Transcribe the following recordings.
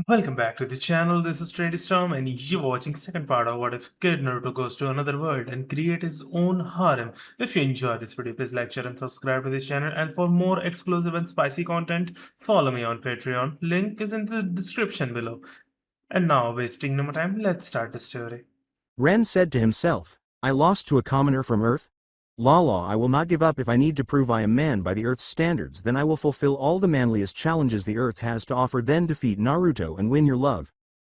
Welcome back to the channel. This is Trendy Storm, and you're watching second part of What If Kid Naruto goes to another world and create his own harem. If you enjoy this video, please like, share, and subscribe to this channel. And for more exclusive and spicy content, follow me on Patreon. Link is in the description below. And now, wasting no more time, let's start the story. Ren said to himself, I lost to a commoner from Earth? Lala, I will not give up. If I need to prove I am man by the Earth's standards, then I will fulfill all the manliest challenges the Earth has to offer, then defeat Naruto and win your love.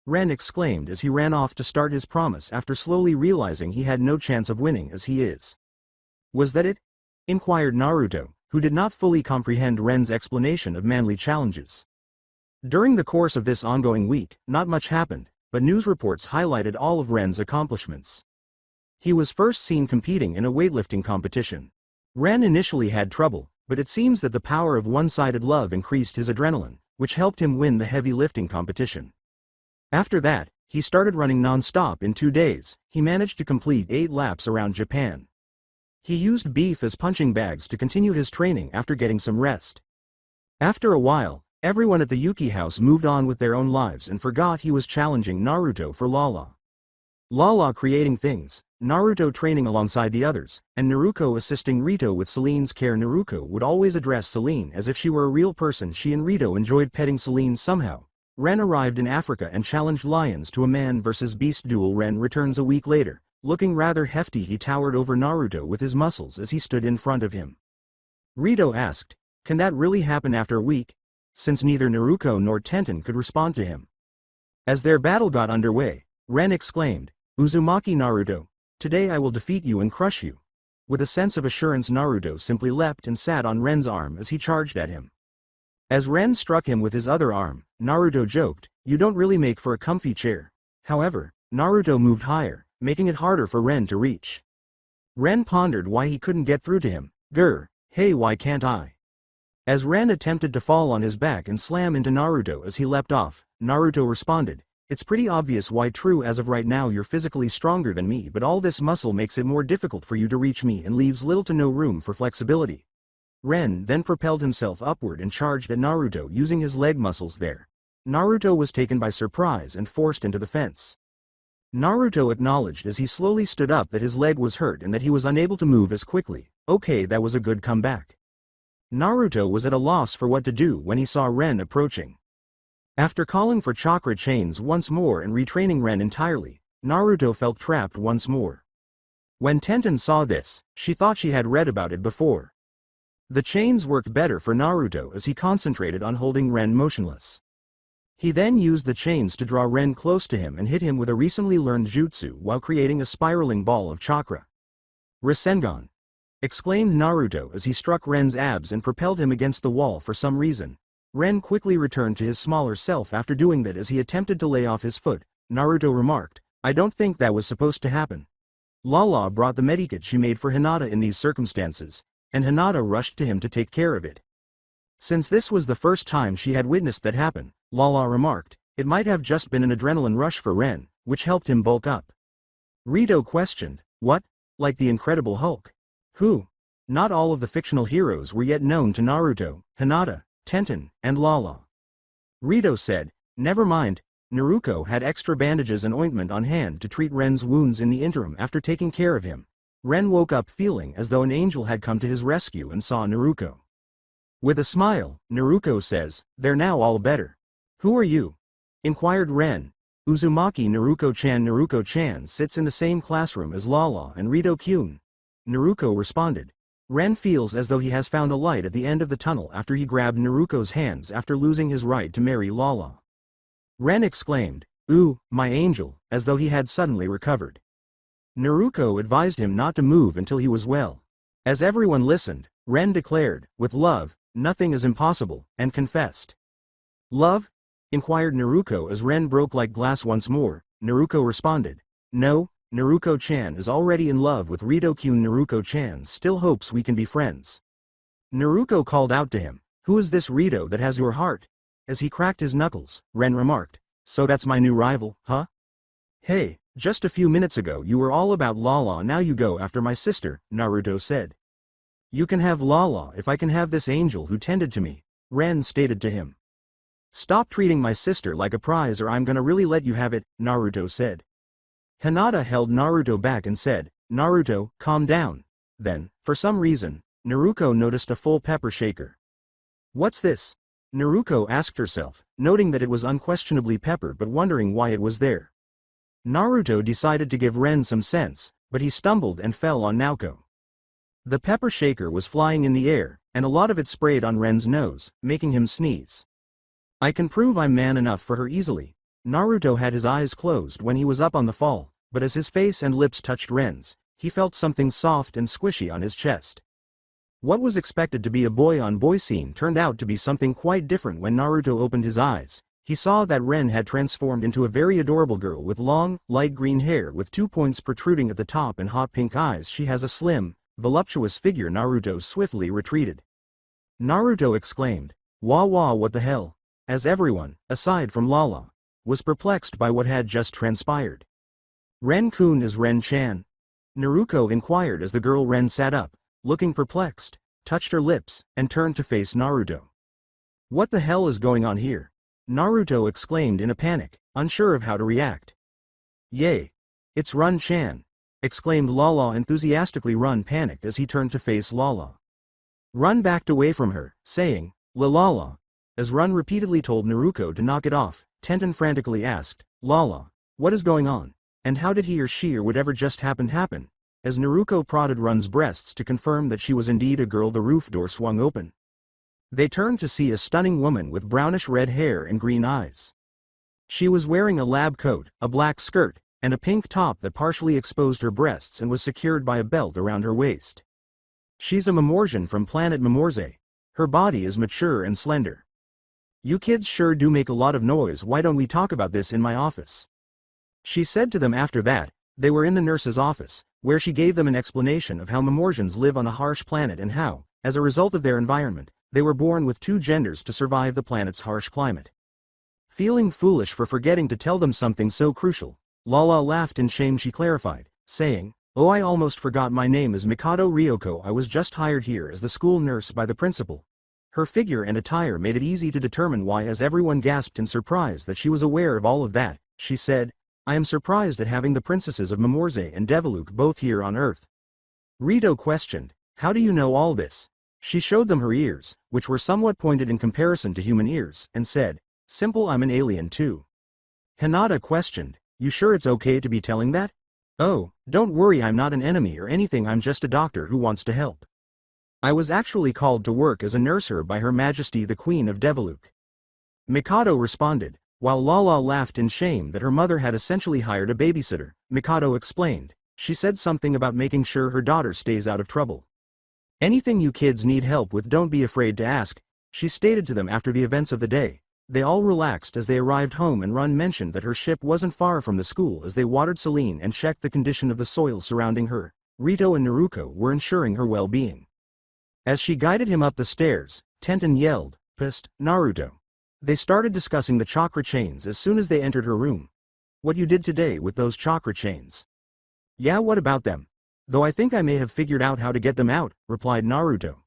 Ren exclaimed as he ran off to start his promise after slowly realizing he had no chance of winning as he is. Was that it? Inquired Naruto, who did not fully comprehend Ren's explanation of manly challenges. During the course of this ongoing week, not much happened, but news reports highlighted all of Ren's accomplishments. He was first seen competing in a weightlifting competition. Ren initially had trouble, but it seems that the power of one-sided love increased his adrenaline, which helped him win the heavy lifting competition. After that, he started running non-stop. In 2 days, he managed to complete 8 laps around Japan. He used beef as punching bags to continue his training after getting some rest. After a while, everyone at the Yuki house moved on with their own lives and forgot he was challenging Naruto for Lala. Lala creating things, Naruto training alongside the others, and Naruto assisting Rito with Celine's care. Naruto would always address Celine as if she were a real person. She and Rito enjoyed petting Celine somehow. Ren arrived in Africa and challenged Lions to a man vs beast duel. Ren returns a week later, looking rather hefty. He towered over Naruto with his muscles as he stood in front of him. Rito asked, can that really happen after a week? Since neither Naruto nor Tenten could respond to him. As their battle got underway, Ren exclaimed, Uzumaki Naruto, today I will defeat you and crush you. With a sense of assurance, Naruto simply leapt and sat on Ren's arm as he charged at him. As Ren struck him with his other arm, Naruto joked, you don't really make for a comfy chair. However, Naruto moved higher, making it harder for Ren to reach. Ren pondered why he couldn't get through to him. Grr, hey, why can't I? As Ren attempted to fall on his back and slam into Naruto as he leapt off, Naruto responded, it's pretty obvious why. True, as of right now you're physically stronger than me, but all this muscle makes it more difficult for you to reach me and leaves little to no room for flexibility. Ren then propelled himself upward and charged at Naruto using his leg muscles there. Naruto was taken by surprise and forced into the fence. Naruto acknowledged as he slowly stood up that his leg was hurt and that he was unable to move as quickly. Okay, that was a good comeback. Naruto was at a loss for what to do when he saw Ren approaching. After calling for chakra chains once more and retraining Ren entirely, Naruto felt trapped once more. When Tenten saw this, she thought she had read about it before. The chains worked better for Naruto as he concentrated on holding Ren motionless. He then used the chains to draw Ren close to him and hit him with a recently learned jutsu while creating a spiraling ball of chakra. Rasengan! Exclaimed Naruto as he struck Ren's abs and propelled him against the wall. For some reason, Ren quickly returned to his smaller self after doing that. As he attempted to lay off his foot, Naruto remarked, I don't think that was supposed to happen. Lala brought the medikit she made for Hinata in these circumstances, and Hinata rushed to him to take care of it. Since this was the first time she had witnessed that happen, Lala remarked, it might have just been an adrenaline rush for Ren, which helped him bulk up. Rito questioned, what? Like the Incredible Hulk? Who? Not all of the fictional heroes were yet known to Naruto, Hinata, Tenten, and Lala. Rito said, never mind, Naruto had extra bandages and ointment on hand to treat Ren's wounds in the interim. After taking care of him, Ren woke up feeling as though an angel had come to his rescue and saw Naruto. With a smile, Naruto says, they're now all better. Who are you? Inquired Ren. Uzumaki Naruto-chan. Naruto-chan sits in the same classroom as Lala and Rito-kyun. Naruto responded. Ren feels as though he has found a light at the end of the tunnel after he grabbed Naruto's hands after losing his right to marry Lala. Ren exclaimed, ooh, my angel, as though he had suddenly recovered. Naruto advised him not to move until he was well. As everyone listened, Ren declared, with love, nothing is impossible, and confessed. Love? Inquired Naruto as Ren broke like glass once more. Naruto responded, no, Naruto-chan is already in love with Rito-kyun. Naruto-chan still hopes we can be friends. Naruto called out to him, who is this Rito that has your heart? As he cracked his knuckles, Ren remarked, so that's my new rival, huh? Hey, just a few minutes ago you were all about Lala, now you go after my sister, Naruto said. You can have Lala if I can have this angel who tended to me, Ren stated to him. Stop treating my sister like a prize or I'm gonna really let you have it, Naruto said. Hinata held Naruto back and said, Naruto, calm down. Then, for some reason, Naruto noticed a full pepper shaker. What's this? Naruto asked herself, noting that it was unquestionably pepper but wondering why it was there. Naruto decided to give Ren some sense, but he stumbled and fell on Naoko. The pepper shaker was flying in the air, and a lot of it sprayed on Ren's nose, making him sneeze. I can prove I'm man enough for her easily. Naruto had his eyes closed when he was up on the fall, but as his face and lips touched Ren's, he felt something soft and squishy on his chest. What was expected to be a boy-on-boy scene turned out to be something quite different when Naruto opened his eyes. He saw that Ren had transformed into a very adorable girl with long, light green hair with 2 points protruding at the top and hot pink eyes. She has a slim, voluptuous figure. Naruto swiftly retreated. Naruto exclaimed, "Wah wah, what the hell?" As everyone, aside from Lala, was perplexed by what had just transpired. Ren-kun is Ren-chan? Naruto inquired as the girl Ren sat up, looking perplexed, touched her lips, and turned to face Naruto. What the hell is going on here? Naruto exclaimed in a panic, unsure of how to react. Yay! It's Run-chan! Exclaimed Lala enthusiastically. Run panicked as he turned to face Lala. Run backed away from her, saying, Lala. As Run repeatedly told Naruto to knock it off, Tenten frantically asked, Lala, what is going on? And how did he or she or whatever just happened happen? As Naruto prodded Run's breasts to confirm that she was indeed a girl, the roof door swung open. They turned to see a stunning woman with brownish red hair and green eyes. She was wearing a lab coat, a black skirt, and a pink top that partially exposed her breasts and was secured by a belt around her waist. She's a Memorsian from planet Memorze. Her body is mature and slender. You kids sure do make a lot of noise. Why don't we talk about this in my office? She said to them. After that, they were in the nurse's office, where she gave them an explanation of how Memorsians live on a harsh planet and how, as a result of their environment, they were born with 2 genders to survive the planet's harsh climate. Feeling foolish for forgetting to tell them something so crucial, Lala laughed in shame. She clarified, saying, Oh, I almost forgot, my name is Mikado Ryoko. I was just hired here as the school nurse by the principal. Her figure and attire made it easy to determine why, as everyone gasped in surprise that she was aware of all of that. She said, I am surprised at having the princesses of Memorze and Deviluk both here on Earth. Rito questioned, How do you know all this? She showed them her ears, which were somewhat pointed in comparison to human ears, and said, Simple, I'm an alien too. Hinata questioned, You sure it's okay to be telling that? Oh, don't worry, I'm not an enemy or anything, I'm just a doctor who wants to help. I was actually called to work as a nurser by Her Majesty the Queen of Deviluk. Mikado responded, while Lala laughed in shame that her mother had essentially hired a babysitter. Mikado explained, she said something about making sure her daughter stays out of trouble. Anything you kids need help with, don't be afraid to ask, she stated to them. After the events of the day, they all relaxed as they arrived home, and Run mentioned that her ship wasn't far from the school. As they watered Celine and checked the condition of the soil surrounding her, Rito and Naruto were ensuring her well-being. As she guided him up the stairs, Tenten yelled, Psst, Naruto. They started discussing the chakra chains as soon as they entered her room. What you did today with those chakra chains? Yeah, what about them? Though I think I may have figured out how to get them out, replied Naruto.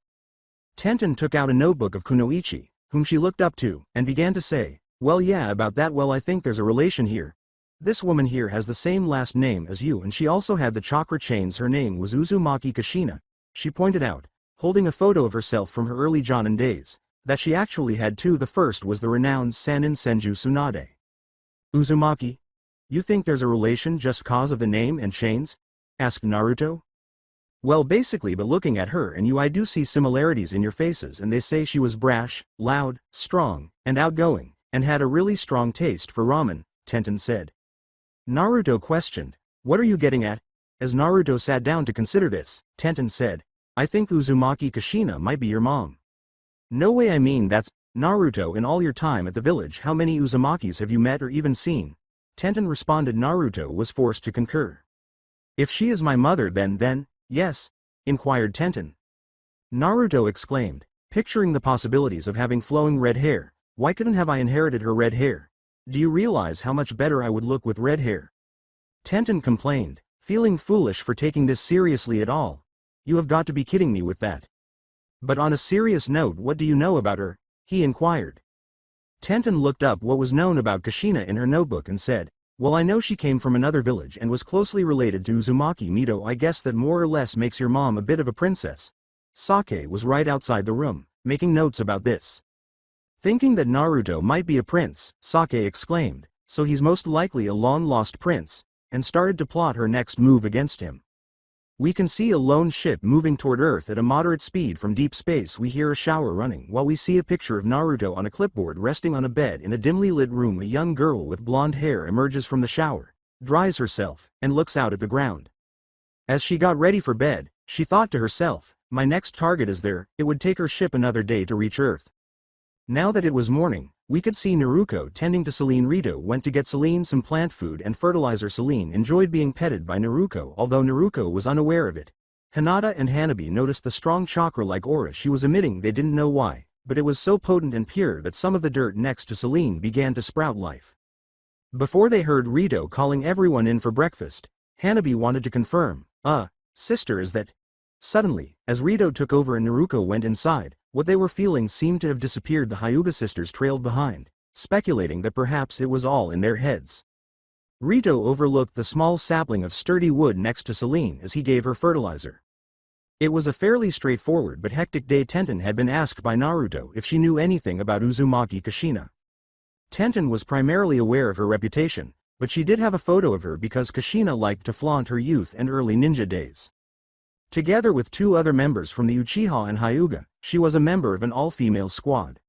Tenten took out a notebook of Kunoichi, whom she looked up to, and began to say, Well, yeah, about that. Well, I think there's a relation here. This woman here has the same last name as you, and she also had the chakra chains. Her name was Uzumaki Kashina, she pointed out, holding a photo of herself from her early Jonin days, that she actually had 2. The first was the renowned Sanin Senju Tsunade. Uzumaki? You think there's a relation just cause of the name and chains? Asked Naruto. Well, basically, but looking at her and you, I do see similarities in your faces, and they say she was brash, loud, strong, and outgoing, and had a really strong taste for ramen, Tenten said. Naruto questioned, What are you getting at? As Naruto sat down to consider this, Tenten said, I think Uzumaki Kashina might be your mom. No way, I mean that's, Naruto, in all your time at the village, how many Uzumakis have you met or even seen? Tenten responded. Naruto was forced to concur. If she is my mother, then, yes? Inquired Tenten. Naruto exclaimed, picturing the possibilities of having flowing red hair. Why couldn't have I inherited her red hair? Do you realize how much better I would look with red hair? Tenten complained, feeling foolish for taking this seriously at all. You have got to be kidding me with that. But on a serious note, what do you know about her? He inquired. Tenten looked up what was known about Kushina in her notebook and said, well, I know she came from another village and was closely related to Uzumaki Mito. I guess that more or less makes your mom a bit of a princess. Sake was right outside the room, making notes about this. Thinking that Naruto might be a prince, Sake exclaimed, so he's most likely a long-lost prince, and started to plot her next move against him. We can see a lone ship moving toward Earth at a moderate speed from deep space. We hear a shower running while we see a picture of Naruto on a clipboard resting on a bed in a dimly lit room. A young girl with blonde hair emerges from the shower, dries herself, and looks out at the ground. As she got ready for bed, she thought to herself, my next target is there. It would take her ship another day to reach Earth. Now that it was morning, we could see Naruto tending to Celine. Rito went to get Celine some plant food and fertilizer. Celine enjoyed being petted by Naruto, although Naruto was unaware of it. Hinata and Hanabi noticed the strong chakra-like aura she was emitting. They didn't know why, but it was so potent and pure that some of the dirt next to Celine began to sprout life. Before they heard Rito calling everyone in for breakfast, Hanabi wanted to confirm, sister, is that? Suddenly, as Rito took over and Naruto went inside, what they were feeling seemed to have disappeared. The Hyuga sisters trailed behind, speculating that perhaps it was all in their heads. Rito overlooked the small sapling of sturdy wood next to Celine as he gave her fertilizer. It was a fairly straightforward but hectic day. Tenten had been asked by Naruto if she knew anything about Uzumaki Kushina. Tenten was primarily aware of her reputation, but she did have a photo of her because Kushina liked to flaunt her youth and early ninja days. Together with two other members from the Uchiha and Hyuga, she was a member of an all-female squad.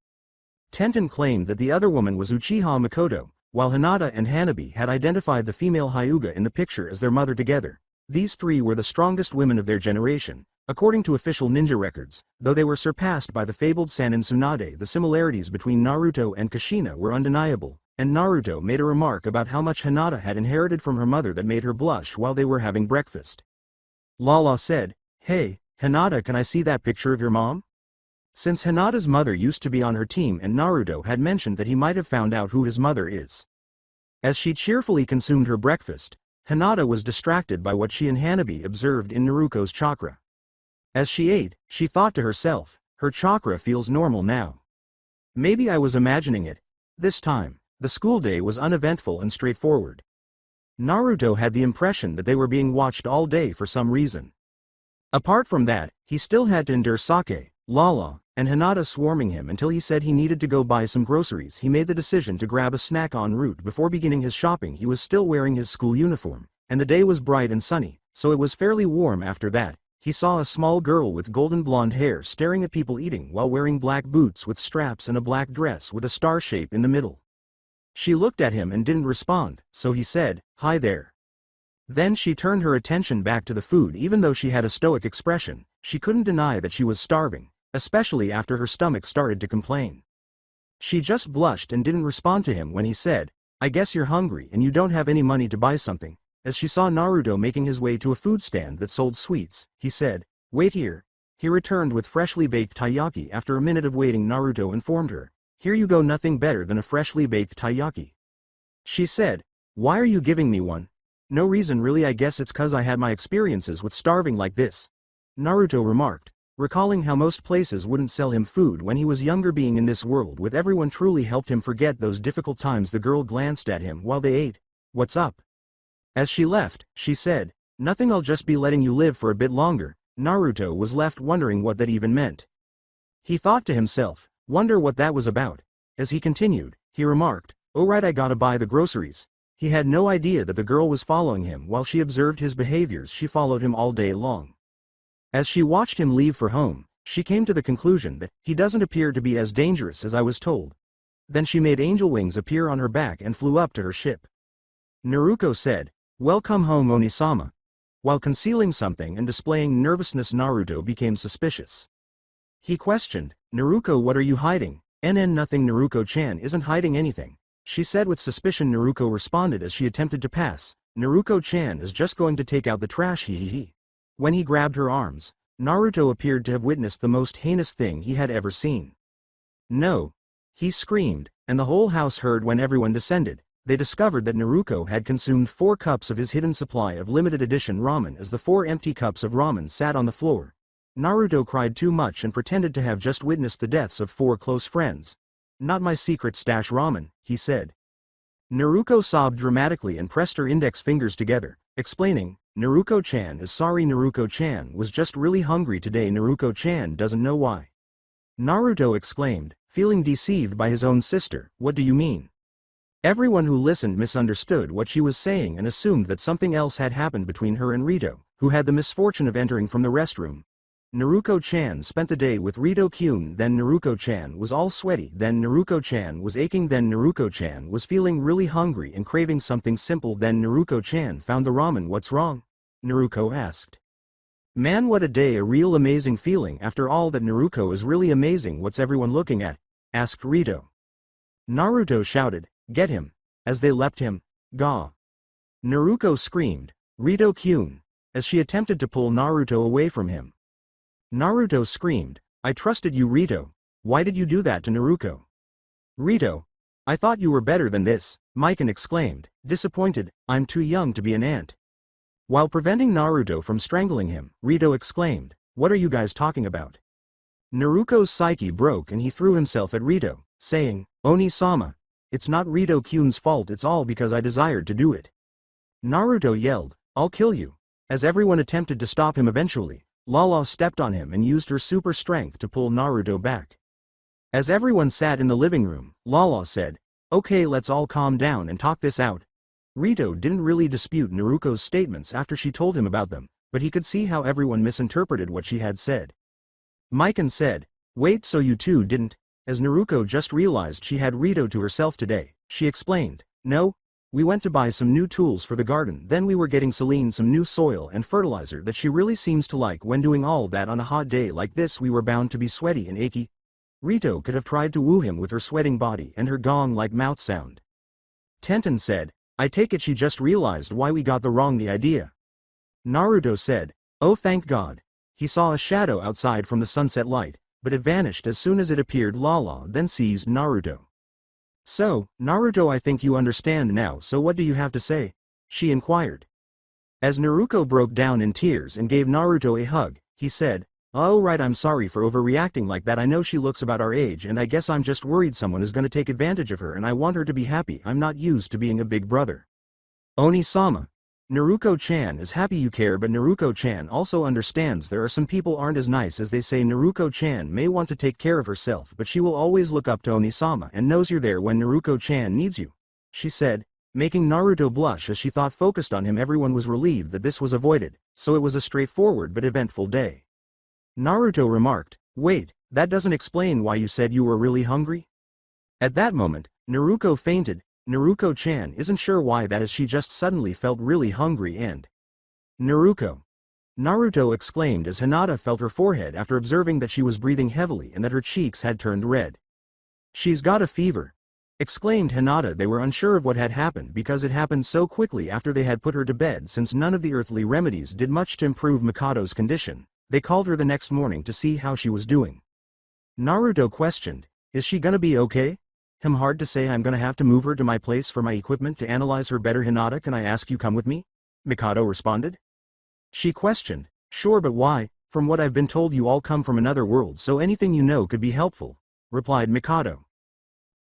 Tenten claimed that the other woman was Uchiha Mikoto, while Hinata and Hanabi had identified the female Hyuga in the picture as their mother. Together, these three were the strongest women of their generation, according to official ninja records, though they were surpassed by the fabled Sanin Tsunade. The similarities between Naruto and Kushina were undeniable, and Naruto made a remark about how much Hinata had inherited from her mother that made her blush while they were having breakfast. Lala said, hey, Hinata, can I see that picture of your mom? Since Hinata's mother used to be on her team and Naruto had mentioned that he might have found out who his mother is. As she cheerfully consumed her breakfast, Hinata was distracted by what she and Hanabi observed in Naruto's chakra. As she ate, she thought to herself, her chakra feels normal now. Maybe I was imagining it. This time, the school day was uneventful and straightforward. Naruto had the impression that they were being watched all day for some reason. Apart from that, he still had to endure Sake, Lala, and Hinata swarming him until he said he needed to go buy some groceries. He made the decision to grab a snack en route before beginning his shopping. He was still wearing his school uniform, and the day was bright and sunny, so it was fairly warm. After that, he saw a small girl with golden blonde hair staring at people eating while wearing black boots with straps and a black dress with a star shape in the middle. She looked at him and didn't respond, so he said, hi there. Then she turned her attention back to the food. Even though she had a stoic expression, she couldn't deny that she was starving, especially after her stomach started to complain. She just blushed and didn't respond to him when he said, I guess you're hungry and you don't have any money to buy something. As she saw Naruto making his way to a food stand that sold sweets, he said, wait here. He returned with freshly baked taiyaki. After a minute of waiting, Naruto informed her, here you go, nothing better than a freshly baked taiyaki. She said, why are you giving me one? No reason really, I guess it's cause I had my experiences with starving like this. Naruto remarked, recalling how most places wouldn't sell him food when he was younger. Being in this world with everyone truly helped him forget those difficult times. The girl glanced at him while they ate. What's up? As she left, she said, nothing, I'll just be letting you live for a bit longer. Naruto was left wondering what that even meant. He thought to himself, wonder what that was about. As he continued, he remarked, oh right, I gotta buy the groceries. He had no idea that the girl was following him. While she observed his behaviors, she followed him all day long. As she watched him leave for home, she came to the conclusion that he doesn't appear to be as dangerous as I was told. Then she made angel wings appear on her back and flew up to her ship. Naruto said, welcome home, Onisama. While concealing something and displaying nervousness, Naruto became suspicious. He questioned, Naruto, what are you hiding? Nothing, Naruko-chan isn't hiding anything, she said with suspicion. Naruto responded as she attempted to pass, Naruko-chan is just going to take out the trash, he. When he grabbed her arms, Naruto appeared to have witnessed the most heinous thing he had ever seen. No! He screamed, and the whole house heard. When everyone descended, they discovered that Naruto had consumed 4 cups of his hidden supply of limited edition ramen. As the 4 empty cups of ramen sat on the floor, Naruto cried too much and pretended to have just witnessed the deaths of 4 close friends. Not my secret stash ramen, he said. Naruko sobbed dramatically and pressed her index fingers together, explaining, Naruko-chan is sorry, Naruko-chan was just really hungry today. Naruko-chan doesn't know why. Naruto exclaimed, feeling deceived by his own sister. What do you mean? Everyone who listened misunderstood what she was saying and assumed that something else had happened between her and Rito, who had the misfortune of entering from the restroom. Naruko-chan spent the day with Rito-kyun, then Naruko-chan was all sweaty, then Naruko-chan was aching, then Naruko-chan was feeling really hungry and craving something simple, then Naruko-chan found the ramen. What's wrong? Naruko asked. Man, what a day, a real amazing feeling. After all that, Naruko is really amazing. What's everyone looking at? Asked Rito. Naruto shouted, get him. As they leapt him. Gah. Naruko screamed, Rito-kyun, as she attempted to pull Naruto away from him. Naruto screamed, I trusted you, Rito. Why did you do that to Naruko? Rito. I thought you were better than this, Mikan exclaimed, disappointed. I'm too young to be an ant. While preventing Naruto from strangling him, Rito exclaimed, what are you guys talking about? Naruko's psyche broke and he threw himself at Rito, saying, Oni-sama, it's not Rito-kyun's fault, it's all because I desired to do it. Naruto yelled, I'll kill you. As everyone attempted to stop him, eventually, Lala stepped on him and used her super strength to pull Naruto back. As everyone sat in the living room, Lala said, okay, let's all calm down and talk this out. Rito didn't really dispute Naruko's statements after she told him about them, but he could see how everyone misinterpreted what she had said. Mikan said, wait, so you two didn't? As Naruko just realized she had Rito to herself today, she explained, no, we went to buy some new tools for the garden, then we were getting Celine some new soil and fertilizer that she really seems to like. When doing all that on a hot day like this, we were bound to be sweaty and achy. Rito could have tried to woo him with her sweating body and her gong-like mouth sound. Tenten said, I take it she just realized why we got the idea. Naruto said, oh thank God. He saw a shadow outside from the sunset light, but it vanished as soon as it appeared. Lala then seized Naruto. So, Naruto, I think you understand now, so what do you have to say? She inquired. As Naruto broke down in tears and gave Naruto a hug, he said, oh right, I'm sorry for overreacting like that. I know she looks about our age and I guess I'm just worried someone is gonna take advantage of her and I want her to be happy. I'm not used to being a big brother. Oni-sama. Naruko-chan is happy you care, but Naruko-chan also understands there are some people aren't as nice as they say. Naruko-chan may want to take care of herself, but she will always look up to Oni-sama and knows you're there when Naruko-chan needs you, she said, making Naruto blush as she thought focused on him. Everyone was relieved that this was avoided, so it was a straightforward but eventful day. Naruto remarked, wait, that doesn't explain why you said you were really hungry? At that moment, Naruko fainted. Naruko-chan isn't sure why that is, she just suddenly felt really hungry and… Naruto! Naruto exclaimed as Hinata felt her forehead after observing that she was breathing heavily and that her cheeks had turned red. She's got a fever! Exclaimed Hinata. They were unsure of what had happened because it happened so quickly after they had put her to bed. Since none of the earthly remedies did much to improve Mikado's condition, they called her the next morning to see how she was doing. Naruto questioned, is she gonna be okay? Hard to say. I'm gonna have to move her to my place for my equipment to analyze her better. Hinata, can I ask you come with me? Mikado responded. She questioned, sure, but why? From what I've been told you all come from another world, so anything you know could be helpful, replied Mikado.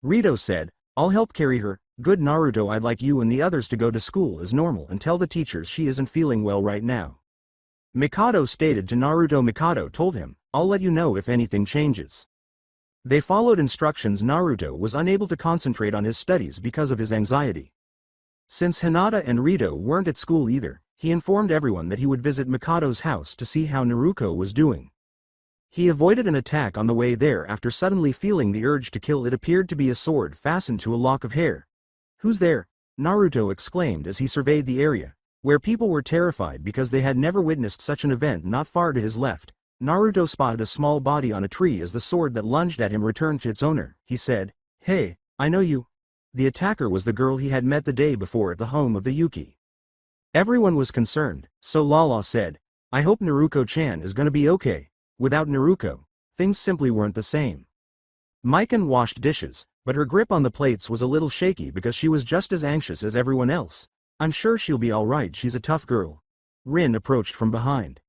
Rito said, I'll help carry her. Good. Naruto, I'd like you and the others to go to school as normal and tell the teachers she isn't feeling well right now. Mikado stated to Naruto. Mikado told him, I'll let you know if anything changes. They followed instructions. Naruto was unable to concentrate on his studies because of his anxiety. Since Hinata and Rito weren't at school either, he informed everyone that he would visit Mikado's house to see how Naruto was doing. He avoided an attack on the way there after suddenly feeling the urge to kill. It appeared to be a sword fastened to a lock of hair. Who's there? Naruto exclaimed as he surveyed the area, where people were terrified because they had never witnessed such an event. Not far to his left, Naruto spotted a small body on a tree. As the sword that lunged at him returned to its owner, he said, hey, I know you. The attacker was the girl he had met the day before at the home of the Yuki. Everyone was concerned, so Lala said, I hope Naruko-chan is gonna be okay. Without Naruko, things simply weren't the same. Mikan washed dishes, but her grip on the plates was a little shaky because she was just as anxious as everyone else. I'm sure she'll be alright, she's a tough girl. Rin approached from behind.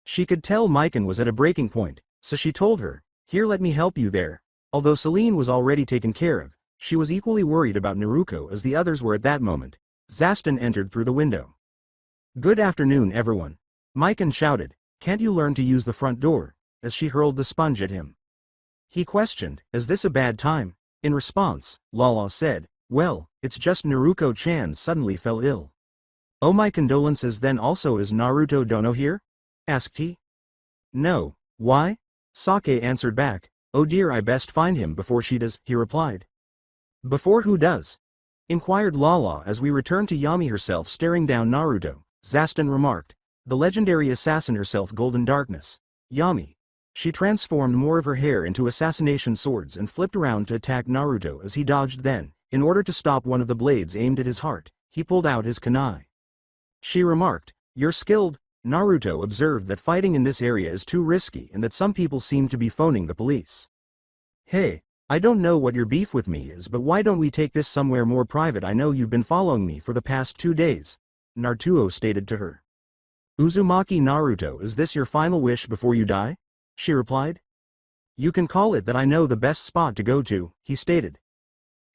She could tell Mikan was at a breaking point, so she told her, here, let me help you there. Although Celine was already taken care of, she was equally worried about Naruto as the others were at that moment. Zaston entered through the window. "Good afternoon, everyone," Mikan shouted. "Can't you learn to use the front door?" as she hurled the sponge at him. He questioned, "Is this a bad time?" In response, Lala said, "Well, it's just Naruto-chan suddenly fell ill." "Oh, my condolences. Then also is Naruto Dono here?" asked he. "No. Why?" Sake answered back. "Oh dear, I best find him before she does," he replied. "Before who does?" inquired Lala as we returned to Yami herself staring down Naruto. Zaston remarked, "The legendary assassin herself, Golden Darkness. Yami." She transformed more of her hair into assassination swords and flipped around to attack Naruto as he dodged. Then, in order to stop one of the blades aimed at his heart, he pulled out his kunai. She remarked, "You're skilled." Naruto observed that fighting in this area is too risky and that some people seem to be phoning the police. "Hey, I don't know what your beef with me is, but why don't we take this somewhere more private? I know you've been following me for the past 2 days, Naruto stated to her. "Uzumaki Naruto, is this your final wish before you die?" she replied. "You can call it that. I know the best spot to go to," he stated.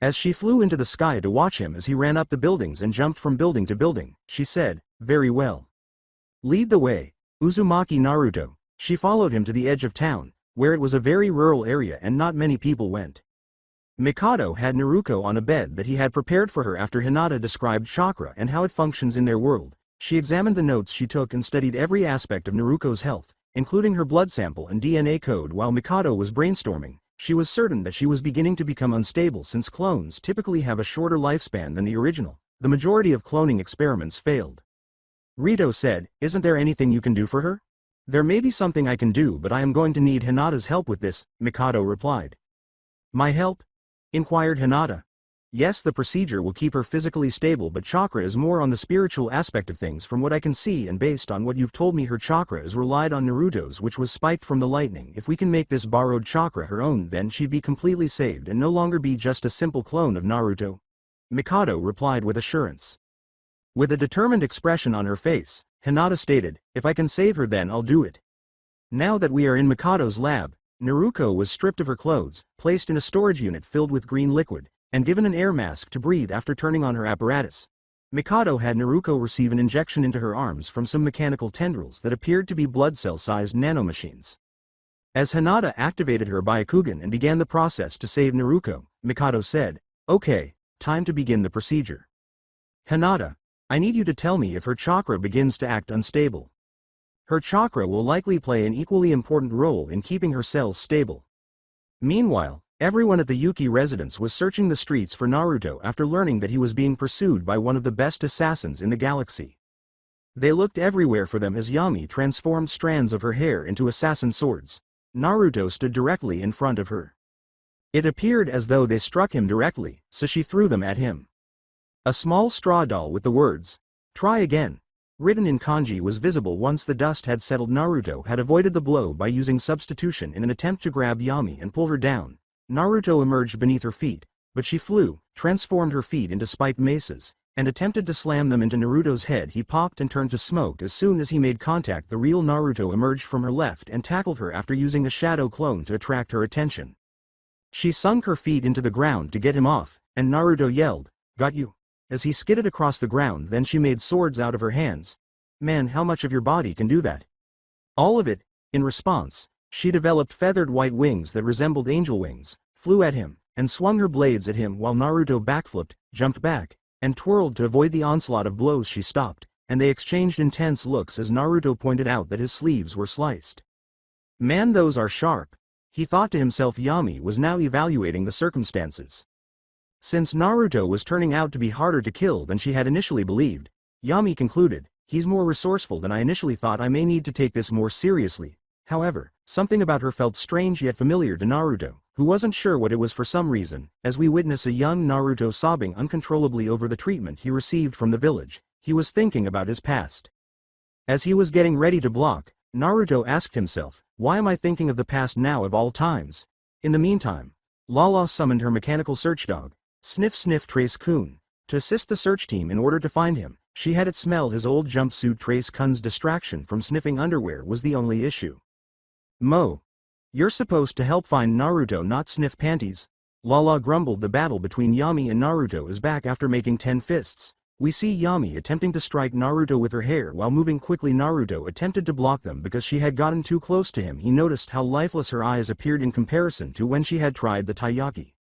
As she flew into the sky to watch him as he ran up the buildings and jumped from building to building, she said, "Very well. Lead the way, Uzumaki Naruto." She followed him to the edge of town, where it was a very rural area and not many people went. Mikado had Naruto on a bed that he had prepared for her after Hinata described chakra and how it functions in their world. She examined the notes she took and studied every aspect of Naruto's health, including her blood sample and DNA code. While Mikado was brainstorming, she was certain that she was beginning to become unstable since clones typically have a shorter lifespan than the original. The majority of cloning experiments failed. Rito said, "Isn't there anything you can do for her?" "There may be something I can do, but I am going to need Hinata's help with this," Mikado replied. "My help?" inquired Hinata. "Yes, the procedure will keep her physically stable, but chakra is more on the spiritual aspect of things from what I can see, and based on what you've told me her chakra is relied on Naruto's, which was spiked from the lightning. If we can make this borrowed chakra her own, then she'd be completely saved and no longer be just a simple clone of Naruto," Mikado replied with assurance. With a determined expression on her face, Hinata stated, "If I can save her, then I'll do it." Now that we are in Mikado's lab, Naruto was stripped of her clothes, placed in a storage unit filled with green liquid, and given an air mask to breathe after turning on her apparatus. Mikado had Naruto receive an injection into her arms from some mechanical tendrils that appeared to be blood cell-sized nanomachines. As Hinata activated her Byakugan and began the process to save Naruto, Mikado said, "Okay, time to begin the procedure. Hinata, I need you to tell me if her chakra begins to act unstable. Her chakra will likely play an equally important role in keeping her cells stable." Meanwhile, everyone at the Yuki residence was searching the streets for Naruto after learning that he was being pursued by one of the best assassins in the galaxy. They looked everywhere for them as Yami transformed strands of her hair into assassin swords. Naruto stood directly in front of her. It appeared as though they struck him directly, so she threw them at him. A small straw doll with the words, "Try again," written in kanji was visible. Once the dust had settled, Naruto had avoided the blow by using substitution in an attempt to grab Yami and pull her down. Naruto emerged beneath her feet, but she flew, transformed her feet into spiked maces, and attempted to slam them into Naruto's head. He popped and turned to smoke as soon as he made contact. The real Naruto emerged from her left and tackled her after using a shadow clone to attract her attention. She sunk her feet into the ground to get him off, and Naruto yelled, "Got you," as he skidded across the ground. Then she made swords out of her hands. "Man, how much of your body can do that?" "All of it." In response, she developed feathered white wings that resembled angel wings, flew at him, and swung her blades at him while Naruto backflipped, jumped back, and twirled to avoid the onslaught of blows. She stopped, and they exchanged intense looks as Naruto pointed out that his sleeves were sliced. "Man, those are sharp," he thought to himself. Yami was now evaluating the circumstances. Since Naruto was turning out to be harder to kill than she had initially believed, Yami concluded, "He's more resourceful than I initially thought. I may need to take this more seriously." However, something about her felt strange yet familiar to Naruto, who wasn't sure what it was. For some reason, as we witness a young Naruto sobbing uncontrollably over the treatment he received from the village, he was thinking about his past. As he was getting ready to block, Naruto asked himself, "Why am I thinking of the past now of all times?" In the meantime, Lala summoned her mechanical search dog, Sniff Sniff Trace-kun, to assist the search team in order to find him. She had it smell his old jumpsuit. Trace-kun's distraction from sniffing underwear was the only issue. "Mo. You're supposed to help find Naruto, not sniff panties. Lala grumbled. The battle between Yami and Naruto is back after making 10 fists. We see Yami attempting to strike Naruto with her hair while moving quickly. Naruto attempted to block them because she had gotten too close to him. He noticed how lifeless her eyes appeared in comparison to when she had tried the taiyaki.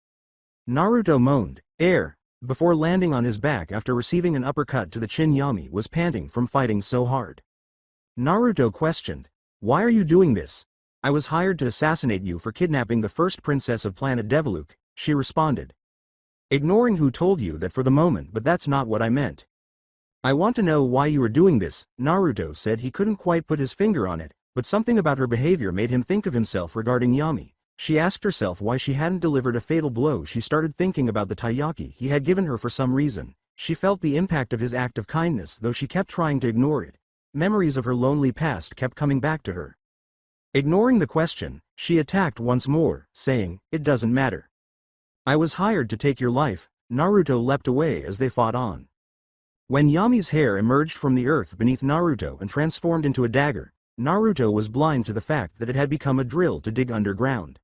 Naruto moaned, "Air," before landing on his back after receiving an uppercut to the chin. Yami was panting from fighting so hard. Naruto questioned, "Why are you doing this?" "I was hired to assassinate you for kidnapping the first princess of planet Deviluk," she responded. "Ignoring who told you that for the moment, but that's not what I meant." "I want to know why you are doing this," Naruto said. He couldn't quite put his finger on it, but something about her behavior made him think of himself regarding Yami. She asked herself why she hadn't delivered a fatal blow. She started thinking about the taiyaki he had given her for some reason. She felt the impact of his act of kindness, though she kept trying to ignore it. Memories of her lonely past kept coming back to her. Ignoring the question, she attacked once more, saying, "It doesn't matter. I was hired to take your life." Naruto leapt away as they fought on. When Yami's hair emerged from the earth beneath Naruto and transformed into a dagger, Naruto was blind to the fact that it had become a drill to dig underground.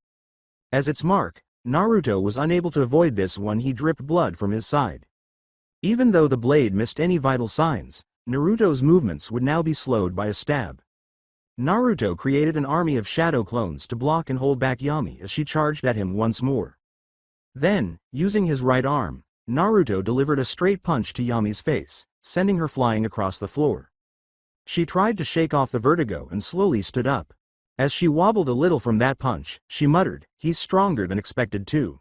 As its mark, Naruto was unable to avoid this when he dripped blood from his side. Even though the blade missed any vital signs, Naruto's movements would now be slowed by a stab. Naruto created an army of shadow clones to block and hold back Yami as she charged at him once more. Then, using his right arm, Naruto delivered a straight punch to Yami's face, sending her flying across the floor. She tried to shake off the vertigo and slowly stood up. As she wobbled a little from that punch, she muttered, "He's stronger than expected too."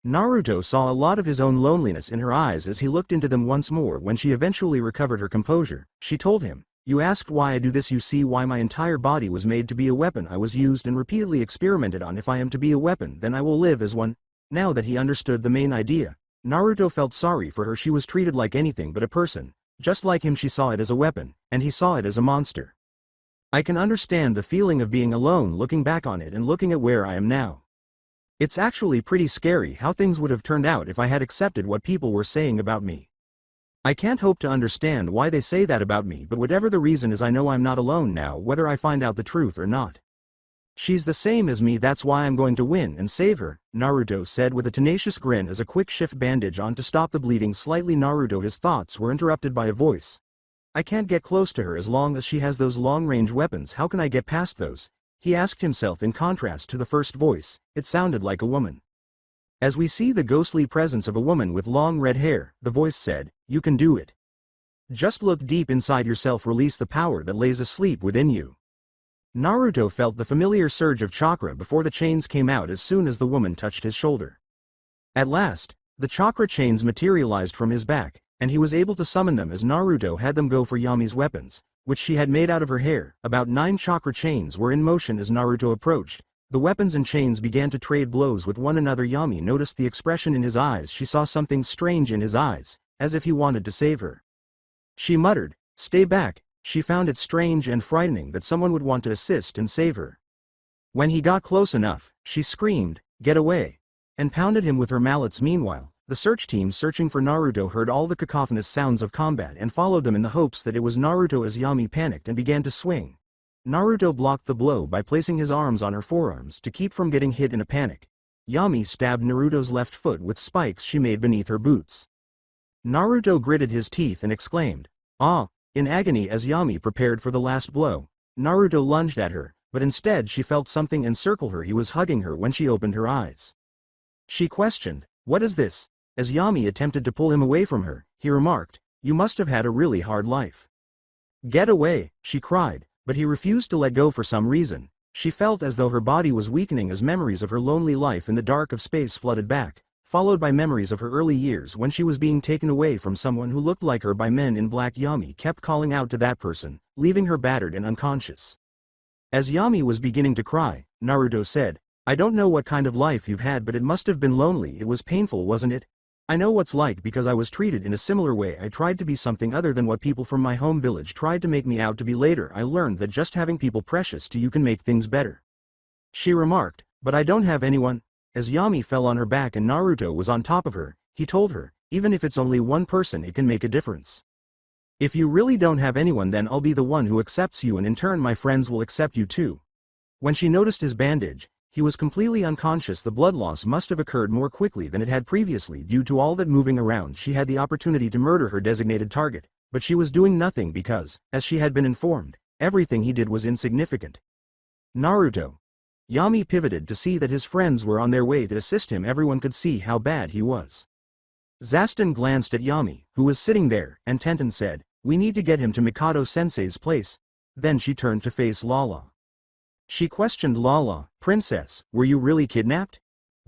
Naruto saw a lot of his own loneliness in her eyes as he looked into them once more. When she eventually recovered her composure, she told him, "You asked why I do this. You see why my entire body was made to be a weapon. I was used and repeatedly experimented on. If I am to be a weapon, then I will live as one." Now that he understood the main idea, Naruto felt sorry for her. She was treated like anything but a person. Just like him, she saw it as a weapon, and he saw it as a monster. "I can understand the feeling of being alone, looking back on it and looking at where I am now. It's actually pretty scary how things would have turned out if I had accepted what people were saying about me. I can't hope to understand why they say that about me, but whatever the reason is, I know I'm not alone now, whether I find out the truth or not. She's the same as me, that's why I'm going to win and save her," Naruto said with a tenacious grin as a quick shift bandage on to stop the bleeding slightly. His thoughts were interrupted by a voice. "I can't get close to her as long as she has those long-range weapons. How can I get past those?" he asked himself. In contrast to the first voice, it sounded like a woman. As we see the ghostly presence of a woman with long red hair, the voice said, "You can do it. Just look deep inside yourself, release the power that lays asleep within you." Naruto felt the familiar surge of chakra before the chains came out as soon as the woman touched his shoulder. At last, the chakra chains materialized from his back, and he was able to summon them as Naruto had them go for Yami's weapons, which she had made out of her hair. About 9 chakra chains were in motion as Naruto approached. The weapons and chains began to trade blows with one another. Yami noticed the expression in his eyes. She saw something strange in his eyes, as if he wanted to save her. She muttered, "Stay back." She found it strange and frightening that someone would want to assist and save her. When he got close enough, she screamed, "Get away!" and pounded him with her mallets. Meanwhile, the search team searching for Naruto heard all the cacophonous sounds of combat and followed them in the hopes that it was Naruto. As Yami panicked and began to swing, Naruto blocked the blow by placing his arms on her forearms to keep from getting hit in a panic. Yami stabbed Naruto's left foot with spikes she made beneath her boots. Naruto gritted his teeth and exclaimed, "Ah!" in agony as Yami prepared for the last blow. Naruto lunged at her, but instead she felt something encircle her. He was hugging her when she opened her eyes. She questioned, "What is this?" As Yami attempted to pull him away from her, he remarked, "You must have had a really hard life." "Get away," she cried, but he refused to let go for some reason. She felt as though her body was weakening as memories of her lonely life in the dark of space flooded back, followed by memories of her early years when she was being taken away from someone who looked like her by men in black. Yami kept calling out to that person, leaving her battered and unconscious. As Yami was beginning to cry, Naruto said, "I don't know what kind of life you've had, but it must have been lonely. It was painful, wasn't it? I know what's like because I was treated in a similar way. I tried to be something other than what people from my home village tried to make me out to be. Later I learned that just having people precious to you can make things better." She remarked, "But I don't have anyone." As Yami fell on her back and Naruto was on top of her, he told her, "Even if it's only one person, it can make a difference. If you really don't have anyone, then I'll be the one who accepts you, and in turn my friends will accept you too." When she noticed his bandage, he was completely unconscious. The blood loss must have occurred more quickly than it had previously due to all that moving around. She had the opportunity to murder her designated target, but she was doing nothing because, as she had been informed, everything he did was insignificant. Naruto. Yami pivoted to see that his friends were on their way to assist him. Everyone could see how bad he was. Zaston glanced at Yami, who was sitting there, and Tenten said, "We need to get him to Mikado-sensei's place." Then she turned to face Lala. She questioned Lala, "Princess, were you really kidnapped?"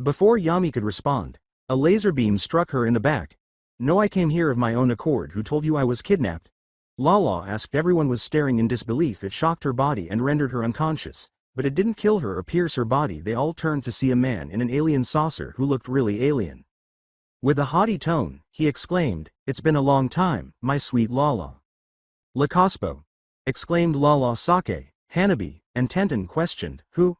Before Yami could respond, a laser beam struck her in the back. "No, I came here of my own accord. Who told you I was kidnapped?" Lala asked. Everyone was staring in disbelief. It shocked her body and rendered her unconscious, but it didn't kill her or pierce her body. They all turned to see a man in an alien saucer who looked really alien. With a haughty tone, he exclaimed, "It's been a long time, my sweet Lala." "Lakospo!" exclaimed Lala. Sake, Hanabi, and Tenten questioned, "Who?"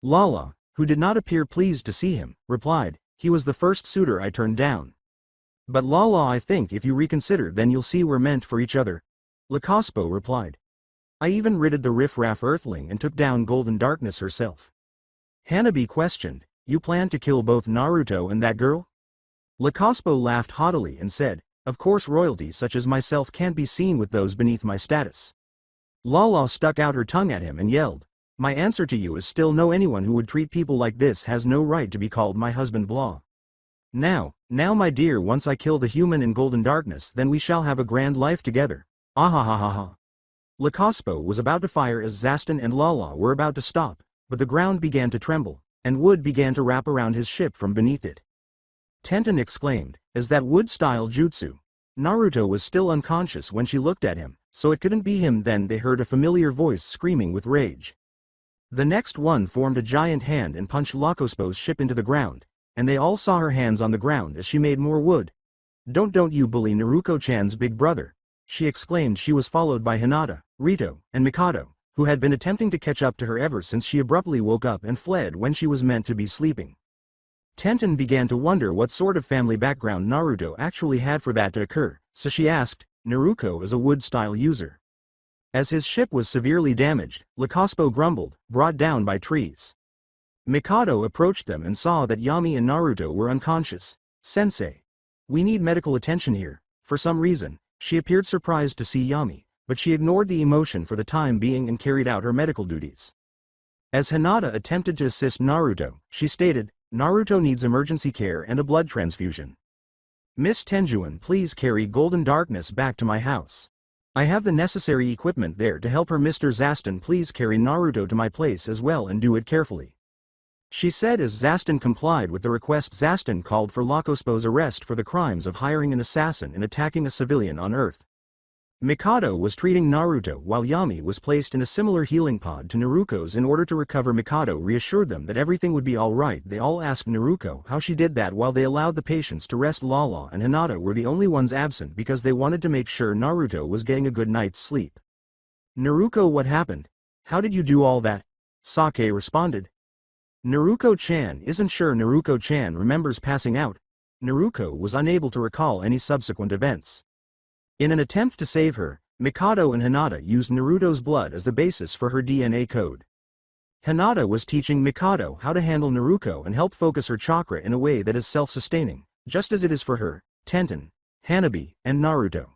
Lala, who did not appear pleased to see him, replied, "He was the first suitor I turned down." "But Lala, I think if you reconsider then you'll see we're meant for each other," Lakospo replied. "I even ridded the riff-raff earthling and took down Golden Darkness herself." Hanabi questioned, "You plan to kill both Naruto and that girl?" Lakospo laughed haughtily and said, "Of course, royalty such as myself can't be seen with those beneath my status." Lala stuck out her tongue at him and yelled, "My answer to you is still no. Anyone who would treat people like this has no right to be called my husband. Blah. Now, my dear, once I kill the human in Golden Darkness then we shall have a grand life together. Ahahaha." Lakospo was about to fire as Zaston and Lala were about to stop, but the ground began to tremble, and wood began to wrap around his ship from beneath it. Tenten exclaimed, "Is that wood-style jutsu?" Naruto was still unconscious when she looked at him, so it couldn't be him. Then they heard a familiar voice screaming with rage. The next one formed a giant hand and punched Lakospo's ship into the ground, and they all saw her hands on the ground as she made more wood. Don't you bully Naruto-chan's big brother," she exclaimed. She was followed by Hinata, Rito, and Mikado, who had been attempting to catch up to her ever since she abruptly woke up and fled when she was meant to be sleeping. Tenten began to wonder what sort of family background Naruto actually had for that to occur, so she asked, "Naruto is a wood-style user?" As his ship was severely damaged, Lakospo grumbled, "Brought down by trees." Mikado approached them and saw that Yami and Naruto were unconscious. "Sensei, we need medical attention here." For some reason, she appeared surprised to see Yami, but she ignored the emotion for the time being and carried out her medical duties. As Hinata attempted to assist Naruto, she stated, "Naruto needs emergency care and a blood transfusion. Miss Tenjuan, please carry Golden Darkness back to my house. I have the necessary equipment there to help her." "Mr. Zaston, please carry Naruto to my place as well and do it carefully," she said as Zaston complied with the request. Zaston called for Lakospo's arrest for the crimes of hiring an assassin and attacking a civilian on Earth. Mikado was treating Naruto while Yami was placed in a similar healing pod to Naruto's in order to recover. Mikado reassured them that everything would be alright. They all asked Naruto how she did that while they allowed the patients to rest. Lala and Hinata were the only ones absent because they wanted to make sure Naruto was getting a good night's sleep. "Naruto, what happened? How did you do all that?" Sake responded. Naruto-chan isn't sure. Naruto-chan remembers passing out. Naruto was unable to recall any subsequent events. In an attempt to save her, Mikado and Hinata used Naruto's blood as the basis for her DNA code. Hinata was teaching Mikado how to handle Naruto and help focus her chakra in a way that is self-sustaining, just as it is for her, Tenten, Hanabi, and Naruto.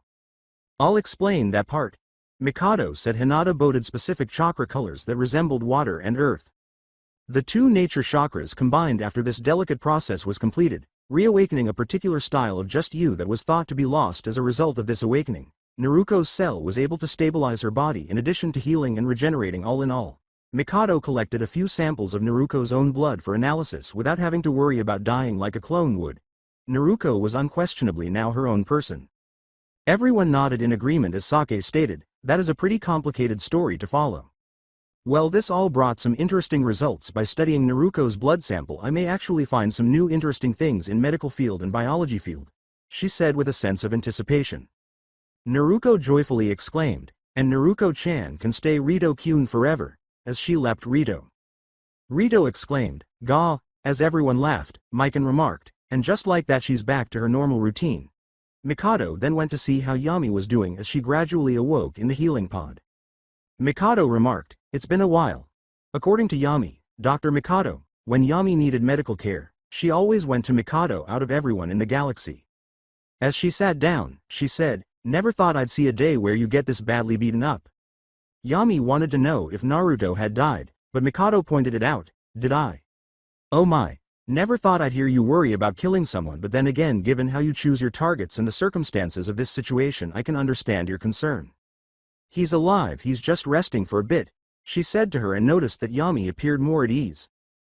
"I'll explain that part," Mikado said. Hinata boded specific chakra colors that resembled water and earth. The two nature chakras combined after this delicate process was completed, reawakening a particular style of just you that was thought to be lost. As a result of this awakening, Naruto's cell was able to stabilize her body in addition to healing and regenerating. All in all, Mikado collected a few samples of Naruto's own blood for analysis without having to worry about dying like a clone would. Naruto was unquestionably now her own person. Everyone nodded in agreement as Sake stated, "That is a pretty complicated story to follow." "Well, this all brought some interesting results. By studying Naruto's blood sample I may actually find some new interesting things in medical field and biology field," she said with a sense of anticipation. Naruto joyfully exclaimed, "And Naruto-chan can stay Rito-kun forever," as she leapt. Rito exclaimed, "Gah," as everyone laughed. Mikan remarked, "And just like that she's back to her normal routine." Mikado then went to see how Yami was doing as she gradually awoke in the healing pod. Mikado remarked, "It's been a while." According to Yami, Dr. Mikado, when Yami needed medical care, she always went to Mikado out of everyone in the galaxy. As she sat down, she said, "Never thought I'd see a day where you get this badly beaten up." Yami wanted to know if Naruto had died, but Mikado pointed it out. "Did I? Oh my. Never thought I'd hear you worry about killing someone, but then again, given how you choose your targets and the circumstances of this situation, I can understand your concern. He's alive, he's just resting for a bit," she said to her, and noticed that Yami appeared more at ease.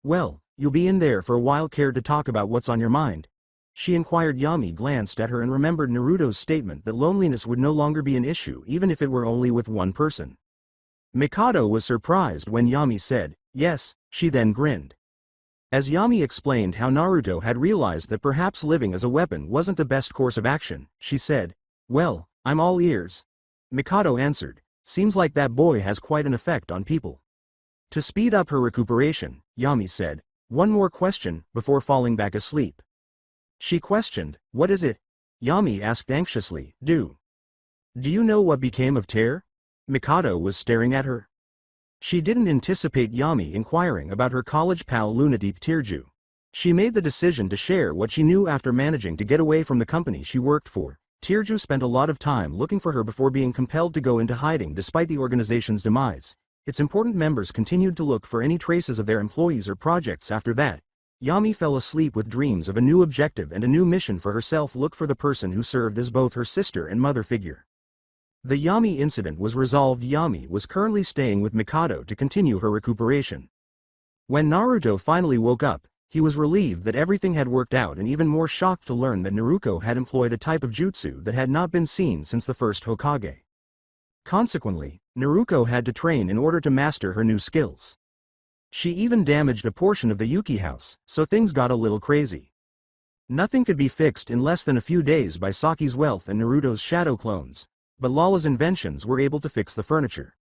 "Well, you'll be in there for a while, care to talk about what's on your mind?" she inquired. Yami glanced at her and remembered Naruto's statement that loneliness would no longer be an issue even if it were only with one person. Mikado was surprised when Yami said, "Yes," she then grinned. As Yami explained how Naruto had realized that perhaps living as a weapon wasn't the best course of action, she said, "Well, I'm all ears." Mikado answered, "Seems like that boy has quite an effect on people." To speed up her recuperation, Yami said, "One more question," before falling back asleep. She questioned, "What is it?" Yami asked anxiously, Do you know what became of Tear?" Mikado was staring at her. She didn't anticipate Yami inquiring about her college pal Lunatic Tearju. She made the decision to share what she knew after managing to get away from the company she worked for. Tearju spent a lot of time looking for her before being compelled to go into hiding despite the organization's demise. Its important members continued to look for any traces of their employees or projects after that. Yami fell asleep with dreams of a new objective and a new mission for herself: look for the person who served as both her sister and mother figure. The Yami incident was resolved. Yami was currently staying with Mikado to continue her recuperation. When Naruto finally woke up, he was relieved that everything had worked out and even more shocked to learn that Naruto had employed a type of jutsu that had not been seen since the first Hokage. Consequently, Naruto had to train in order to master her new skills. She even damaged a portion of the Yuki house, so things got a little crazy. Nothing could be fixed in less than a few days by Saki's wealth and Naruto's shadow clones, but Lala's inventions were able to fix the furniture.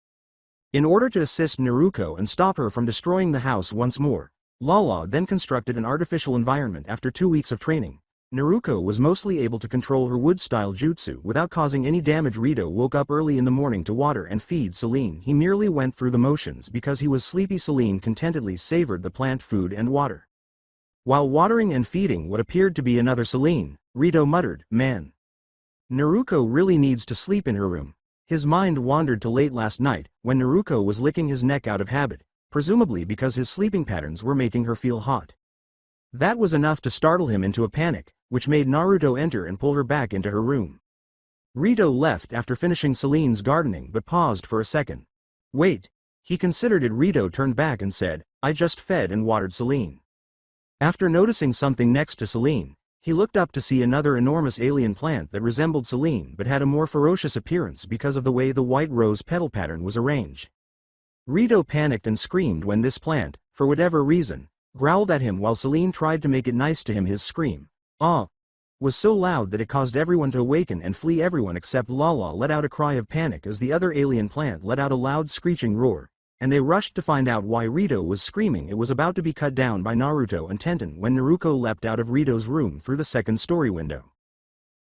In order to assist Naruto and stop her from destroying the house once more, Lala then constructed an artificial environment. After 2 weeks of training, Naruto was mostly able to control her wood-style jutsu without causing any damage. Rito woke up early in the morning to water and feed Celine. He merely went through the motions because he was sleepy. Celine contentedly savored the plant food and water. While watering and feeding what appeared to be another Celine, Rito muttered, "Man, Naruto really needs to sleep in her room." His mind wandered to late last night, when Naruto was licking his neck out of habit, presumably because his sleeping patterns were making her feel hot. That was enough to startle him into a panic, which made Naruto enter and pull her back into her room. Rito left after finishing Celine's gardening but paused for a second. "Wait." He considered it. Rito turned back and said, "I just fed and watered Celine." After noticing something next to Celine, he looked up to see another enormous alien plant that resembled Celine but had a more ferocious appearance because of the way the white rose petal pattern was arranged. Rito panicked and screamed when this plant, for whatever reason, growled at him while Celine tried to make it nice to him. His scream, "Ah!" was so loud that it caused everyone to awaken and flee. Everyone except Lala let out a cry of panic as the other alien plant let out a loud screeching roar, and they rushed to find out why Rito was screaming. It was about to be cut down by Naruto and Tenten when Naruto leapt out of Rito's room through the second-story window.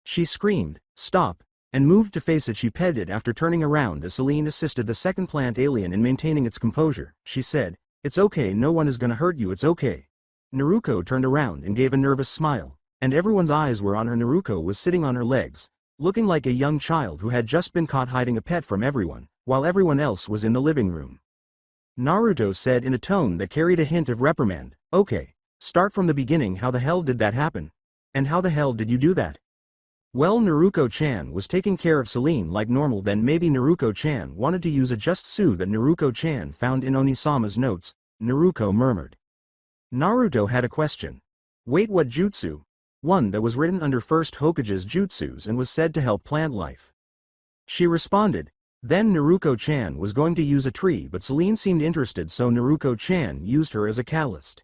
She screamed, "Stop," and moved to face it. She petted it after turning around as Celine assisted the second plant alien in maintaining its composure. She said, "It's okay, no one is gonna hurt you, it's okay." Naruto turned around and gave a nervous smile, and everyone's eyes were on her. Naruto was sitting on her legs, looking like a young child who had just been caught hiding a pet from everyone, while everyone else was in the living room. Naruto said in a tone that carried a hint of reprimand, "Okay, start from the beginning. How the hell did that happen? And how the hell did you do that?" Well, Naruko-chan was taking care of Celine like normal. Then maybe Naruko-chan wanted to use a jutsu that Naruko-chan found in Onisama's notes, Naruto murmured. Naruto had a question. "Wait, what jutsu?" "One that was written under first Hokage's jutsus and was said to help plant life." She responded. Then Naruko-chan was going to use a tree, but Celine seemed interested, so Naruko-chan used her as a catalyst.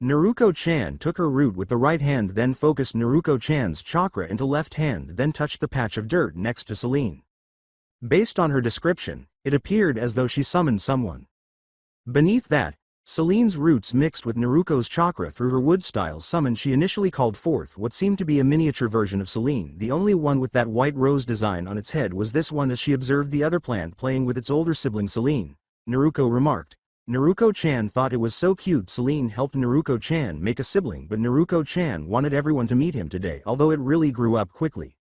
Naruko-chan took her root with the right hand, then focused Naruko-chan's chakra into left hand, then touched the patch of dirt next to Celine. Based on her description, it appeared as though she summoned someone. Beneath that, Celine's roots mixed with Naruko's chakra through her wood-style summon. She initially called forth what seemed to be a miniature version of Celine. The only one with that white rose design on its head was this one. As she observed the other plant playing with its older sibling Celine, Naruko remarked, Naruko-chan thought it was so cute. Celine helped Naruko-chan make a sibling, but Naruko-chan wanted everyone to meet him today, although it really grew up quickly.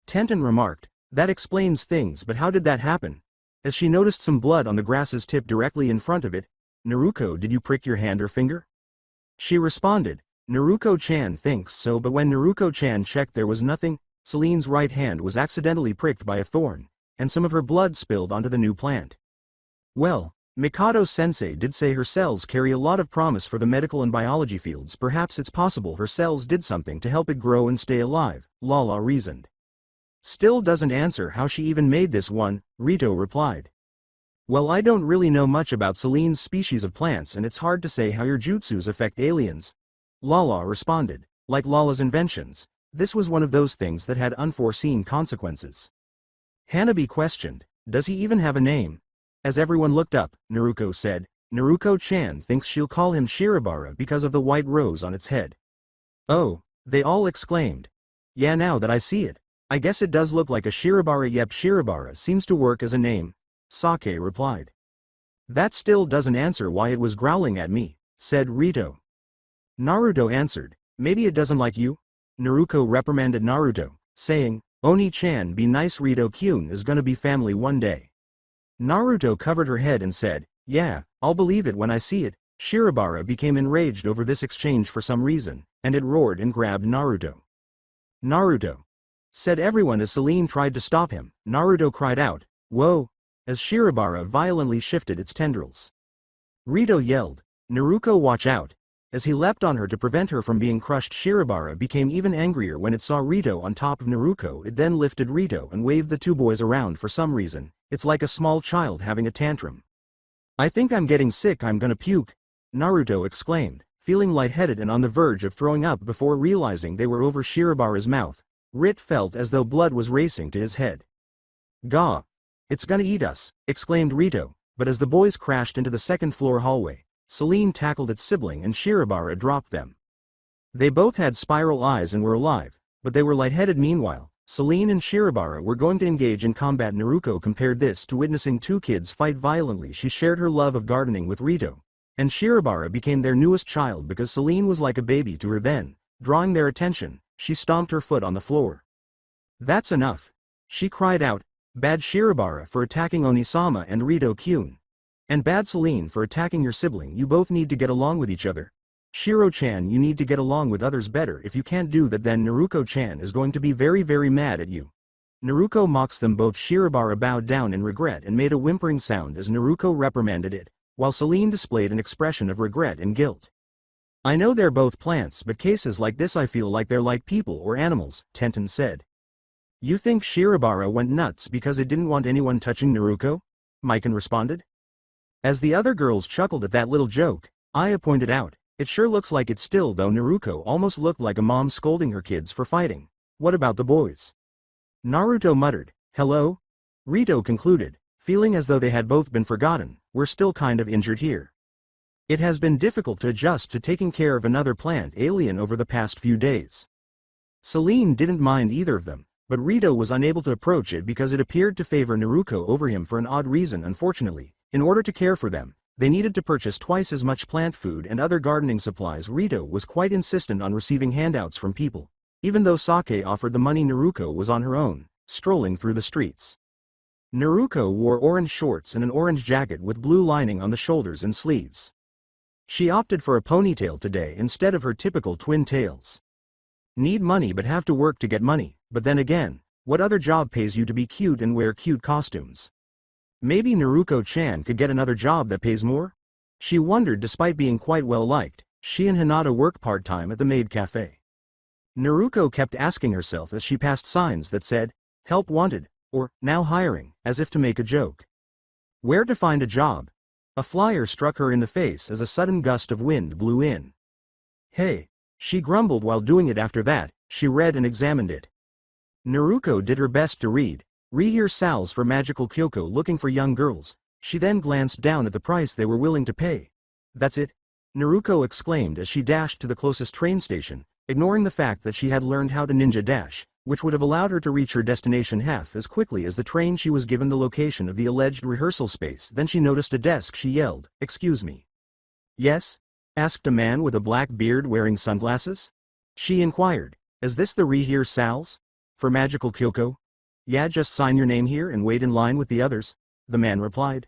Tenten remarked, "That explains things, but how did that happen?" As she noticed some blood on the grass's tip directly in front of it. "Naruko, did you prick your hand or finger?" She responded, "Naruko-chan thinks so," but when Naruko-chan checked there was nothing. Celine's right hand was accidentally pricked by a thorn, and some of her blood spilled onto the new plant. Well, Mikado-sensei did say her cells carry a lot of promise for the medical and biology fields. Perhaps it's possible her cells did something to help it grow and stay alive, Lala reasoned. Still doesn't answer how she even made this one, Rito replied. Well, I don't really know much about Celine's species of plants, and it's hard to say how your jutsus affect aliens. Lala responded. Like Lala's inventions, this was one of those things that had unforeseen consequences. Hanabi questioned, "Does he even have a name?" As everyone looked up, Naruko said, "Naruko-chan thinks she'll call him Shirobara because of the white rose on its head." "Oh," they all exclaimed. "Yeah, now that I see it, I guess it does look like a Shirobara. Yep, Shirobara seems to work as a name," Sake replied. "That still doesn't answer why it was growling at me," said Rito. Naruto answered, "Maybe it doesn't like you?" Naruko reprimanded Naruto, saying, "Oni-chan, be nice. Rito-kyun is gonna be family one day." Naruto covered her head and said, "Yeah, I'll believe it when I see it." Shirobara became enraged over this exchange for some reason, and it roared and grabbed Naruto. "Naruto!" said everyone as Celine tried to stop him. Naruto cried out, "Whoa!" as Shirobara violently shifted its tendrils. Rito yelled, "Naruko, watch out!" as he leapt on her to prevent her from being crushed. Shirobara became even angrier when it saw Rito on top of Naruko. It then lifted Rito and waved the two boys around for some reason. It's like a small child having a tantrum. "I think I'm getting sick. I'm gonna puke," Naruto exclaimed, feeling lightheaded and on the verge of throwing up before realizing they were over Shirobara's mouth. Rit felt as though blood was racing to his head. "Gah! It's gonna eat us," exclaimed Rito, but as the boys crashed into the second-floor hallway, Celine tackled its sibling and Shirobara dropped them. They both had spiral eyes and were alive, but they were lightheaded. Meanwhile, Celine and Shirobara were going to engage in combat. Naruko compared this to witnessing two kids fight violently. She shared her love of gardening with Rito, and Shirobara became their newest child because Celine was like a baby to her. Then, drawing their attention, she stomped her foot on the floor. "That's enough," she cried out. "Bad Shirobara for attacking Onisama and Rito-kyun. And bad Celine for attacking your sibling. You both need to get along with each other. Shiro-chan, you need to get along with others better. If you can't do that, then Naruko-chan is going to be very, very mad at you." Naruko mocks them both. Shirobara bowed down in regret and made a whimpering sound as Naruko reprimanded it, while Celine displayed an expression of regret and guilt. "I know they're both plants, but cases like this I feel like they're like people or animals," Tenten said. "You think Shirobara went nuts because it didn't want anyone touching Naruko?" Mikan responded. As the other girls chuckled at that little joke, Aya pointed out, "It sure looks like it still though." Naruko almost looked like a mom scolding her kids for fighting. "What about the boys?" Naruto muttered, "Hello?" Rito concluded, feeling as though they had both been forgotten. "We're still kind of injured here. It has been difficult to adjust to taking care of another plant alien over the past few days." Celine didn't mind either of them, but Rito was unable to approach it because it appeared to favor Naruko over him for an odd reason. Unfortunately, in order to care for them, they needed to purchase twice as much plant food and other gardening supplies. Rito was quite insistent on receiving handouts from people. Even though Sake offered the money, Naruko was on her own, strolling through the streets. Naruko wore orange shorts and an orange jacket with blue lining on the shoulders and sleeves. She opted for a ponytail today instead of her typical twin tails. Need money but have to work to get money, but then again, what other job pays you to be cute and wear cute costumes? Maybe Naruko-chan could get another job that pays more? She wondered. Despite being quite well liked, she and Hinata work part-time at the maid cafe. Naruko kept asking herself as she passed signs that said, "Help wanted," or "Now hiring," as if to make a joke. Where to find a job? A flyer struck her in the face as a sudden gust of wind blew in. "Hey," she grumbled while doing it. After that, she read and examined it. Naruko did her best to read. "Rehear Sal's for Magical Kyoko looking for young girls." She then glanced down at the price they were willing to pay. "That's it?" Naruko exclaimed as she dashed to the closest train station, ignoring the fact that she had learned how to ninja dash. which would have allowed her to reach her destination half as quickly as the train. She was given the location of the alleged rehearsal space. Then she noticed a desk. She yelled, "Excuse me." "Yes?" asked a man with a black beard wearing sunglasses. She inquired, "Is this the rehearsals for Magical Kyoko?" "Yeah, just sign your name here and wait in line with the others," the man replied.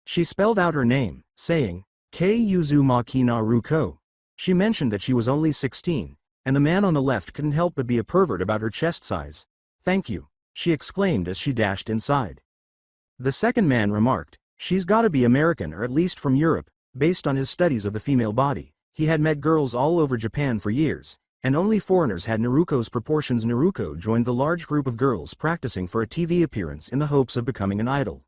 She spelled out her name, saying, "Kuzumaki Naruto." She mentioned that she was only 16, and the man on the left couldn't help but be a pervert about her chest size. "Thank you," she exclaimed as she dashed inside. The second man remarked, "She's gotta be American or at least from Europe." Based on his studies of the female body, he had met girls all over Japan for years, and only foreigners had Naruto's proportions. Naruto joined the large group of girls practicing for a TV appearance in the hopes of becoming an idol.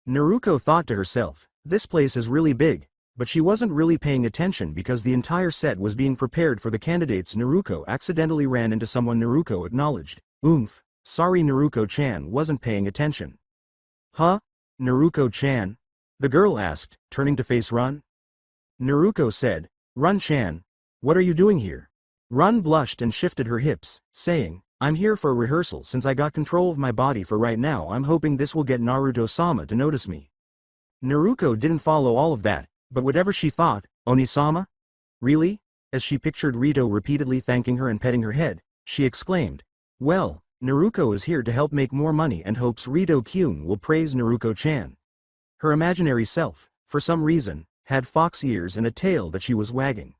Naruto thought to herself, "This place is really big," but she wasn't really paying attention because the entire set was being prepared for the candidates. Naruto accidentally ran into someone. Naruto acknowledged, "Oomph, sorry." Naruto-chan wasn't paying attention. "Huh? Naruto-chan?" the girl asked, turning to face Run. Naruto said, "Run-chan, what are you doing here?" Run blushed and shifted her hips, saying, "I'm here for a rehearsal. Since I got control of my body for right now, I'm hoping this will get Naruto-sama to notice me." Naruto didn't follow all of that, but whatever she thought, "Oni-sama? Really?" As she pictured Rito repeatedly thanking her and petting her head, she exclaimed, "Well, Naruto is here to help make more money and hopes Rito-kyun will praise Naruto-chan." Her imaginary self, for some reason, had fox ears and a tail that she was wagging.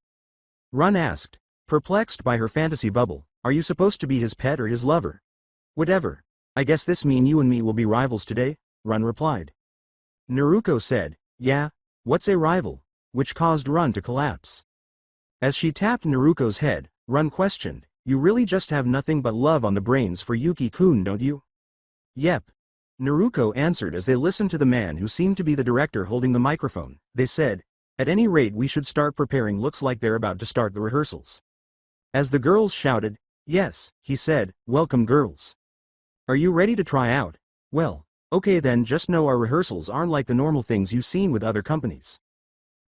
Run asked, perplexed by her fantasy bubble, "Are you supposed to be his pet or his lover?" "Whatever. I guess this mean you and me will be rivals today," Run replied. Naruto said, "Yeah, what's a rival?" which caused Run to collapse. As she tapped Naruto's head, Run questioned, "You really just have nothing but love on the brains for Yuki-kun, don't you?" "Yep," Naruto answered as they listened to the man who seemed to be the director holding the microphone. They said, "At any rate we should start preparing. Looks like they're about to start the rehearsals." As the girls shouted, "Yes," he said, "Welcome girls. Are you ready to try out? Well, okay then, just know our rehearsals aren't like the normal things you've seen with other companies.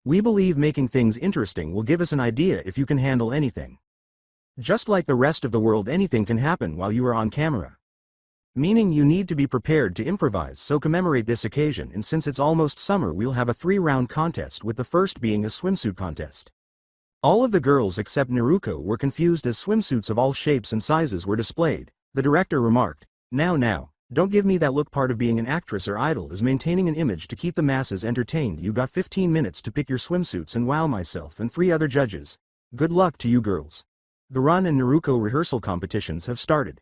We believe making things interesting will give us an idea if you can handle anything. Just like the rest of the world, anything can happen while you are on camera. Meaning you need to be prepared to improvise. So commemorate this occasion, and since it's almost summer, we'll have a 3-round contest, with the first being a swimsuit contest." All of the girls except Naruto were confused as swimsuits of all shapes and sizes were displayed. The director remarked, Now, don't give me that look. Part of being an actress or idol is maintaining an image to keep the masses entertained. You got 15 minutes to pick your swimsuits and wow myself and 3 other judges. Good luck to you girls. The Run and Naruto rehearsal competitions have started.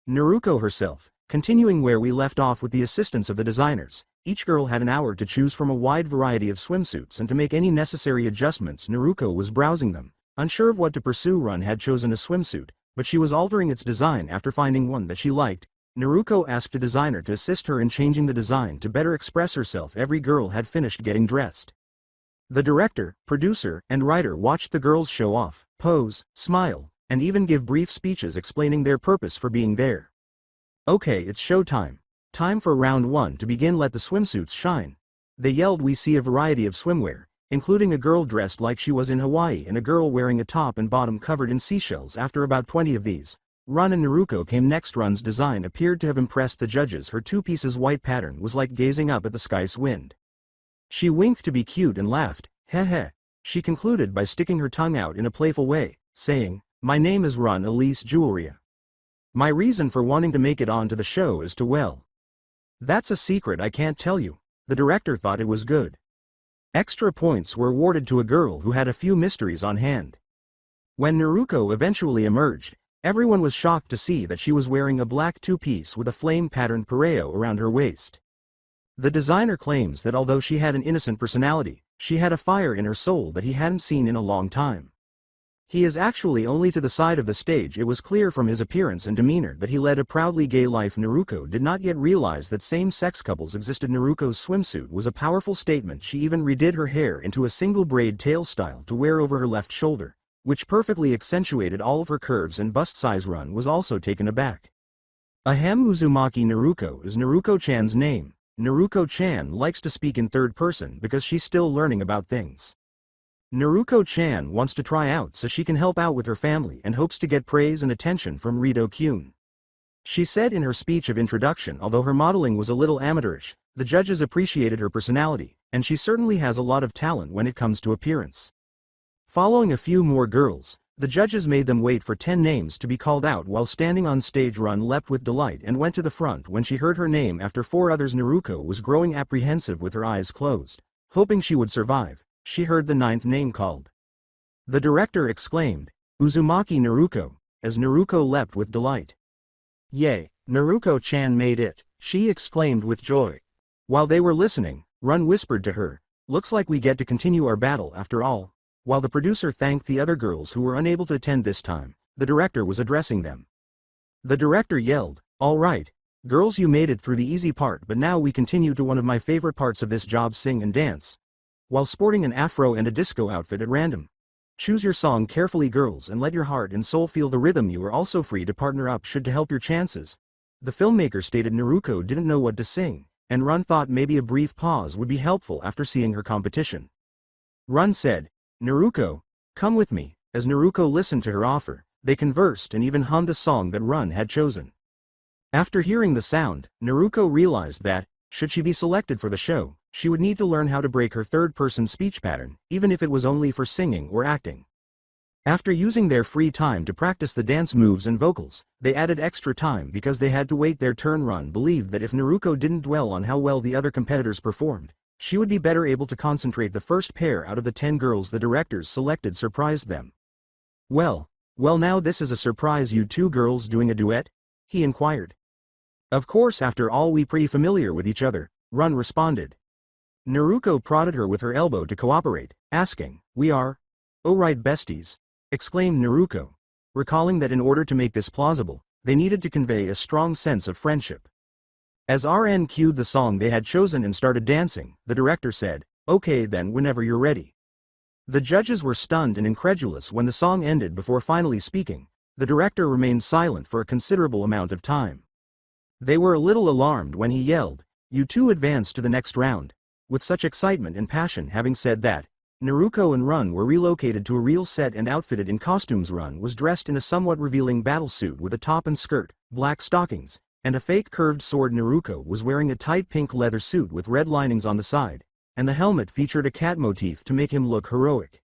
Naruto herself, continuing where we left off with the assistance of the designers, each girl had an hour to choose from a wide variety of swimsuits and to make any necessary adjustments. Naruto was browsing them, unsure of what to pursue. Run had chosen a swimsuit, but she was altering its design after finding one that she liked. Naruto asked a designer to assist her in changing the design to better express herself. Every girl had finished getting dressed. The director, producer, and writer watched the girls show off, pose, smile, and even give brief speeches explaining their purpose for being there. "Okay, it's showtime. Time for round 1 to begin. Let the swimsuits shine," they yelled. We see a variety of swimwear, including a girl dressed like she was in Hawaii and a girl wearing a top and bottom covered in seashells. After about 20 of these, Run and Naruto came next. Run's design appeared to have impressed the judges. Her 2 pieces white pattern was like gazing up at the sky's wind. She winked to be cute and laughed. "Heh heh," she concluded by sticking her tongue out in a playful way, saying, "My name is Run Elise Julia. My reason for wanting to make it onto the show is to, well, that's a secret I can't tell you." The director thought it was good. Extra points were awarded to a girl who had a few mysteries on hand. When Naruto eventually emerged, everyone was shocked to see that she was wearing a black 2-piece with a flame-patterned pareo around her waist. The designer claims that although she had an innocent personality, she had a fire in her soul that he hadn't seen in a long time. He is actually only to the side of the stage. It was clear from his appearance and demeanor that he led a proudly gay life. Naruto did not yet realize that same-sex couples existed. Naruto's swimsuit was a powerful statement. She even redid her hair into a single braid tail style to wear over her left shoulder, which perfectly accentuated all of her curves and bust size. Run was also taken aback. Ahem. Uzumaki Naruto is Naruto-chan's name. Naruto-chan likes to speak in third person because she's still learning about things. Naruko-chan wants to try out so she can help out with her family and hopes to get praise and attention from Rito-kyun. She said in her speech of introduction although her modeling was a little amateurish, the judges appreciated her personality, and she certainly has a lot of talent when it comes to appearance. Following a few more girls, the judges made them wait for 10 names to be called out while standing on stage. Run leapt with delight and went to the front when she heard her name after 4 others. Naruko was growing apprehensive with her eyes closed, hoping she would survive. She heard the 9th name called. The director exclaimed, "Uzumaki Naruko," as Naruko leapt with delight. "Yay, Naruko-chan made it," she exclaimed with joy. While they were listening, Run whispered to her, "Looks like we get to continue our battle after all." While the producer thanked the other girls who were unable to attend this time, the director was addressing them. The director yelled, "All right, girls, you made it through the easy part, but now we continue to one of my favorite parts of this job, sing and dance." While sporting an afro and a disco outfit at random. Choose your song carefully, girls, and let your heart and soul feel the rhythm. You are also free to partner up should to help your chances. The filmmaker stated Naruko didn't know what to sing, and Run thought maybe a brief pause would be helpful after seeing her competition. Run said, "Naruko, come with me." As Naruko listened to her offer, they conversed and even hummed a song that Run had chosen. After hearing the sound, Naruko realized that, should she be selected for the show, she would need to learn how to break her third-person speech pattern, even if it was only for singing or acting. After using their free time to practice the dance moves and vocals, they added extra time because they had to wait their turn. Run believed that if Naruko didn't dwell on how well the other competitors performed, she would be better able to concentrate. The first pair out of the 10 girls the directors selected surprised them. Well, now this is a surprise. You 2 girls doing a duet?" he inquired. "Of course, after all we pretty familiar with each other," Run responded. Naruko prodded her with her elbow to cooperate, asking, "We are? Oh right, besties," exclaimed Naruko, recalling that in order to make this plausible, they needed to convey a strong sense of friendship. As RN cued the song they had chosen and started dancing, the director said, "Okay then, whenever you're ready." The judges were stunned and incredulous when the song ended. Before finally speaking, the director remained silent for a considerable amount of time. They were a little alarmed when he yelled, "You 2 advance to the next round," with such excitement and passion. Having said that, Naruko and Run were relocated to a real set and outfitted in costumes. Run was dressed in a somewhat revealing battle suit with a top and skirt, black stockings, and a fake curved sword. Naruko was wearing a tight pink leather suit with red linings on the side, and the helmet featured a cat motif to make him look heroic.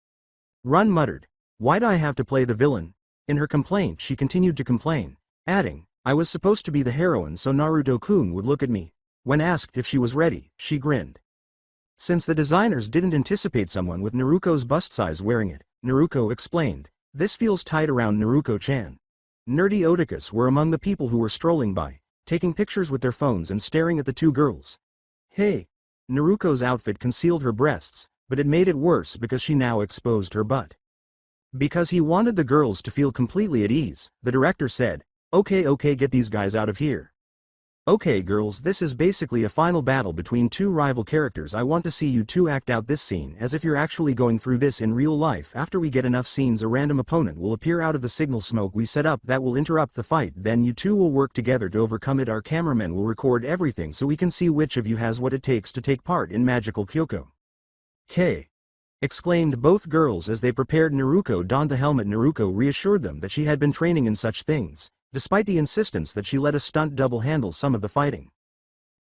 Run muttered, "Why'd I have to play the villain?" In her complaint she continued to complain, adding, "I was supposed to be the heroine so Naruto-kun would look at me." When asked if she was ready, she grinned. Since the designers didn't anticipate someone with Naruko's bust size wearing it, Naruko explained, "This feels tight around Naruko-chan." Nerdy otakus were among the people who were strolling by, taking pictures with their phones and staring at the 2 girls. "Hey!" Naruko's outfit concealed her breasts, but it made it worse because she now exposed her butt. Because he wanted the girls to feel completely at ease, the director said, Okay, get these guys out of here." "Okay girls, this is basically a final battle between 2 rival characters. I want to see you 2 act out this scene as if you're actually going through this in real life. After we get enough scenes, a random opponent will appear out of the signal smoke we set up that will interrupt the fight. Then you 2 will work together to overcome it. Our cameramen will record everything so we can see which of you has what it takes to take part in Magical Kyoko." "K!" exclaimed both girls as they prepared. Naruko donned the helmet. Naruko reassured them that she had been training in such things, despite the insistence that she let a stunt double handle some of the fighting.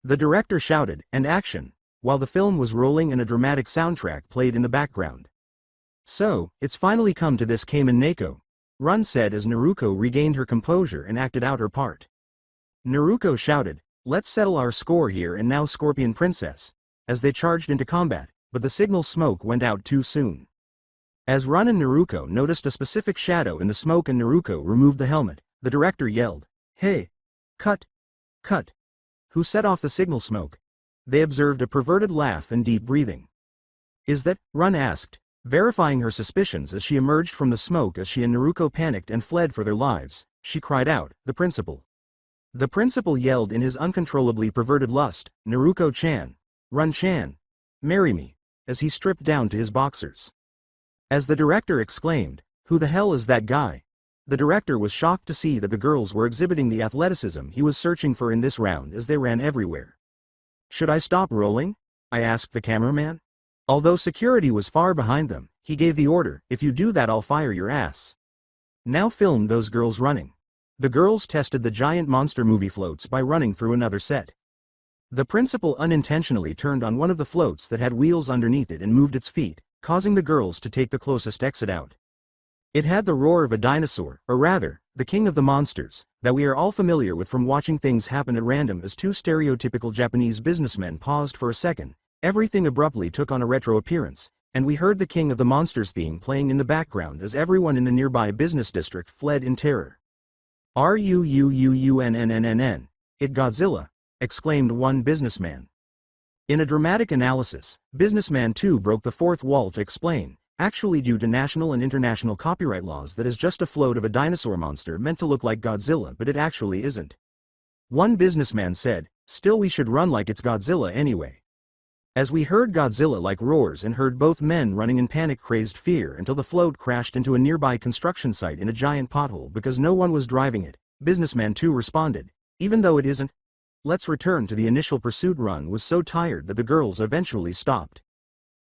The director shouted, "And action," while the film was rolling and a dramatic soundtrack played in the background. "So, it's finally come to this, Kamen Neko," Run said as Naruko regained her composure and acted out her part. Naruko shouted, "Let's settle our score here and now, Scorpion Princess," as they charged into combat, but the signal smoke went out too soon. As Run and Naruko noticed a specific shadow in the smoke and Naruko removed the helmet, the director yelled, "Hey! Cut! Cut! Who set off the signal smoke?" They observed a perverted laugh and deep breathing. "Is that?" Run asked, verifying her suspicions as she emerged from the smoke. As she and Naruko panicked and fled for their lives, she cried out, "The principal!" The principal yelled in his uncontrollably perverted lust, "Naruko-chan! Run-chan! Marry me!" as he stripped down to his boxers. As the director exclaimed, "Who the hell is that guy?" The director was shocked to see that the girls were exhibiting the athleticism he was searching for in this round as they ran everywhere. "Should I stop rolling?" I asked the cameraman. Although security was far behind them, He gave the order, if you do that I'll fire your ass. Now film those girls running. The girls tested the giant monster movie floats by running through another set. The principal unintentionally turned on one of the floats that had wheels underneath it and moved its feet, causing the girls to take the closest exit out. It had the roar of a dinosaur, or rather, the king of the monsters, that we are all familiar with from watching things happen at random. As two stereotypical Japanese businessmen paused for a second, everything abruptly took on a retro appearance, and we heard the King of the Monsters theme playing in the background as everyone in the nearby business district fled in terror. "Ruuuuunnnnn, it Godzilla!" exclaimed one businessman. In a dramatic analysis, Businessman 2 broke the fourth wall to explain, actually due to national and international copyright laws, that is just a float of a dinosaur monster meant to look like Godzilla, but it actually isn't. One businessman said, "Still we should run like it's Godzilla anyway." As we heard Godzilla-like roars and heard both men running in panic-crazed fear until the float crashed into a nearby construction site in a giant pothole because no one was driving it, Businessman 2 responded, "Even though it isn't, let's return to the initial pursuit." Run was so tired that the girls eventually stopped.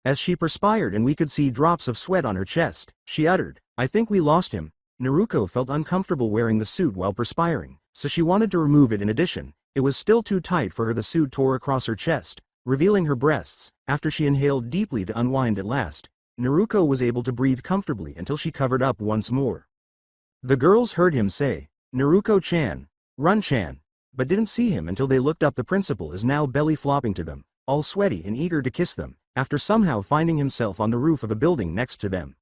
As she perspired and we could see drops of sweat on her chest, she uttered, "I think we lost him." Naruto felt uncomfortable wearing the suit while perspiring, so she wanted to remove it. In addition, it was still too tight for her. The suit tore across her chest, revealing her breasts. After she inhaled deeply to unwind at last, Naruto was able to breathe comfortably until she covered up once more. The girls heard him say, "Naruto-chan, Run-chan," but didn't see him until they looked up. The principal is now belly flopping to them, all sweaty and eager to kiss them, after somehow finding himself on the roof of a building next to them.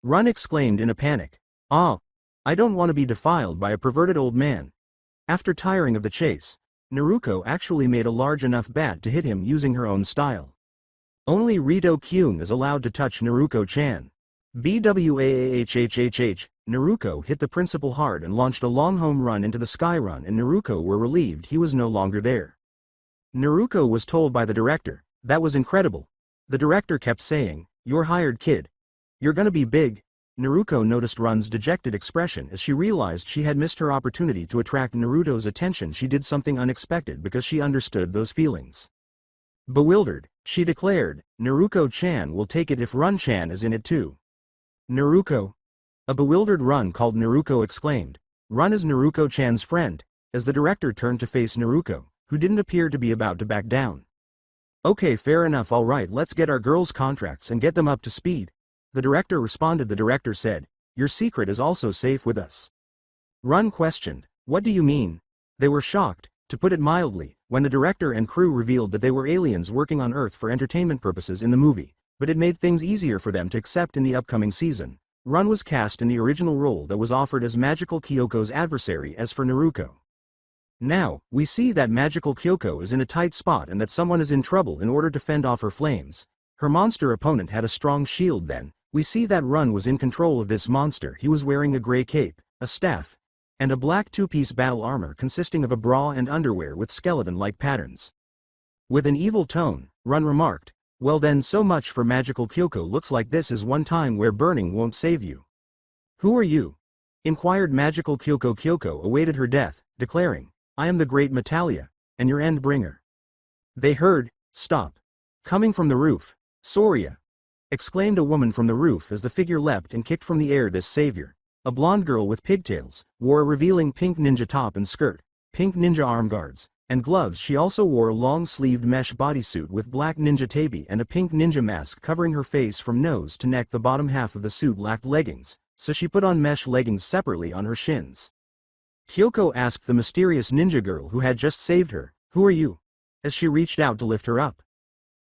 Run exclaimed in a panic, "Ah, I don't want to be defiled by a perverted old man." After tiring of the chase, Naruto actually made a large enough bat to hit him using her own style. Only Rito-kyun is allowed to touch Naruto-chan. Bwahhhhhh, Naruto hit the principal hard and launched a long home run into the sky. Run and Naruto were relieved he was no longer there. Naruto was told by the director, "That was incredible." The director kept saying, "You're hired, kid. You're gonna be big." Naruto noticed Run's dejected expression as she realized she had missed her opportunity to attract Naruto's attention. She did something unexpected because she understood those feelings. Bewildered, she declared, "Naruto-chan will take it if Run-chan is in it too." "Naruto?" A bewildered Run called Naruto exclaimed, "Run is Naruto-chan's friend," as the director turned to face Naruto, who didn't appear to be about to back down. "Okay, fair enough, alright, let's get our girls' contracts and get them up to speed," the director responded. The director said, "Your secret is also safe with us." Run questioned, "What do you mean?" They were shocked, to put it mildly, when the director and crew revealed that they were aliens working on Earth for entertainment purposes in the movie, but it made things easier for them to accept. In the upcoming season, Run was cast in the original role that was offered as Magical Kyoko's adversary. As for Naruto, now, we see that Magical Kyoko is in a tight spot and that someone is in trouble. In order to fend off her flames, her monster opponent had a strong shield. Then, we see that Run was in control of this monster. He was wearing a gray cape, a staff, and a black two-piece battle armor consisting of a bra and underwear with skeleton-like patterns. With an evil tone, Run remarked, "Well then, so much for Magical Kyoko. Looks like this is one time where burning won't save you." "Who are you?" inquired Magical Kyoko. Kyoko awaited her death, declaring, "I am the Great Metalia, and your end bringer." They heard, "Stop." Coming from the roof, "Soria!" exclaimed a woman from the roof as the figure leapt and kicked from the air. This savior, a blonde girl with pigtails, wore a revealing pink ninja top and skirt, pink ninja arm guards, and gloves. She also wore a long-sleeved mesh bodysuit with black ninja tabi and a pink ninja mask covering her face from nose to neck. The bottom half of the suit lacked leggings, so she put on mesh leggings separately on her shins. Kyoko asked the mysterious ninja girl who had just saved her, "Who are you?" as she reached out to lift her up.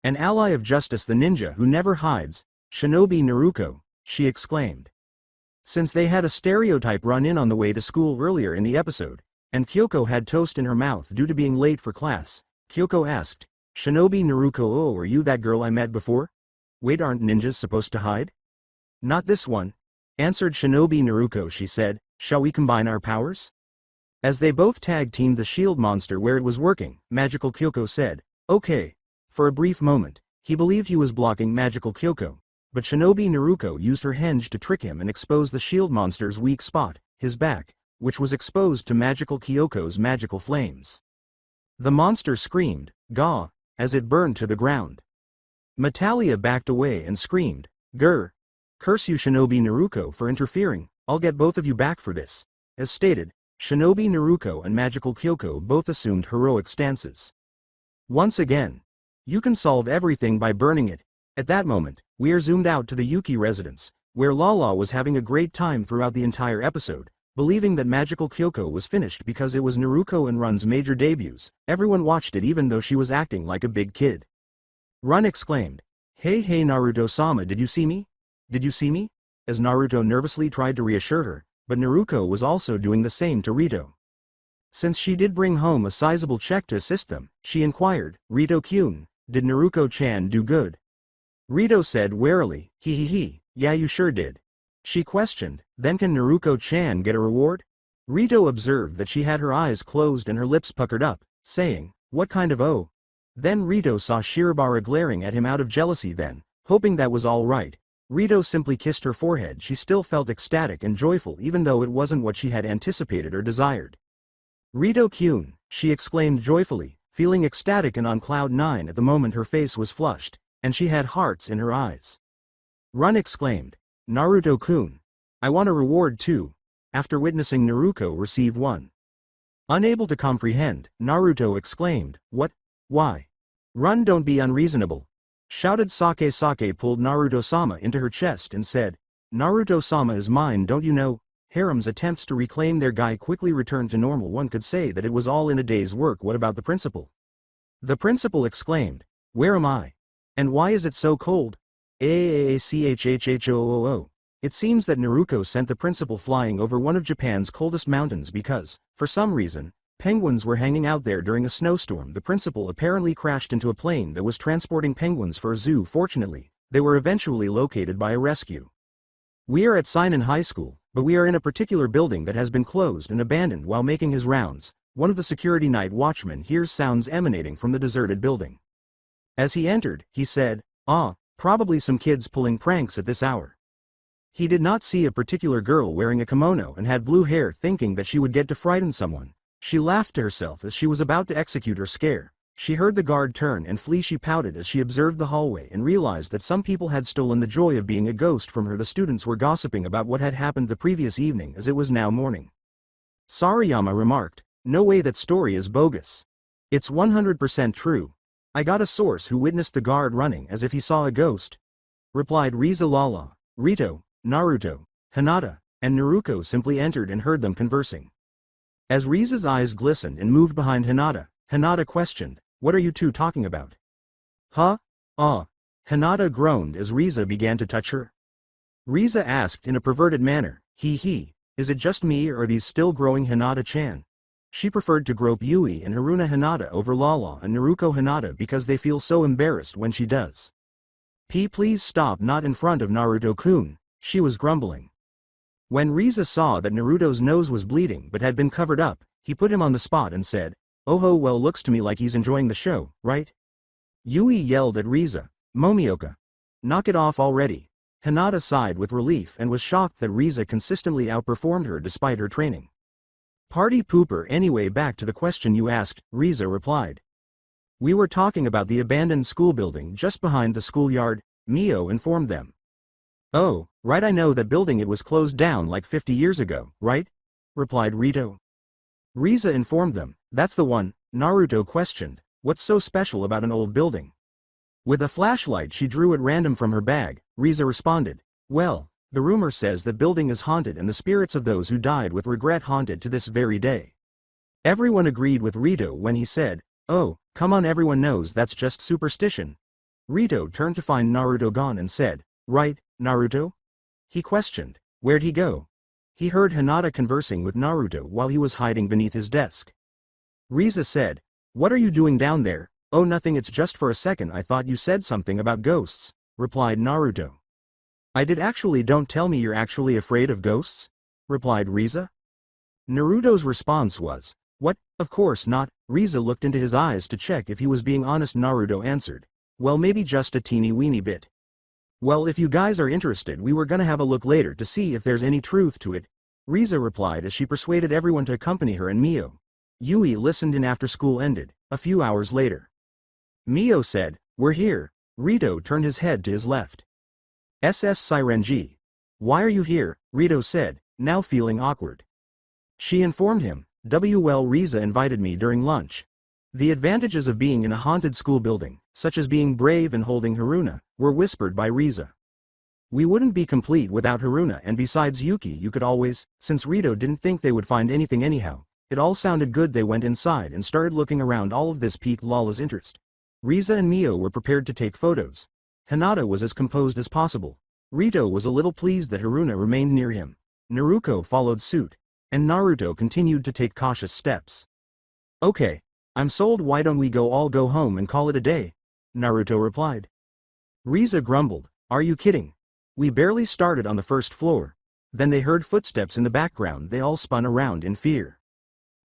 "An ally of justice, the ninja who never hides, Shinobi Naruto," she exclaimed. Since they had a stereotype run-in on the way to school earlier in the episode, and Kyoko had toast in her mouth due to being late for class, Kyoko asked, "Shinobi Naruto, oh, are you that girl I met before? Wait, aren't ninjas supposed to hide?" "Not this one," answered Shinobi Naruto. She said, "Shall we combine our powers?" As they both tag-teamed the shield monster where it was working, Magical Kyoko said, "Okay." For a brief moment, he believed he was blocking Magical Kyoko, but Shinobi Naruto used her henge to trick him and expose the shield monster's weak spot, his back, which was exposed to Magical Kyoko's magical flames. The monster screamed, "Gah," as it burned to the ground. Metalia backed away and screamed, "Grr," Curse you Shinobi Naruto for interfering, I'll get both of you back for this. As stated, Shinobi Naruto and Magical Kyoko both assumed heroic stances. Once again, you can solve everything by burning it. At that moment, we are zoomed out to the Yuki residence, where Lala was having a great time throughout the entire episode, believing that Magical Kyoko was finished because it was Naruto and Run's major debuts. Everyone watched it even though she was acting like a big kid. Run exclaimed, "Hey Naruto-sama, did you see me? Did you see me?" As Naruto nervously tried to reassure her, but Naruto was also doing the same to Rito. Since she did bring home a sizable check to assist them, she inquired, "Rito-kun, did Naruto-chan do good?" Rito said warily, "He, yeah you sure did." She questioned, "Then can Naruto-chan get a reward?" Rito observed that she had her eyes closed and her lips puckered up, saying, "What kind of oh?" Then Rito saw Shirobara glaring at him out of jealousy then, hoping that was all right. Rito simply kissed her forehead. She still felt ecstatic and joyful even though it wasn't what she had anticipated or desired. "Rito-kun," she exclaimed joyfully, feeling ecstatic and on cloud nine at the moment. Her face was flushed, and she had hearts in her eyes. Run exclaimed, "Naruto-kun, I want a reward too," after witnessing Naruto receive one. Unable to comprehend, Naruto exclaimed, "What? Why? Run, don't be unreasonable," shouted Sake. Sake pulled Naruto-sama into her chest and said, "Naruto-sama is mine, don't you know?" Harem's attempts to reclaim their guy quickly returned to normal. One could say that it was all in a day's work. What about the principal? The principal exclaimed, "Where am I? And why is it so cold? Achhhoo. It seems that Naruto sent the principal flying over one of Japan's coldest mountains because, for some reason, penguins were hanging out there during a snowstorm. The principal apparently crashed into a plane that was transporting penguins for a zoo. Fortunately, they were eventually located by a rescue. We are at Seinen High School, but we are in a particular building that has been closed and abandoned. While making his rounds, one of the security night watchmen hears sounds emanating from the deserted building. As he entered, he said, probably some kids pulling pranks at this hour." He did not see a particular girl wearing a kimono and had blue hair, thinking that she would get to frighten someone. She laughed to herself as she was about to execute her scare. She heard the guard turn and flee. She pouted as she observed the hallway and realized that some people had stolen the joy of being a ghost from her. The students were gossiping about what had happened the previous evening as it was now morning. Sarayama remarked, "No way, that story is bogus. It's 100% true. I got a source who witnessed the guard running as if he saw a ghost," replied Riza. Lala, Rito, Naruto, Hinata, and Naruto simply entered and heard them conversing. As Riza's eyes glistened and moved behind Hinata, Hinata questioned, "What are you two talking about?" "Huh? Hinata groaned as Riza began to touch her. Riza asked in a perverted manner, He, is it just me or are these still growing Hinata-chan?" She preferred to grope Yui and Haruna Hinata over Lala and Naruko Hinata because they feel so embarrassed when she does. Please stop, not in front of Naruto-kun," she was grumbling. When Riza saw that Naruto's nose was bleeding but had been covered up, he put him on the spot and said, "Oh well, looks to me like he's enjoying the show, right?" Yui yelled at Riza, "Momioka, knock it off already." Hinata sighed with relief and was shocked that Riza consistently outperformed her despite her training. "Party pooper. Anyway, back to the question you asked," Riza replied. "We were talking about the abandoned school building just behind the schoolyard," Mio informed them. "Oh, right, I know that building. It was closed down like 50 years ago, right?" replied Rito. Riza informed them, "That's the one." Naruto questioned, "What's so special about an old building?" With a flashlight she drew at random from her bag, Riza responded, "Well, the rumor says the building is haunted and the spirits of those who died with regret haunted to this very day." Everyone agreed with Rito when he said, "Oh, come on, everyone knows that's just superstition." Rito turned to find Naruto gone and said, "Right, Naruto?" He questioned, "Where'd he go?" He heard Hinata conversing with Naruto while he was hiding beneath his desk. Riza said, "What are you doing down there?" "Oh, nothing, it's just for a second I thought you said something about ghosts," replied Naruto. "I did actually. Don't tell me you're actually afraid of ghosts?" replied Riza. Naruto's response was, "What, of course not." Riza looked into his eyes to check if he was being honest. Naruto answered, "Well, maybe just a teeny weeny bit." "Well, if you guys are interested, we were gonna have a look later to see if there's any truth to it," Riza replied as she persuaded everyone to accompany her and Mio. Yui listened in after school ended, a few hours later. Mio said, "We're here." Rito turned his head to his left. SS Siren G. Why are you here? Rito said, now feeling awkward. She informed him, well, Riza invited me during lunch. The advantages of being in a haunted school building, such as being brave and holding Haruna, were whispered by Riza. We wouldn't be complete without Haruna, and besides Yuki you could always, since Rito didn't think they would find anything anyhow. It all sounded good. They went inside and started looking around. All of this piqued Lala's interest. Riza and Mio were prepared to take photos. Hinata was as composed as possible. Rito was a little pleased that Haruna remained near him. Naruto followed suit, and Naruto continued to take cautious steps. Okay, I'm sold. Why don't we all go home and call it a day? Naruto replied. Riza grumbled, are you kidding? We barely started on the first floor. Then they heard footsteps in the background. They all spun around in fear.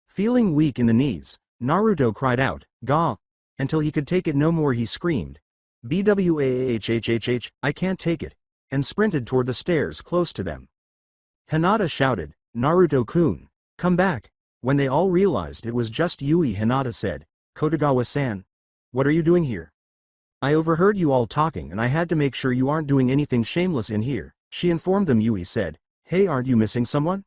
Feeling weak in the knees, Naruto cried out, Gah! Until he could take it no more he screamed, BWAHHHH, I can't take it, and sprinted toward the stairs close to them. Hinata shouted, Naruto-kun, come back. When they all realized it was just Yui, Hinata said, Kotogawa-san, what are you doing here? I overheard you all talking and I had to make sure you aren't doing anything shameless in here, she informed them. Yui said, hey, aren't you missing someone?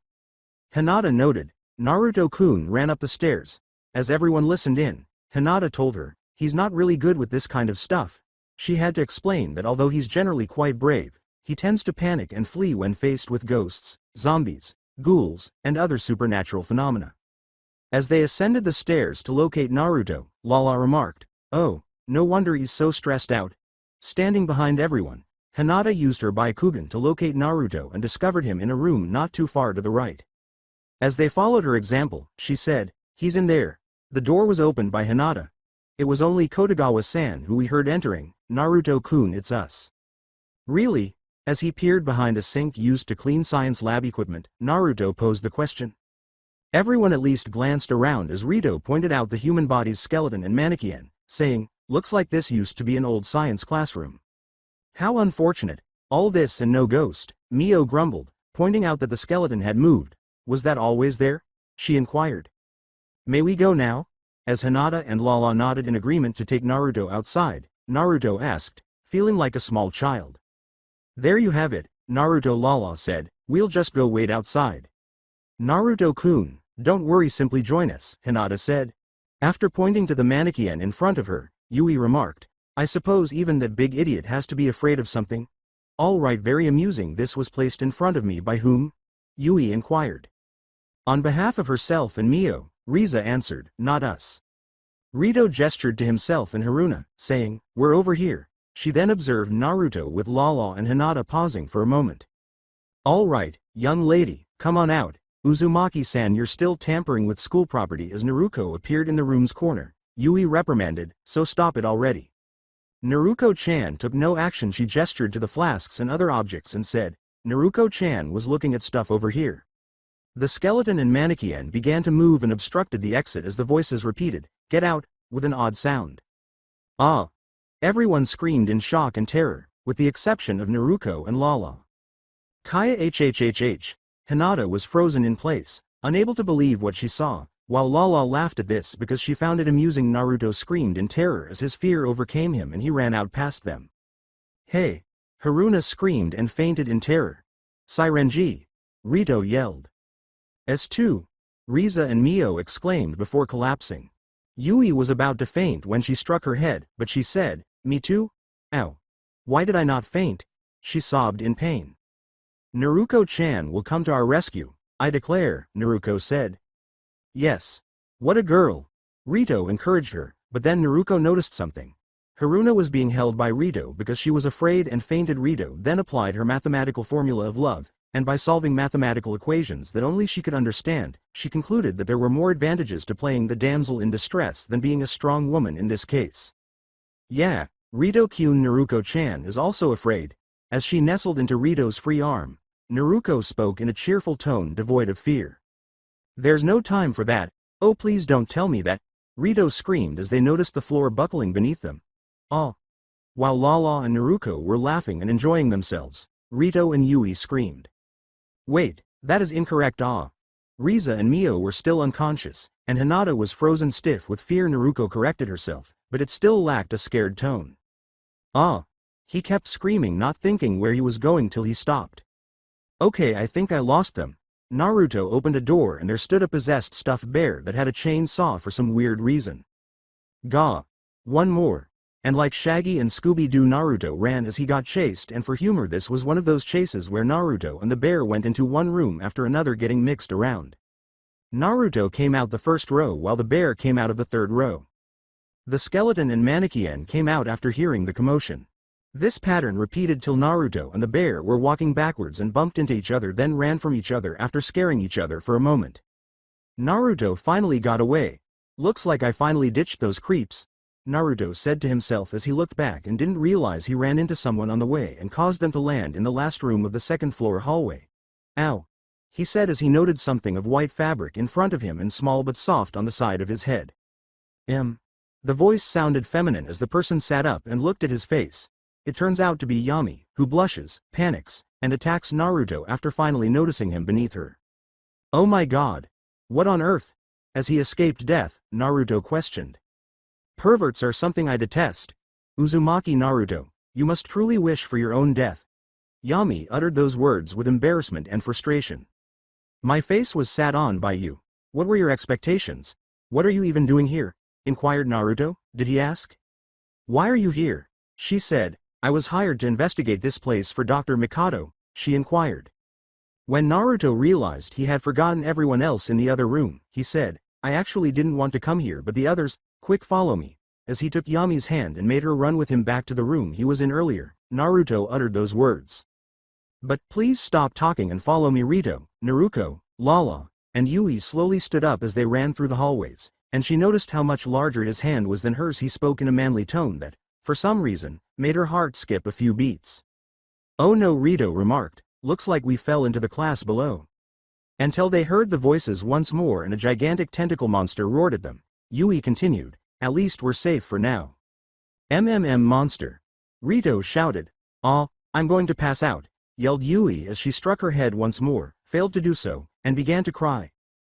Hinata noted. Naruto-kun ran up the stairs. As everyone listened in, Hinata told her, he's not really good with this kind of stuff. She had to explain that although he's generally quite brave, he tends to panic and flee when faced with ghosts, zombies, ghouls, and other supernatural phenomena. As they ascended the stairs to locate Naruto, Lala remarked, oh, no wonder he's so stressed out. Standing behind everyone, Hinata used her Byakugan to locate Naruto and discovered him in a room not too far to the right. As they followed her example, she said, he's in there. The door was opened by Hinata. It was only Kotogawa-san who we heard entering. Naruto-kun, it's us. Really? As he peered behind a sink used to clean science lab equipment, Naruto posed the question. Everyone at least glanced around as Rito pointed out the human body's skeleton and mannequin, saying, looks like this used to be an old science classroom. How unfortunate. All this and no ghost, Mio grumbled, pointing out that the skeleton had moved. Was that always there? She inquired. May we go now? As Hinata and Lala nodded in agreement to take Naruto outside, Naruto asked, feeling like a small child. There you have it, Naruto. Lala said, we'll just go wait outside. Naruto-kun, don't worry, simply join us, Hinata said. After pointing to the mannequin in front of her, Yui remarked, I suppose even that big idiot has to be afraid of something? All right, very amusing. This was placed in front of me by whom? Yui inquired. On behalf of herself and Mio, Riza answered, not us. Rito gestured to himself and Haruna, saying, we're over here. She then observed Naruto with Lala and Hinata pausing for a moment. All right, young lady, come on out. Uzumaki-san, you're still tampering with school property. As Naruto appeared in the room's corner, Yui reprimanded, so stop it already. Naruko-chan took no action. She gestured to the flasks and other objects and said, Naruko-chan was looking at stuff over here. The skeleton and mannequin began to move and obstructed the exit as the voices repeated, get out, with an odd sound. Ah! Everyone screamed in shock and terror, with the exception of Naruko and Lala. Kaya hhhhh. Hinata was frozen in place, unable to believe what she saw, while Lala laughed at this because she found it amusing. Naruto screamed in terror as his fear overcame him and he ran out past them. Hey! Haruna screamed and fainted in terror. Sirenji! Rito yelled. S2! Riza and Mio exclaimed before collapsing. Yui was about to faint when she struck her head, but she said, me too? Ow! Why did I not faint? She sobbed in pain. Naruko-chan will come to our rescue, I declare, Naruko said. Yes. What a girl! Rito encouraged her, but then Naruko noticed something. Haruna was being held by Rito because she was afraid and fainted. Rito then applied her mathematical formula of love, and by solving mathematical equations that only she could understand, she concluded that there were more advantages to playing the damsel in distress than being a strong woman in this case. Yeah, Rito-kun, Naruko-chan is also afraid. As she nestled into Rito's free arm, Naruko spoke in a cheerful tone devoid of fear. There's no time for that. Oh, please don't tell me that, Rito screamed as they noticed the floor buckling beneath them. Ah! While Lala and Naruko were laughing and enjoying themselves, Rito and Yui screamed. Wait, that is incorrect. Ah! Riza and Mio were still unconscious, and Hinata was frozen stiff with fear. Naruko corrected herself, but it still lacked a scared tone. Ah! He kept screaming, not thinking where he was going till he stopped. Okay, I think I lost them. Naruto opened a door and there stood a possessed stuffed bear that had a chainsaw for some weird reason. Gah! One more. And like Shaggy and Scooby-Doo, Naruto ran as he got chased, and for humor this was one of those chases where Naruto and the bear went into one room after another getting mixed around. Naruto came out the first row while the bear came out of the third row. The skeleton and mannequin came out after hearing the commotion. This pattern repeated till Naruto and the bear were walking backwards and bumped into each other, then ran from each other after scaring each other for a moment. Naruto finally got away. Looks like I finally ditched those creeps, Naruto said to himself as he looked back and didn't realize he ran into someone on the way and caused them to land in the last room of the second-floor hallway. Ow! He said as he noted something of white fabric in front of him and small but soft on the side of his head. The voice sounded feminine as the person sat up and looked at his face. It turns out to be Yami, who blushes, panics, and attacks Naruto after finally noticing him beneath her. Oh my god! What on earth? As he escaped death, Naruto questioned. Perverts are something I detest. Uzumaki Naruto, you must truly wish for your own death. Yami uttered those words with embarrassment and frustration. My face was sat on by you. What were your expectations? What are you even doing here? Inquired Naruto. Did he ask? Why are you here? She said. I was hired to investigate this place for Dr. Mikado, she inquired. When Naruto realized he had forgotten everyone else in the other room, he said, I actually didn't want to come here, but the others, quick, follow me. As he took Yami's hand and made her run with him back to the room he was in earlier, Naruto uttered those words. But please stop talking and follow me. Rito, Naruko, Lala, and Yui slowly stood up as they ran through the hallways, and she noticed how much larger his hand was than hers. He spoke in a manly tone that, for some reason, made her heart skip a few beats. Oh no, Rito remarked, looks like we fell into the class below. Until they heard the voices once more and a gigantic tentacle monster roared at them. Yui continued, at least we're safe for now. Monster. Rito shouted. Aw, I'm going to pass out, yelled Yui as she struck her head once more, failed to do so, and began to cry.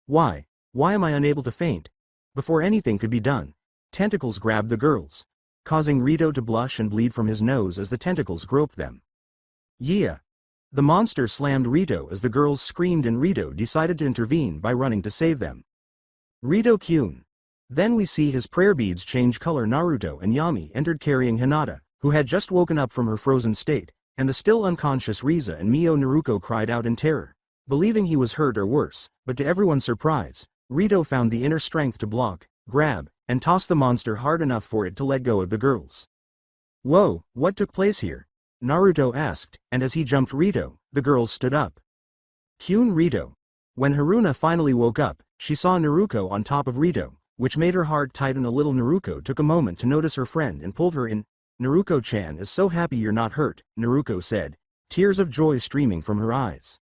Why am I unable to faint? Before anything could be done, tentacles grabbed the girls, causing Rito to blush and bleed from his nose as the tentacles groped them. Yeah. The monster slammed Rito as the girls screamed and Rito decided to intervene by running to save them. Rito-kun. Then we see his prayer beads change color. Naruto and Yami entered carrying Hinata, who had just woken up from her frozen state, and the still unconscious Riza and Mio. Naruto cried out in terror, believing he was hurt or worse, but to everyone's surprise, Rito found the inner strength to block, grab, and toss the monster hard enough for it to let go of the girls. Whoa, what took place here? Naruto asked, and as he jumped Rito, the girls stood up. Kyun Rito. When Haruna finally woke up, she saw Naruto on top of Rito, which made her heart tighten a little. Naruto took a moment to notice her friend and pulled her in. Naruko-chan is so happy you're not hurt, Naruko said, tears of joy streaming from her eyes.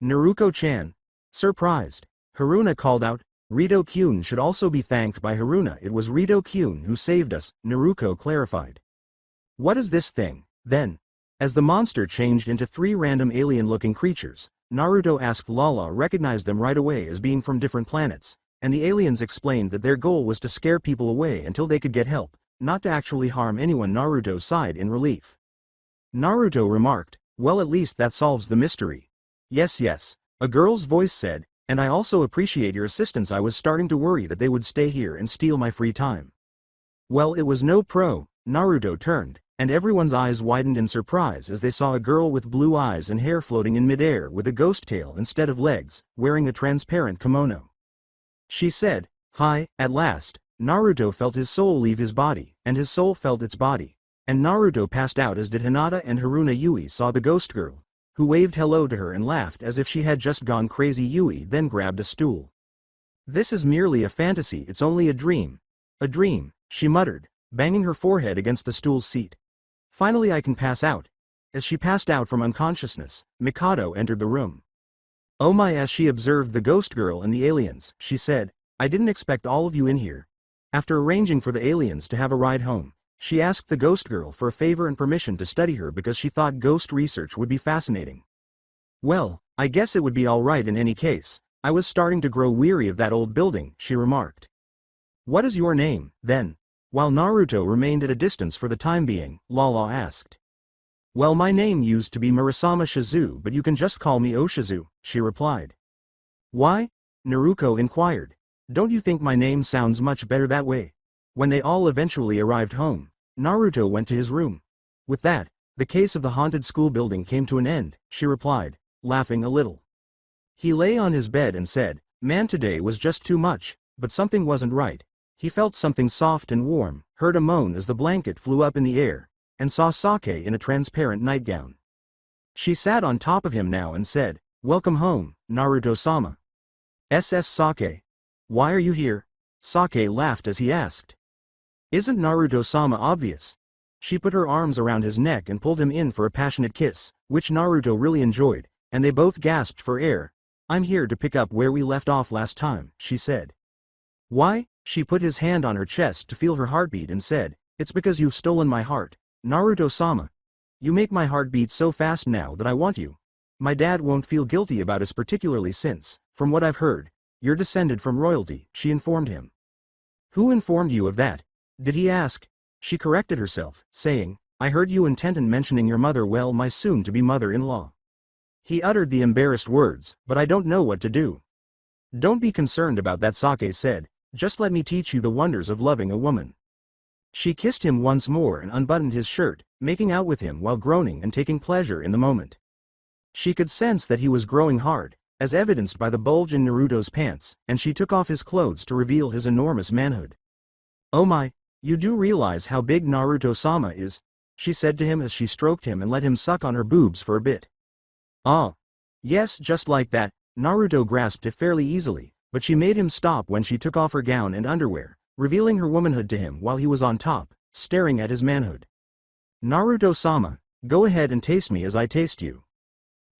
Naruko-chan. Surprised, Haruna called out, Rito-kun should also be thanked by Haruna. It was Rito-kun who saved us, Naruko clarified. What is this thing, then? As the monster changed into three random alien-looking creatures, Naruto asked. Lala recognized them right away as being from different planets, and the aliens explained that their goal was to scare people away until they could get help, not to actually harm anyone. Naruto sighed in relief. Naruto remarked, well, at least that solves the mystery. Yes, a girl's voice said, and I also appreciate your assistance. I was starting to worry that they would stay here and steal my free time. Well, it was no pro. Naruto turned, and everyone's eyes widened in surprise as they saw a girl with blue eyes and hair floating in midair with a ghost tail instead of legs, wearing a transparent kimono. She said, hi. At last, Naruto felt his soul leave his body, and his soul felt its body, and Naruto passed out, as did Hinata and Haruna. Yui saw the ghost girl, who waved hello to her and laughed as if she had just gone crazy. Yui then grabbed a stool. This is merely a fantasy, it's only a dream. A dream, she muttered, banging her forehead against the stool's seat. Finally I can pass out. As she passed out from unconsciousness, Mikado entered the room. Oh my, as she observed the ghost girl and the aliens, she said, I didn't expect all of you in here. After arranging for the aliens to have a ride home, she asked the ghost girl for a favor and permission to study her because she thought ghost research would be fascinating. Well, I guess it would be alright in any case. I was starting to grow weary of that old building, she remarked. What is your name, then? While Naruto remained at a distance for the time being, Lala asked. Well, my name used to be Murasama Shizu, but you can just call me Oshizu, she replied. Why? Naruto inquired. Don't you think my name sounds much better that way? When they all eventually arrived home, Naruto went to his room. With that, the case of the haunted school building came to an end, she replied, laughing a little. He lay on his bed and said, Man, today was just too much, but something wasn't right. He felt something soft and warm, heard a moan as the blanket flew up in the air, and saw Sake in a transparent nightgown. She sat on top of him now and said, Welcome home, Naruto-sama. SS Sake. Why are you here? Sake laughed as he asked. Isn't Naruto-sama obvious? She put her arms around his neck and pulled him in for a passionate kiss, which Naruto really enjoyed, and they both gasped for air. I'm here to pick up where we left off last time, she said. Why? She put his hand on her chest to feel her heartbeat and said, It's because you've stolen my heart, Naruto-sama. You make my heart beat so fast now that I want you. My dad won't feel guilty about us, particularly since, from what I've heard, you're descended from royalty, she informed him. Who informed you of that? Did he ask? She corrected herself, saying, I heard you intend in mentioning your mother, well, my soon-to-be mother-in-law. He uttered the embarrassed words, but I don't know what to do. Don't be concerned about that, Sake said, just let me teach you the wonders of loving a woman. She kissed him once more and unbuttoned his shirt, making out with him while groaning and taking pleasure in the moment. She could sense that he was growing hard, as evidenced by the bulge in Naruto's pants, and she took off his clothes to reveal his enormous manhood. Oh my, you do realize how big Naruto-sama is, she said to him as she stroked him and let him suck on her boobs for a bit. Ah. Yes, just like that, Naruto grasped it fairly easily, but she made him stop when she took off her gown and underwear, revealing her womanhood to him while he was on top, staring at his manhood. Naruto-sama, go ahead and taste me as I taste you.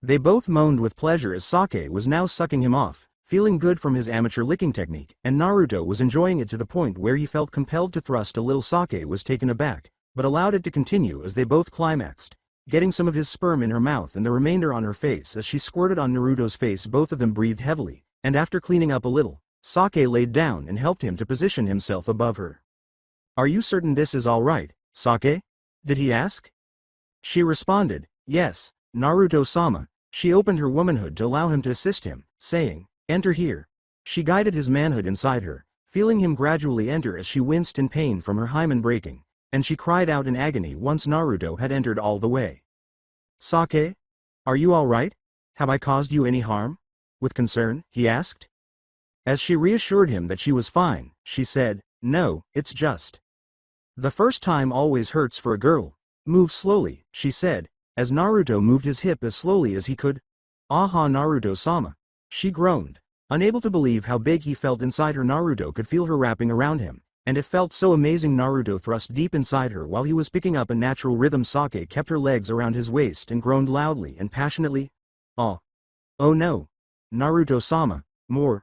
They both moaned with pleasure as Sake was now sucking him off, feeling good from his amateur licking technique, and Naruto was enjoying it to the point where he felt compelled to thrust a little. Sake was taken aback, but allowed it to continue as they both climaxed, getting some of his sperm in her mouth and the remainder on her face as she squirted on Naruto's face. Both of them breathed heavily, and after cleaning up a little, Sake laid down and helped him to position himself above her. Are you certain this is all right, Sake? Did he ask? She responded, Yes, Naruto-sama. She opened her womanhood to allow him to assist him, saying, Enter here. She guided his manhood inside her, feeling him gradually enter as she winced in pain from her hymen breaking, and she cried out in agony once Naruto had entered all the way. Sake? Are you all right? Have I caused you any harm? With concern, he asked. As she reassured him that she was fine, she said, No, it's just. The first time always hurts for a girl. Move slowly, she said, as Naruto moved his hip as slowly as he could. Aha, Naruto-sama. She groaned, unable to believe how big he felt inside her. Naruto could feel her wrapping around him, and it felt so amazing. Naruto thrust deep inside her while he was picking up a natural rhythm. Sake kept her legs around his waist and groaned loudly and passionately. Oh. Oh no. Naruto-sama, more.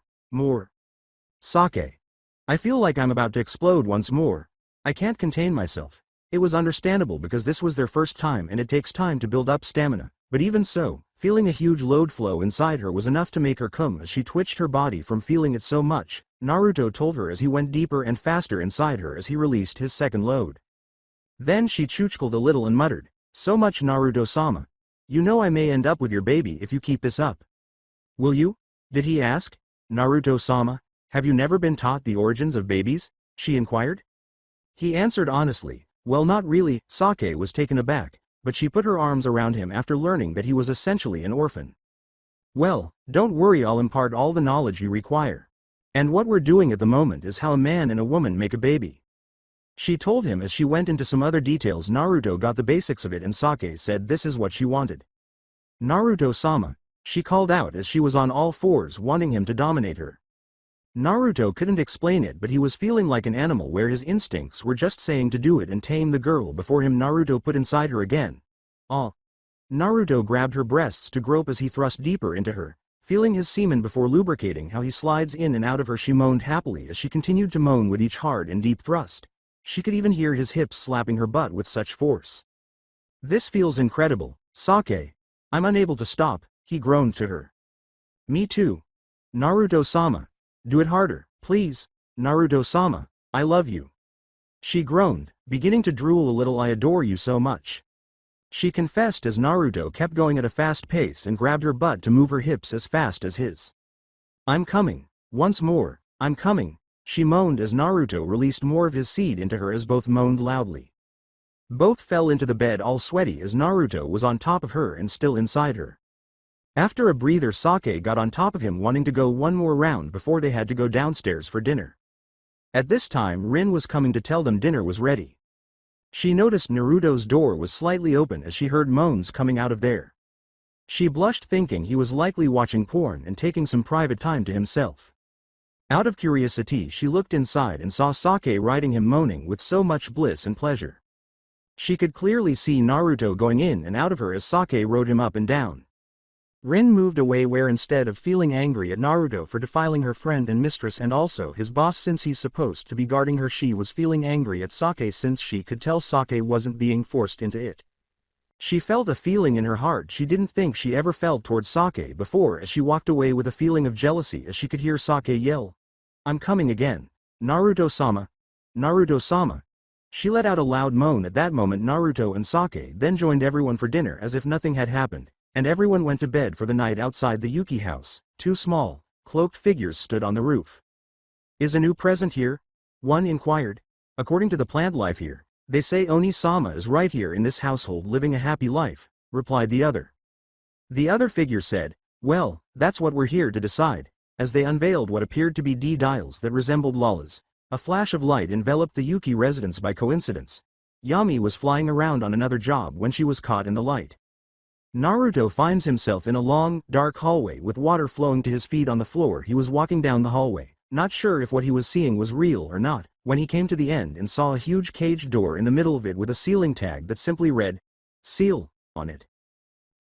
Sake. I feel like I'm about to explode once more. I can't contain myself. It was understandable because this was their first time and it takes time to build up stamina, but even so, feeling a huge load flow inside her was enough to make her come as she twitched her body from feeling it so much, Naruto told her as he went deeper and faster inside her as he released his second load. Then she chuchkled a little and muttered, So much, Naruto-sama. You know I may end up with your baby if you keep this up. Will you? Did he ask? Naruto-sama, have you never been taught the origins of babies? She inquired. He answered honestly, Well, not really. Sake was taken aback, but she put her arms around him after learning that he was essentially an orphan. Well, don't worry, I'll impart all the knowledge you require. And what we're doing at the moment is how a man and a woman make a baby. She told him as she went into some other details. Naruto got the basics of it and Sake said this is what she wanted. Naruto-sama, she called out as she was on all fours wanting him to dominate her. Naruto couldn't explain it, but he was feeling like an animal where his instincts were just saying to do it and tame the girl before him. Naruto put inside her again. Ah. Naruto grabbed her breasts to grope as he thrust deeper into her, feeling his semen before lubricating how he slides in and out of her. She moaned happily as she continued to moan with each hard and deep thrust. She could even hear his hips slapping her butt with such force. This feels incredible, Sake. I'm unable to stop, he groaned to her. Me too. Naruto-sama. Do it harder, please, Naruto-sama, I love you. She groaned, beginning to drool a little. I adore you so much. She confessed as Naruto kept going at a fast pace and grabbed her butt to move her hips as fast as his. I'm coming. Once more, I'm coming, she moaned as Naruto released more of his seed into her as both moaned loudly. Both fell into the bed all sweaty as Naruto was on top of her and still inside her. After a breather, Sake got on top of him, wanting to go one more round before they had to go downstairs for dinner. At this time Rin was coming to tell them dinner was ready. She noticed Naruto's door was slightly open as she heard moans coming out of there. She blushed, thinking he was likely watching porn and taking some private time to himself. Out of curiosity she looked inside and saw Sake riding him, moaning with so much bliss and pleasure. She could clearly see Naruto going in and out of her as Sake rode him up and down. Rin moved away, where instead of feeling angry at Naruto for defiling her friend and mistress and also his boss since he's supposed to be guarding her, she was feeling angry at Sake since she could tell Sake wasn't being forced into it. She felt a feeling in her heart she didn't think she ever felt towards Sake before, as she walked away with a feeling of jealousy as she could hear Sake yell, "I'm coming again. Naruto-sama. Naruto-sama." She let out a loud moan at that moment. Naruto and Sake then joined everyone for dinner as if nothing had happened, and everyone went to bed for the night. Outside the Yuki house, two small, cloaked figures stood on the roof. "Is a new present here?" one inquired. "According to the plant life here, they say Oni-sama is right here in this household living a happy life," replied the other. The other figure said, "Well, that's what we're here to decide," as they unveiled what appeared to be dials that resembled Lala's. A flash of light enveloped the Yuki residence. By coincidence, Yami was flying around on another job when she was caught in the light. Naruto finds himself in a long, dark hallway with water flowing to his feet on the floor. He was walking down the hallway, not sure if what he was seeing was real or not, when he came to the end and saw a huge caged door in the middle of it with a sealing tag that simply read, "Seal," on it.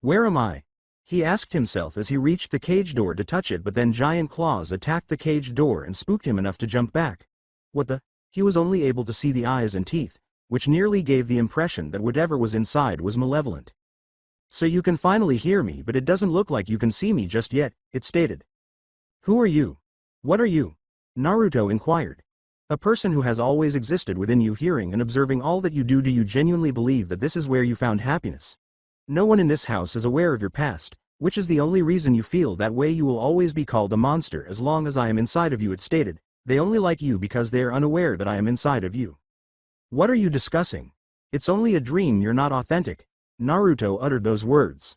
"Where am I?" he asked himself as he reached the cage door to touch it, but then giant claws attacked the caged door and spooked him enough to jump back. What the? He was only able to see the eyes and teeth, which nearly gave the impression that whatever was inside was malevolent. "So you can finally hear me, but it doesn't look like you can see me just yet," it stated. "Who are you? What are you?" Naruto inquired. "A person who has always existed within you, hearing and observing all that you do. Do you genuinely believe that this is where you found happiness? No one in this house is aware of your past, which is the only reason you feel that way. You will always be called a monster as long as I am inside of you," it stated. "They only like you because they are unaware that I am inside of you." "What are you discussing? It's only a dream, you're not authentic." Naruto uttered those words.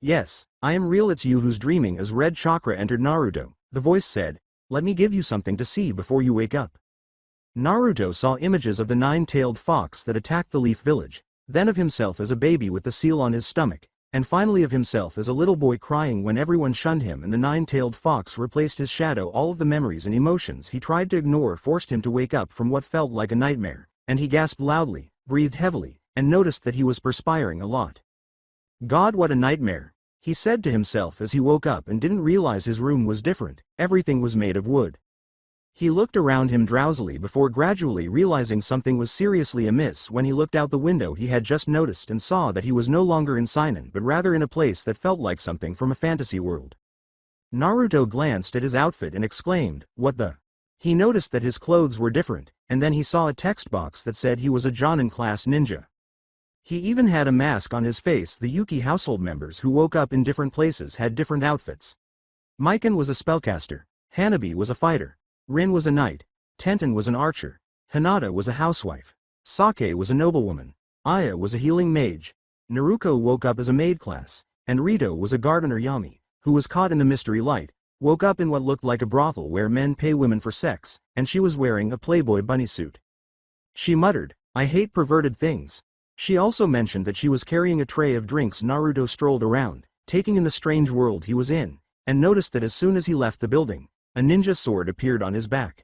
"Yes, I am real, it's you who's dreaming." As red chakra entered Naruto, the voice said, "Let me give you something to see before you wake up." Naruto saw images of the nine-tailed fox that attacked the Leaf Village, then of himself as a baby with the seal on his stomach, and finally of himself as a little boy crying when everyone shunned him and the nine-tailed fox replaced his shadow. All of the memories and emotions he tried to ignore forced him to wake up from what felt like a nightmare, and he gasped loudly, breathed heavily, and noticed that he was perspiring a lot. "God, what a nightmare," he said to himself as he woke up and didn't realize his room was different. Everything was made of wood. He looked around him drowsily before gradually realizing something was seriously amiss. When he looked out the window, he had just noticed and saw that he was no longer in Sinan but rather in a place that felt like something from a fantasy world. Naruto glanced at his outfit and exclaimed, "What the?" He noticed that his clothes were different, and then he saw a text box that said he was a Jonin class ninja. He even had a mask on his face. The Yuki household members who woke up in different places had different outfits. Mikan was a spellcaster, Hanabi was a fighter, Rin was a knight, Tenten was an archer, Hinata was a housewife, Sake was a noblewoman, Aya was a healing mage, Naruko woke up as a maid class, and Rito was a gardener. Yami, who was caught in the mystery light, woke up in what looked like a brothel where men pay women for sex, and she was wearing a Playboy bunny suit. She muttered, "I hate perverted things." She also mentioned that she was carrying a tray of drinks. Naruto strolled around, taking in the strange world he was in, and noticed that as soon as he left the building, a ninja sword appeared on his back.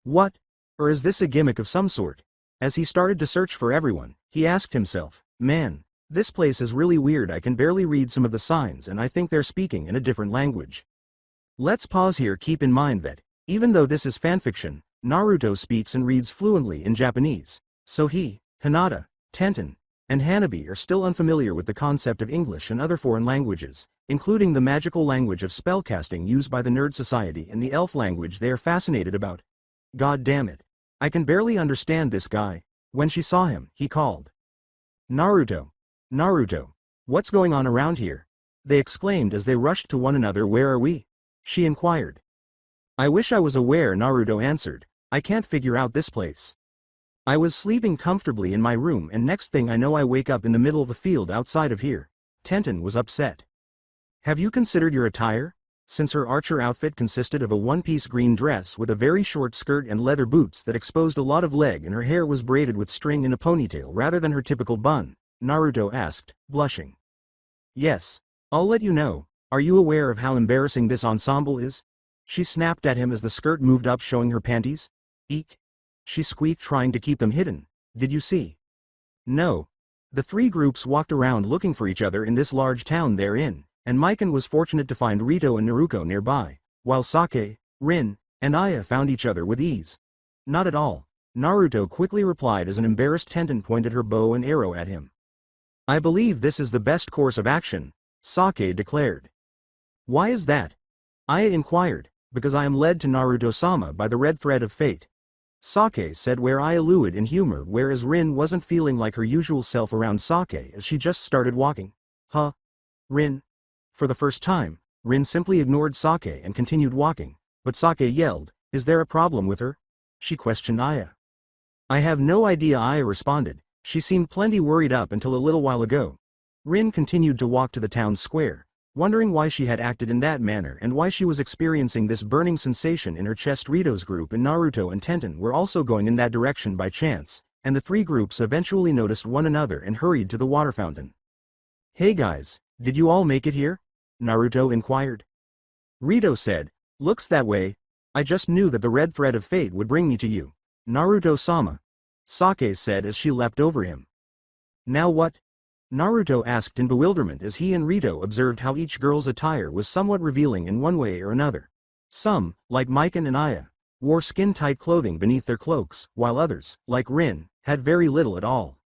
What? Or is this a gimmick of some sort? As he started to search for everyone, he asked himself, "Man, this place is really weird. I can barely read some of the signs and I think they're speaking in a different language." Let's pause here. Keep in mind that, even though this is fanfiction, Naruto speaks and reads fluently in Japanese, so he, Hinata, Tenten, and Hanabi are still unfamiliar with the concept of English and other foreign languages, including the magical language of spellcasting used by the Nerd Society and the elf language they are fascinated about. "God damn it. I can barely understand this guy." When she saw him, he called, "Naruto." Naruto. What's going on around here? They exclaimed as they rushed to one another. Where are we? She inquired. I wish I was aware, Naruto answered. I can't figure out this place. I was sleeping comfortably in my room and next thing I know I wake up in the middle of a field outside of here. Tenten was upset. Have you considered your attire? Since her archer outfit consisted of a one-piece green dress with a very short skirt and leather boots that exposed a lot of leg and her hair was braided with string in a ponytail rather than her typical bun, Naruto asked, blushing. Yes. I'll let you know. Are you aware of how embarrassing this ensemble is? She snapped at him as the skirt moved up showing her panties. Eek. She squeaked, trying to keep them hidden. Did you see? No. The three groups walked around looking for each other in this large town they're in, and Mikan was fortunate to find Rito and Naruko nearby, while Sake, Rin, and Aya found each other with ease. Not at all, Naruto quickly replied as an embarrassed Tenten pointed her bow and arrow at him. I believe this is the best course of action, Sake declared. Why is that? Aya inquired. Because I am led to Naruto-sama by the red thread of fate. Sake said, where Aya lured in humor, whereas Rin wasn't feeling like her usual self around Sake as she just started walking. Huh? Rin? For the first time, Rin simply ignored Sake and continued walking, but Sake yelled, is there a problem with her? She questioned Aya. I have no idea, Aya responded. She seemed plenty worried up until a little while ago. Rin continued to walk to the town square, wondering why she had acted in that manner and why she was experiencing this burning sensation in her chest. Rito's group and Naruto and Tenten were also going in that direction by chance, and the three groups eventually noticed one another and hurried to the water fountain. Hey guys, did you all make it here? Naruto inquired. Rito said, looks that way. I just knew that the red thread of fate would bring me to you. Naruto-sama. Sake said as she leapt over him. Now what? Naruto asked in bewilderment as he and Rito observed how each girl's attire was somewhat revealing in one way or another. Some, like Mikan and Aya, wore skin-tight clothing beneath their cloaks, while others, like Rin, had very little at all.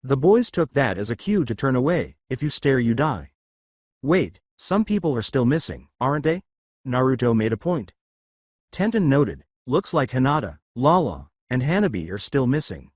The boys took that as a cue to turn away. If you stare you die. Wait, some people are still missing, aren't they? Naruto made a point. Tenten noted, looks like Hinata, Lala, and Hanabi are still missing.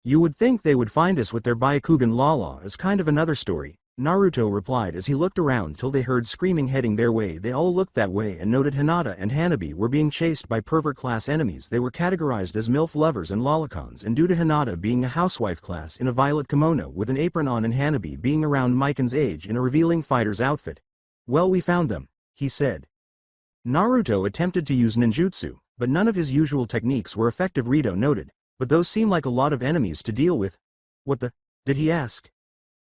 You would think they would find us with their Byakugan. Lala is kind of another story, Naruto replied as he looked around till they heard screaming heading their way. They all looked that way and noted Hinata and Hanabi were being chased by pervert-class enemies. They were categorized as MILF lovers and lolicons, and due to Hinata being a housewife class in a violet kimono with an apron on and Hanabi being around Mikan's age in a revealing fighter's outfit. Well, we found them, he said. Naruto attempted to use ninjutsu, but none of his usual techniques were effective, Rito noted. But those seem like a lot of enemies to deal with. What the? Did he ask?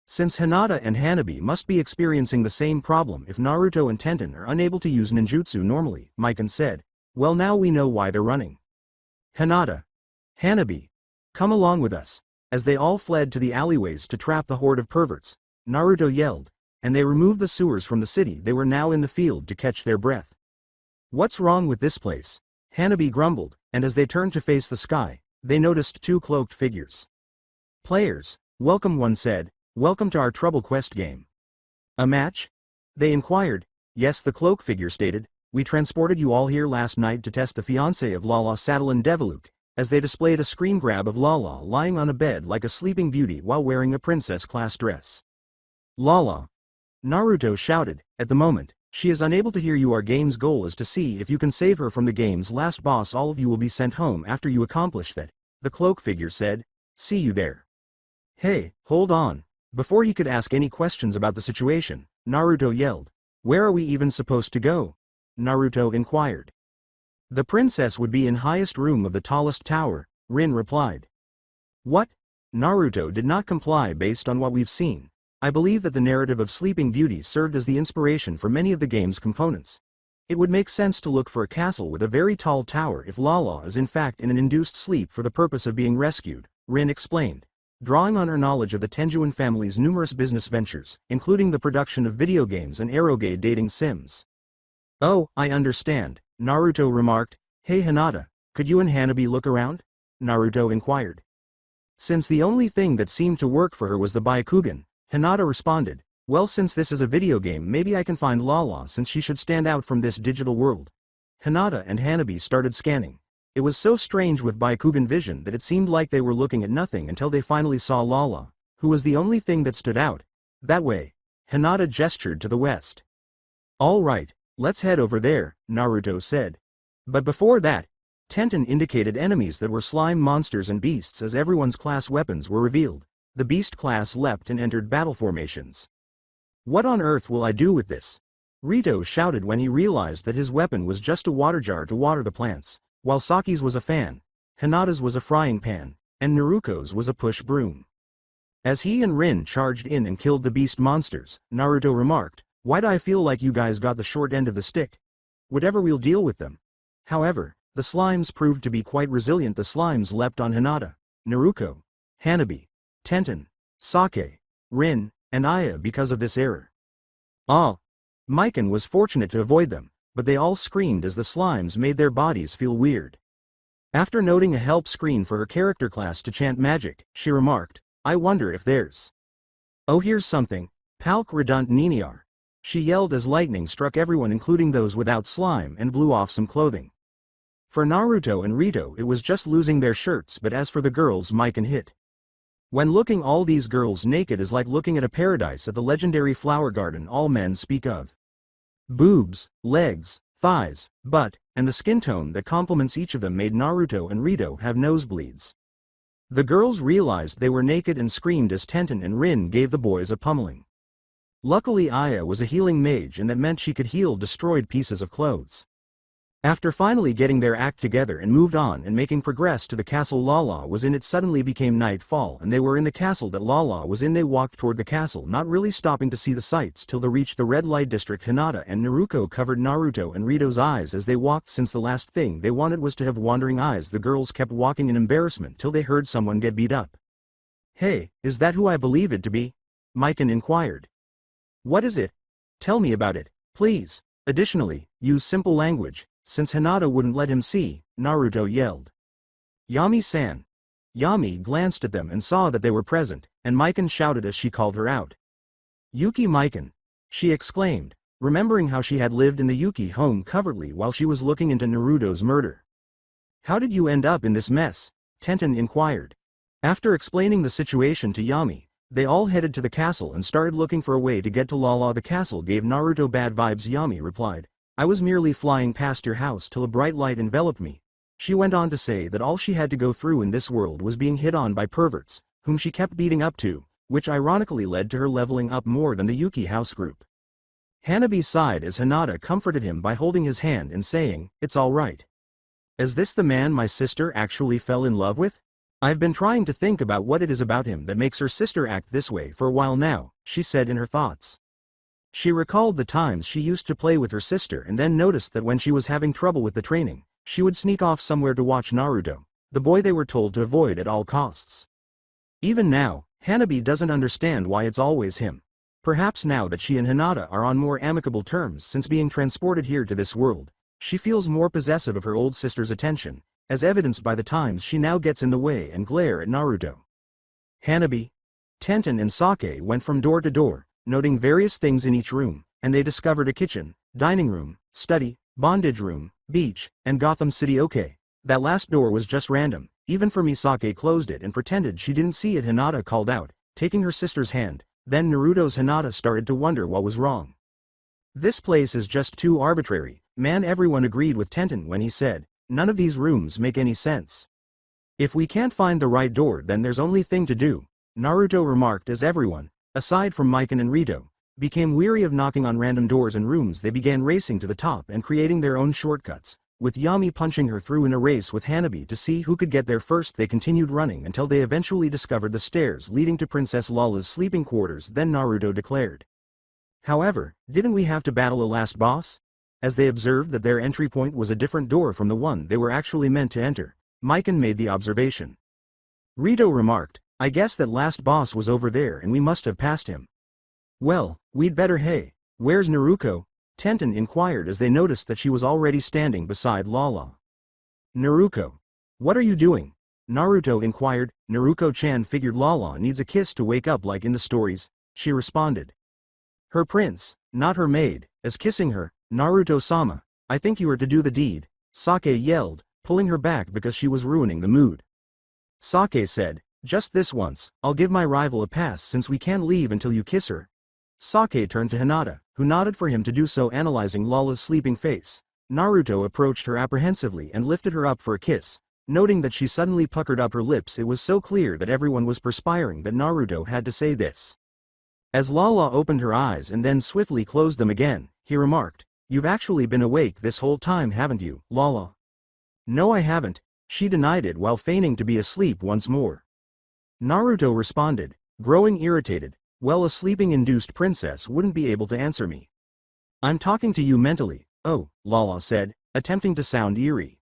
Since Hinata and Hanabi must be experiencing the same problem if Naruto and Tenten are unable to use ninjutsu normally, Mikan said. Well, now we know why they're running. Hinata. Hanabi. Come along with us. As they all fled to the alleyways to trap the horde of perverts, Naruto yelled, and they removed the sewers from the city. They were now in the field to catch their breath. What's wrong with this place? Hanabi grumbled, and as they turned to face the sky, they noticed two cloaked figures. Players, welcome, one said. Welcome to our Trouble Quest game. A match? They inquired. Yes, the cloak figure stated. We transported you all here last night to test the fiancé of Lala, Saddle and Deviluk, as they displayed a screen grab of Lala lying on a bed like a sleeping beauty while wearing a princess-class dress. Lala. Naruto shouted. At the moment, she is unable to hear you. Our game's goal is to see if you can save her from the game's last boss. All of you will be sent home after you accomplish that, the cloak figure said. See you there. Hey, hold on. Before he could ask any questions about the situation, Naruto yelled. Where are we even supposed to go? Naruto inquired. The princess would be in highest room of the tallest tower, Rin replied. What? Naruto did not comply. Based on what we've seen, I believe that the narrative of Sleeping Beauty served as the inspiration for many of the game's components. It would make sense to look for a castle with a very tall tower if Lala is in fact in an induced sleep for the purpose of being rescued, Rin explained, drawing on her knowledge of the Tenjuan family's numerous business ventures, including the production of video games and eroge dating sims. Oh, I understand, Naruto remarked. Hey Hinata, could you and Hanabi look around? Naruto inquired. Since the only thing that seemed to work for her was the Byakugan, Hinata responded. Well, since this is a video game, maybe I can find Lala since she should stand out from this digital world. Hinata and Hanabi started scanning. It was so strange with Byakugan vision that it seemed like they were looking at nothing until they finally saw Lala. who was the only thing that stood out. That way. Hinata gestured to the west. All right, let's head over there, Naruto said. But before that, Tenten indicated enemies that were slime monsters and beasts as everyone's class weapons were revealed. The beast class leapt and entered battle formations. What on earth will I do with this? Rito shouted when he realized that his weapon was just a water jar to water the plants, while Saki's was a fan, Hinata's was a frying pan, and Naruto's was a push broom. As he and Rin charged in and killed the beast monsters, Naruto remarked, "Why do I feel like you guys got the short end of the stick? Whatever, we'll deal with them." However, the slimes proved to be quite resilient. The slimes leapt on Hinata, Naruto, Hanabi, Tenten, Sake, Rin, and Aya because of this error. Mikan was fortunate to avoid them, but they all screamed as the slimes made their bodies feel weird. After noting a help screen for her character class to chant magic, she remarked, "I wonder if there's... Oh, here's something, Palk Redunt Niniar." She yelled as lightning struck everyone including those without slime and blew off some clothing. For Naruto and Rito it was just losing their shirts, but as for the girls, Mikan hit. When looking all these girls naked is like looking at a paradise at the legendary flower garden all men speak of. Boobs, legs, thighs, butt, and the skin tone that complements each of them made Naruto and Rito have nosebleeds. The girls realized they were naked and screamed as Tenten and Rin gave the boys a pummeling. Luckily Aya was a healing mage, and that meant she could heal destroyed pieces of clothes. After finally getting their act together and moved on and making progress to the castle Lala was in, it suddenly became nightfall and they were in the castle that Lala was in. They walked toward the castle, not really stopping to see the sights till they reached the red light district. Hinata and Naruto covered Naruto and Rito's eyes as they walked, since the last thing they wanted was to have wandering eyes. The girls kept walking in embarrassment till they heard someone get beat up. "Hey, is that who I believe it to be?" Mikan inquired. "What is it? Tell me about it, please. Additionally, use simple language." Since Hinata wouldn't let him see, Naruto yelled, "Yami-san." Yami glanced at them and saw that they were present, and Mikan shouted as she called her out. "Yuki Mikan," she exclaimed, remembering how she had lived in the Yuki home covertly while she was looking into Naruto's murder. "How did you end up in this mess?" Tenten inquired. After explaining the situation to Yami, they all headed to the castle and started looking for a way to get to Lala. "The castle gave Naruto bad vibes," Yami replied. "I was merely flying past your house till a bright light enveloped me." She went on to say that all she had to go through in this world was being hit on by perverts, whom she kept beating up to, which ironically led to her leveling up more than the Yuki house group. Hanabi sighed as Hinata comforted him by holding his hand and saying, "It's all right. Is this the man my sister actually fell in love with? I've been trying to think about what it is about him that makes her sister act this way for a while now," she said in her thoughts. She recalled the times she used to play with her sister and then noticed that when she was having trouble with the training, she would sneak off somewhere to watch Naruto, the boy they were told to avoid at all costs. Even now, Hanabi doesn't understand why it's always him. Perhaps now that she and Hinata are on more amicable terms since being transported here to this world, she feels more possessive of her old sister's attention, as evidenced by the times she now gets in the way and glare at Naruto. Hanabi, Tenten and Sake went from door to door, noting various things in each room, and they discovered a kitchen, dining room, study, bondage room, beach, and Gotham City. "Okay, that last door was just random, even for me." Sake closed it and pretended she didn't see it. Hinata called out, taking her sister's hand. Then Naruto's Hinata started to wonder what was wrong. "This place is just too arbitrary, man." Everyone agreed with Tenten when he said, "None of these rooms make any sense. If we can't find the right door, then there's only thing to do," Naruto remarked as everyone, aside from Mikan and Rito, became weary of knocking on random doors and rooms. They began racing to the top and creating their own shortcuts, with Yami punching her through in a race with Hanabi to see who could get there first. They continued running until they eventually discovered the stairs leading to Princess Lala's sleeping quarters. Then Naruto declared, "However, didn't we have to battle a last boss?" As they observed that their entry point was a different door from the one they were actually meant to enter, Mikan made the observation. Rito remarked, "I guess that last boss was over there and we must have passed him." "Well, we'd better. Hey, where's Naruto?" Tenten inquired as they noticed that she was already standing beside Lala. "Naruto, what are you doing?" Naruto inquired. Naruko-chan figured Lala needs a kiss to wake up like in the stories, she responded. "Her prince, not her maid, is kissing her." "Naruto-sama, I think you are to do the deed," Sake yelled, pulling her back because she was ruining the mood. Sake said, Just this once, I'll give my rival a pass since we can't leave until you kiss her. Sake turned to Hinata, who nodded for him to do so, analyzing Lala's sleeping face. Naruto approached her apprehensively and lifted her up for a kiss. Noting that she suddenly puckered up her lips, it was so clear that everyone was perspiring that Naruto had to say this. As Lala opened her eyes and then swiftly closed them again, he remarked, "You've actually been awake this whole time, haven't you, Lala?" "No, I haven't," she denied it while feigning to be asleep once more. Naruto responded, growing irritated, "Well, a sleeping-induced princess wouldn't be able to answer me." "I'm talking to you mentally." "Oh," Lala said, attempting to sound eerie.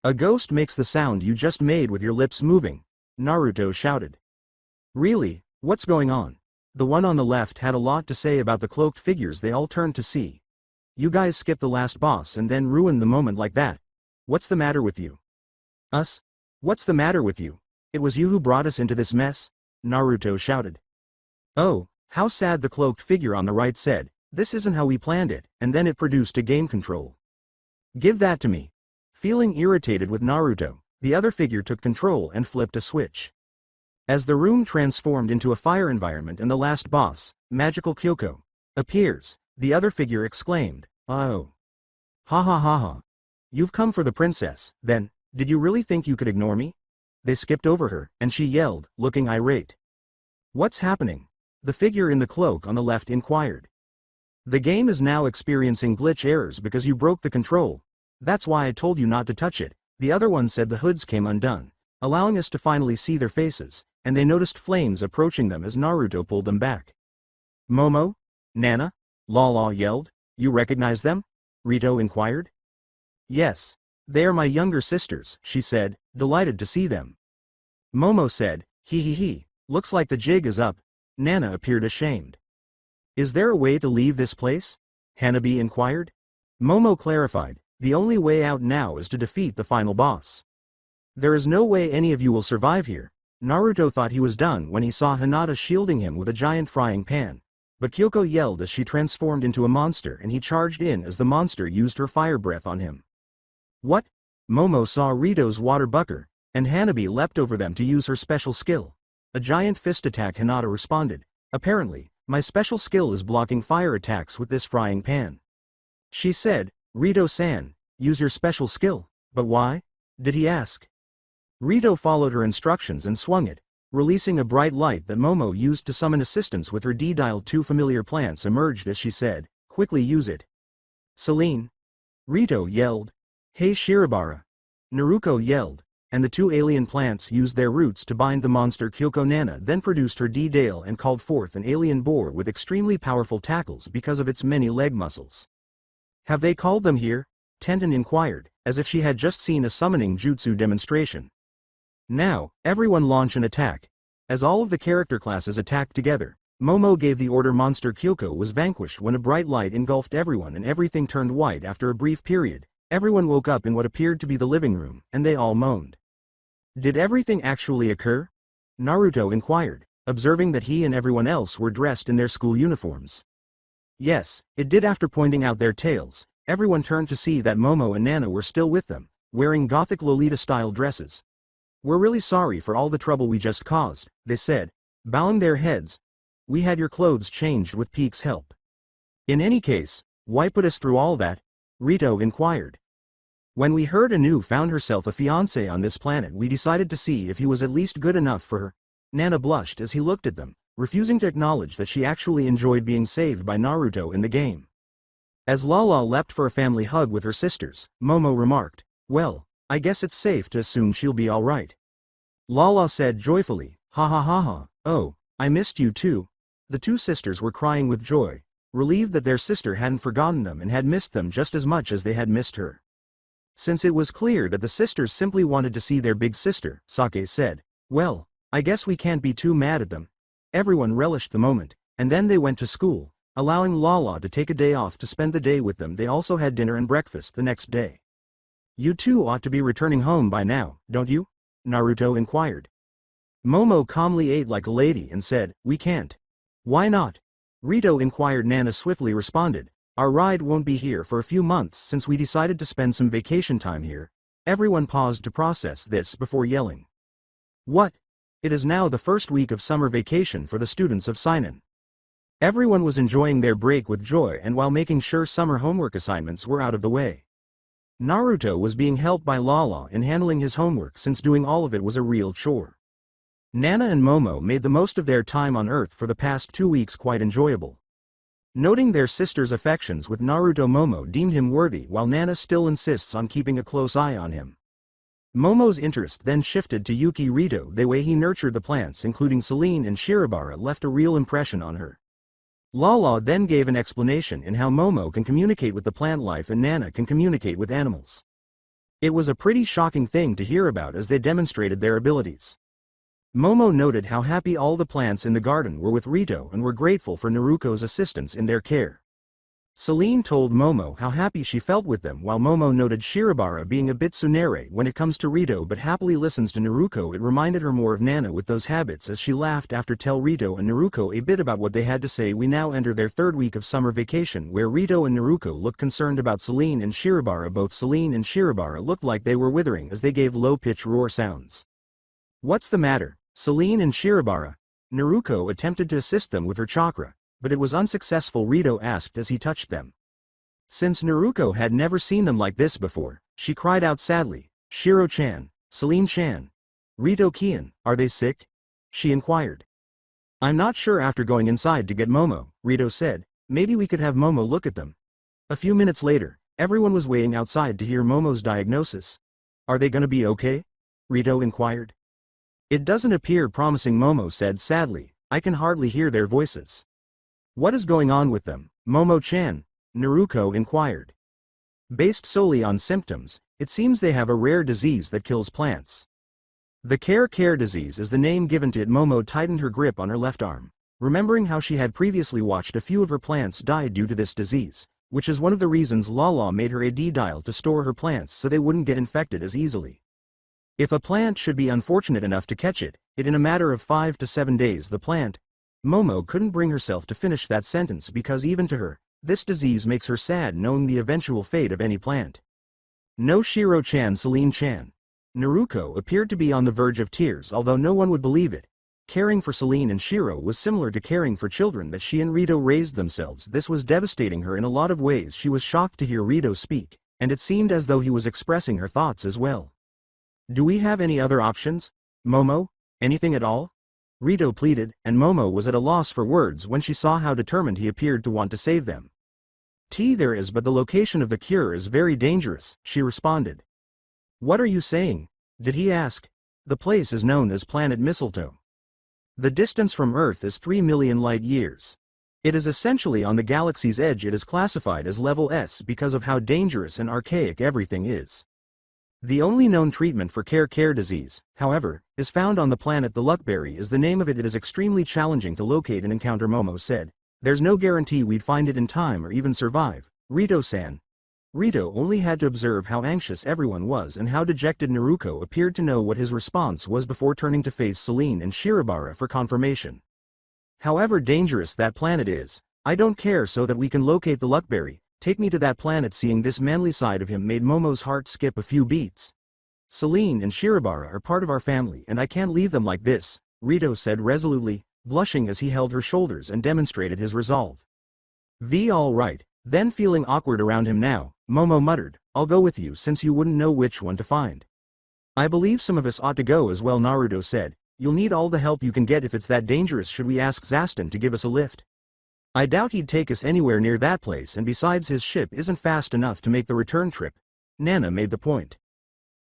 "A ghost makes the sound you just made with your lips moving," Naruto shouted. "Really? What's going on?" The one on the left had a lot to say about the cloaked figures they all turned to see. "You guys skipped the last boss and then ruined the moment like that. What's the matter with you?" "Us? What's the matter with you? It was you who brought us into this mess," Naruto shouted. "Oh, how sad," the cloaked figure on the right said. "This isn't how we planned it," and then it produced a game control. "Give that to me." Feeling irritated with Naruto, the other figure took control and flipped a switch. As the room transformed into a fire environment and the last boss, Magical Kyoko, appears, the other figure exclaimed, "Oh. Ha ha ha ha. You've come for the princess, then, did you really think you could ignore me?" They skipped over her, and she yelled, looking irate. "What's happening?" the figure in the cloak on the left inquired. "The game is now experiencing glitch errors because you broke the control. That's why I told you not to touch it," the other one said. The hoods came undone, allowing us to finally see their faces, and they noticed flames approaching them as Naruto pulled them back. "Momo? Nana?" Lala yelled. "You recognize them?" Rito inquired. "Yes. They are my younger sisters," she said, delighted to see them. Momo said, "Hee hee hee, looks like the jig is up." Nana appeared ashamed. "Is there a way to leave this place?" Hanabi inquired. Momo clarified, "The only way out now is to defeat the final boss. There is no way any of you will survive here." Naruto thought he was done when he saw Hinata shielding him with a giant frying pan. But Kyoko yelled as she transformed into a monster and he charged in as the monster used her fire breath on him. "What?" Momo saw Rito's water bucker, and Hanabi leapt over them to use her special skill. "A giant fist attack," Hinata responded. "Apparently, my special skill is blocking fire attacks with this frying pan." She said, "Rito-san, use your special skill." "But why?" did he ask. Rito followed her instructions and swung it, releasing a bright light that Momo used to summon assistance with her D-dial. Two familiar plants emerged as she said, "Quickly use it." "Celine!" Rito yelled. "Hey Shirobara!" Naruko yelled, and the two alien plants used their roots to bind the monster. Kyoko Nana then produced her D-dial and called forth an alien boar with extremely powerful tackles because of its many leg muscles. "Have they called them here?" Tenten inquired, as if she had just seen a summoning jutsu demonstration. "Now, everyone launch an attack." As all of the character classes attacked together, Momo gave the order. Monster Kyoko was vanquished when a bright light engulfed everyone and everything turned white. After a brief period, everyone woke up in what appeared to be the living room, and they all moaned. "Did everything actually occur?" Naruto inquired, observing that he and everyone else were dressed in their school uniforms. "Yes, it did." After pointing out their tails, everyone turned to see that Momo and Nana were still with them, wearing gothic Lolita-style dresses. "We're really sorry for all the trouble we just caused," they said, bowing their heads. "We had your clothes changed with Peek's help." "In any case, why put us through all that?" Rito inquired. "When we heard Anu found herself a fiancé on this planet, we decided to see if he was at least good enough for her." Nana blushed as he looked at them, refusing to acknowledge that she actually enjoyed being saved by Naruto in the game. As Lala leapt for a family hug with her sisters, Momo remarked, "Well, I guess it's safe to assume she'll be alright." Lala said joyfully, "Ha ha ha ha, oh, I missed you too." The two sisters were crying with joy, relieved that their sister hadn't forgotten them and had missed them just as much as they had missed her. Since it was clear that the sisters simply wanted to see their big sister, Sake said, "Well, I guess we can't be too mad at them." Everyone relished the moment, and then they went to school, allowing Lala to take a day off to spend the day with them. They also had dinner and breakfast the next day. "You two ought to be returning home by now, don't you?" Naruto inquired. Momo calmly ate like a lady and said, "We can't." "Why not?" Rito inquired. Nana swiftly responded, "Our ride won't be here for a few months since we decided to spend some vacation time here." Everyone paused to process this before yelling, "What? It is now the first week of summer vacation for the students of Sinan. Everyone was enjoying their break with joy and while making sure summer homework assignments were out of the way. Naruto was being helped by Lala in handling his homework since doing all of it was a real chore. Nana and Momo made the most of their time on Earth for the past 2 weeks quite enjoyable. Noting their sister's affections with Naruto, Momo deemed him worthy while Nana still insists on keeping a close eye on him. Momo's interest then shifted to Yuki Rito. The way he nurtured the plants including Celine and Shirobara left a real impression on her. Lala then gave an explanation in how Momo can communicate with the plant life and Nana can communicate with animals. It was a pretty shocking thing to hear about as they demonstrated their abilities. Momo noted how happy all the plants in the garden were with Rito and were grateful for Naruto's assistance in their care. Celine told Momo how happy she felt with them while Momo noted Shirobara being a bit tsundere when it comes to Rito but happily listens to Naruto. It reminded her more of Nana with those habits as she laughed after tell Rito and Naruto a bit about what they had to say. We now enter their third week of summer vacation where Rito and Naruto looked concerned about Celine and Shirobara. Both Celine and Shirobara looked like they were withering as they gave low-pitched roar sounds. What's the matter, Celine and Shirobara? Naruto attempted to assist them with her chakra, but it was unsuccessful. Rito asked as he touched them. Since Naruto had never seen them like this before, she cried out sadly, Shiro-chan, Celine-chan, Rito-kian, are they sick? She inquired. I'm not sure. After going inside to get Momo, Rito said, maybe we could have Momo look at them. A few minutes later, everyone was waiting outside to hear Momo's diagnosis. Are they gonna be okay? Rito inquired. It doesn't appear promising, Momo said sadly, I can hardly hear their voices. What is going on with them, Momo-chan? Naruto inquired. Based solely on symptoms, it seems they have a rare disease that kills plants. The Care disease is the name given to it. Momo tightened her grip on her left arm, remembering how she had previously watched a few of her plants die due to this disease, which is one of the reasons Lala made her a dial to store her plants so they wouldn't get infected as easily. If a plant should be unfortunate enough to catch it in a matter of 5 to 7 days the plant. Momo couldn't bring herself to finish that sentence because even to her, this disease makes her sad knowing the eventual fate of any plant. No, Shiro-chan, Celine-chan. Naruto appeared to be on the verge of tears, although no one would believe it. Caring for Celine and Shiro was similar to caring for children that she and Rito raised themselves. This was devastating her in a lot of ways. She was shocked to hear Rito speak, and it seemed as though he was expressing her thoughts as well. Do we have any other options, Momo? Anything at all? Rito pleaded, and Momo was at a loss for words when she saw how determined he appeared to want to save them. There is, but the location of the cure is very dangerous, she responded. What are you saying? Did he ask. The place is known as Planet Mistletoe. The distance from Earth is 3 million light years. It is essentially on the galaxy's edge. It is classified as level S because of how dangerous and archaic everything is. The only known treatment for Care disease, however, is found on the planet. The Luckberry is the name of it. It is extremely challenging to locate and encounter, Momo said. There's no guarantee we'd find it in time or even survive, Rito-san. Rito only had to observe how anxious everyone was and how dejected Naruto appeared to know what his response was before turning to face Celine and Shirobara for confirmation. However dangerous that planet is, I don't care so that we can locate the Luckberry. Take me to that planet. Seeing this manly side of him made Momo's heart skip a few beats. Celine and Shirobara are part of our family and I can't leave them like this, Rito said resolutely, blushing as he held her shoulders and demonstrated his resolve. All right, then feeling awkward around him now, Momo muttered, I'll go with you since you wouldn't know which one to find. I believe some of us ought to go as well, Naruto said. You'll need all the help you can get if it's that dangerous. Should we ask Zaston to give us a lift? I doubt he'd take us anywhere near that place, and besides his ship isn't fast enough to make the return trip. Nana made the point.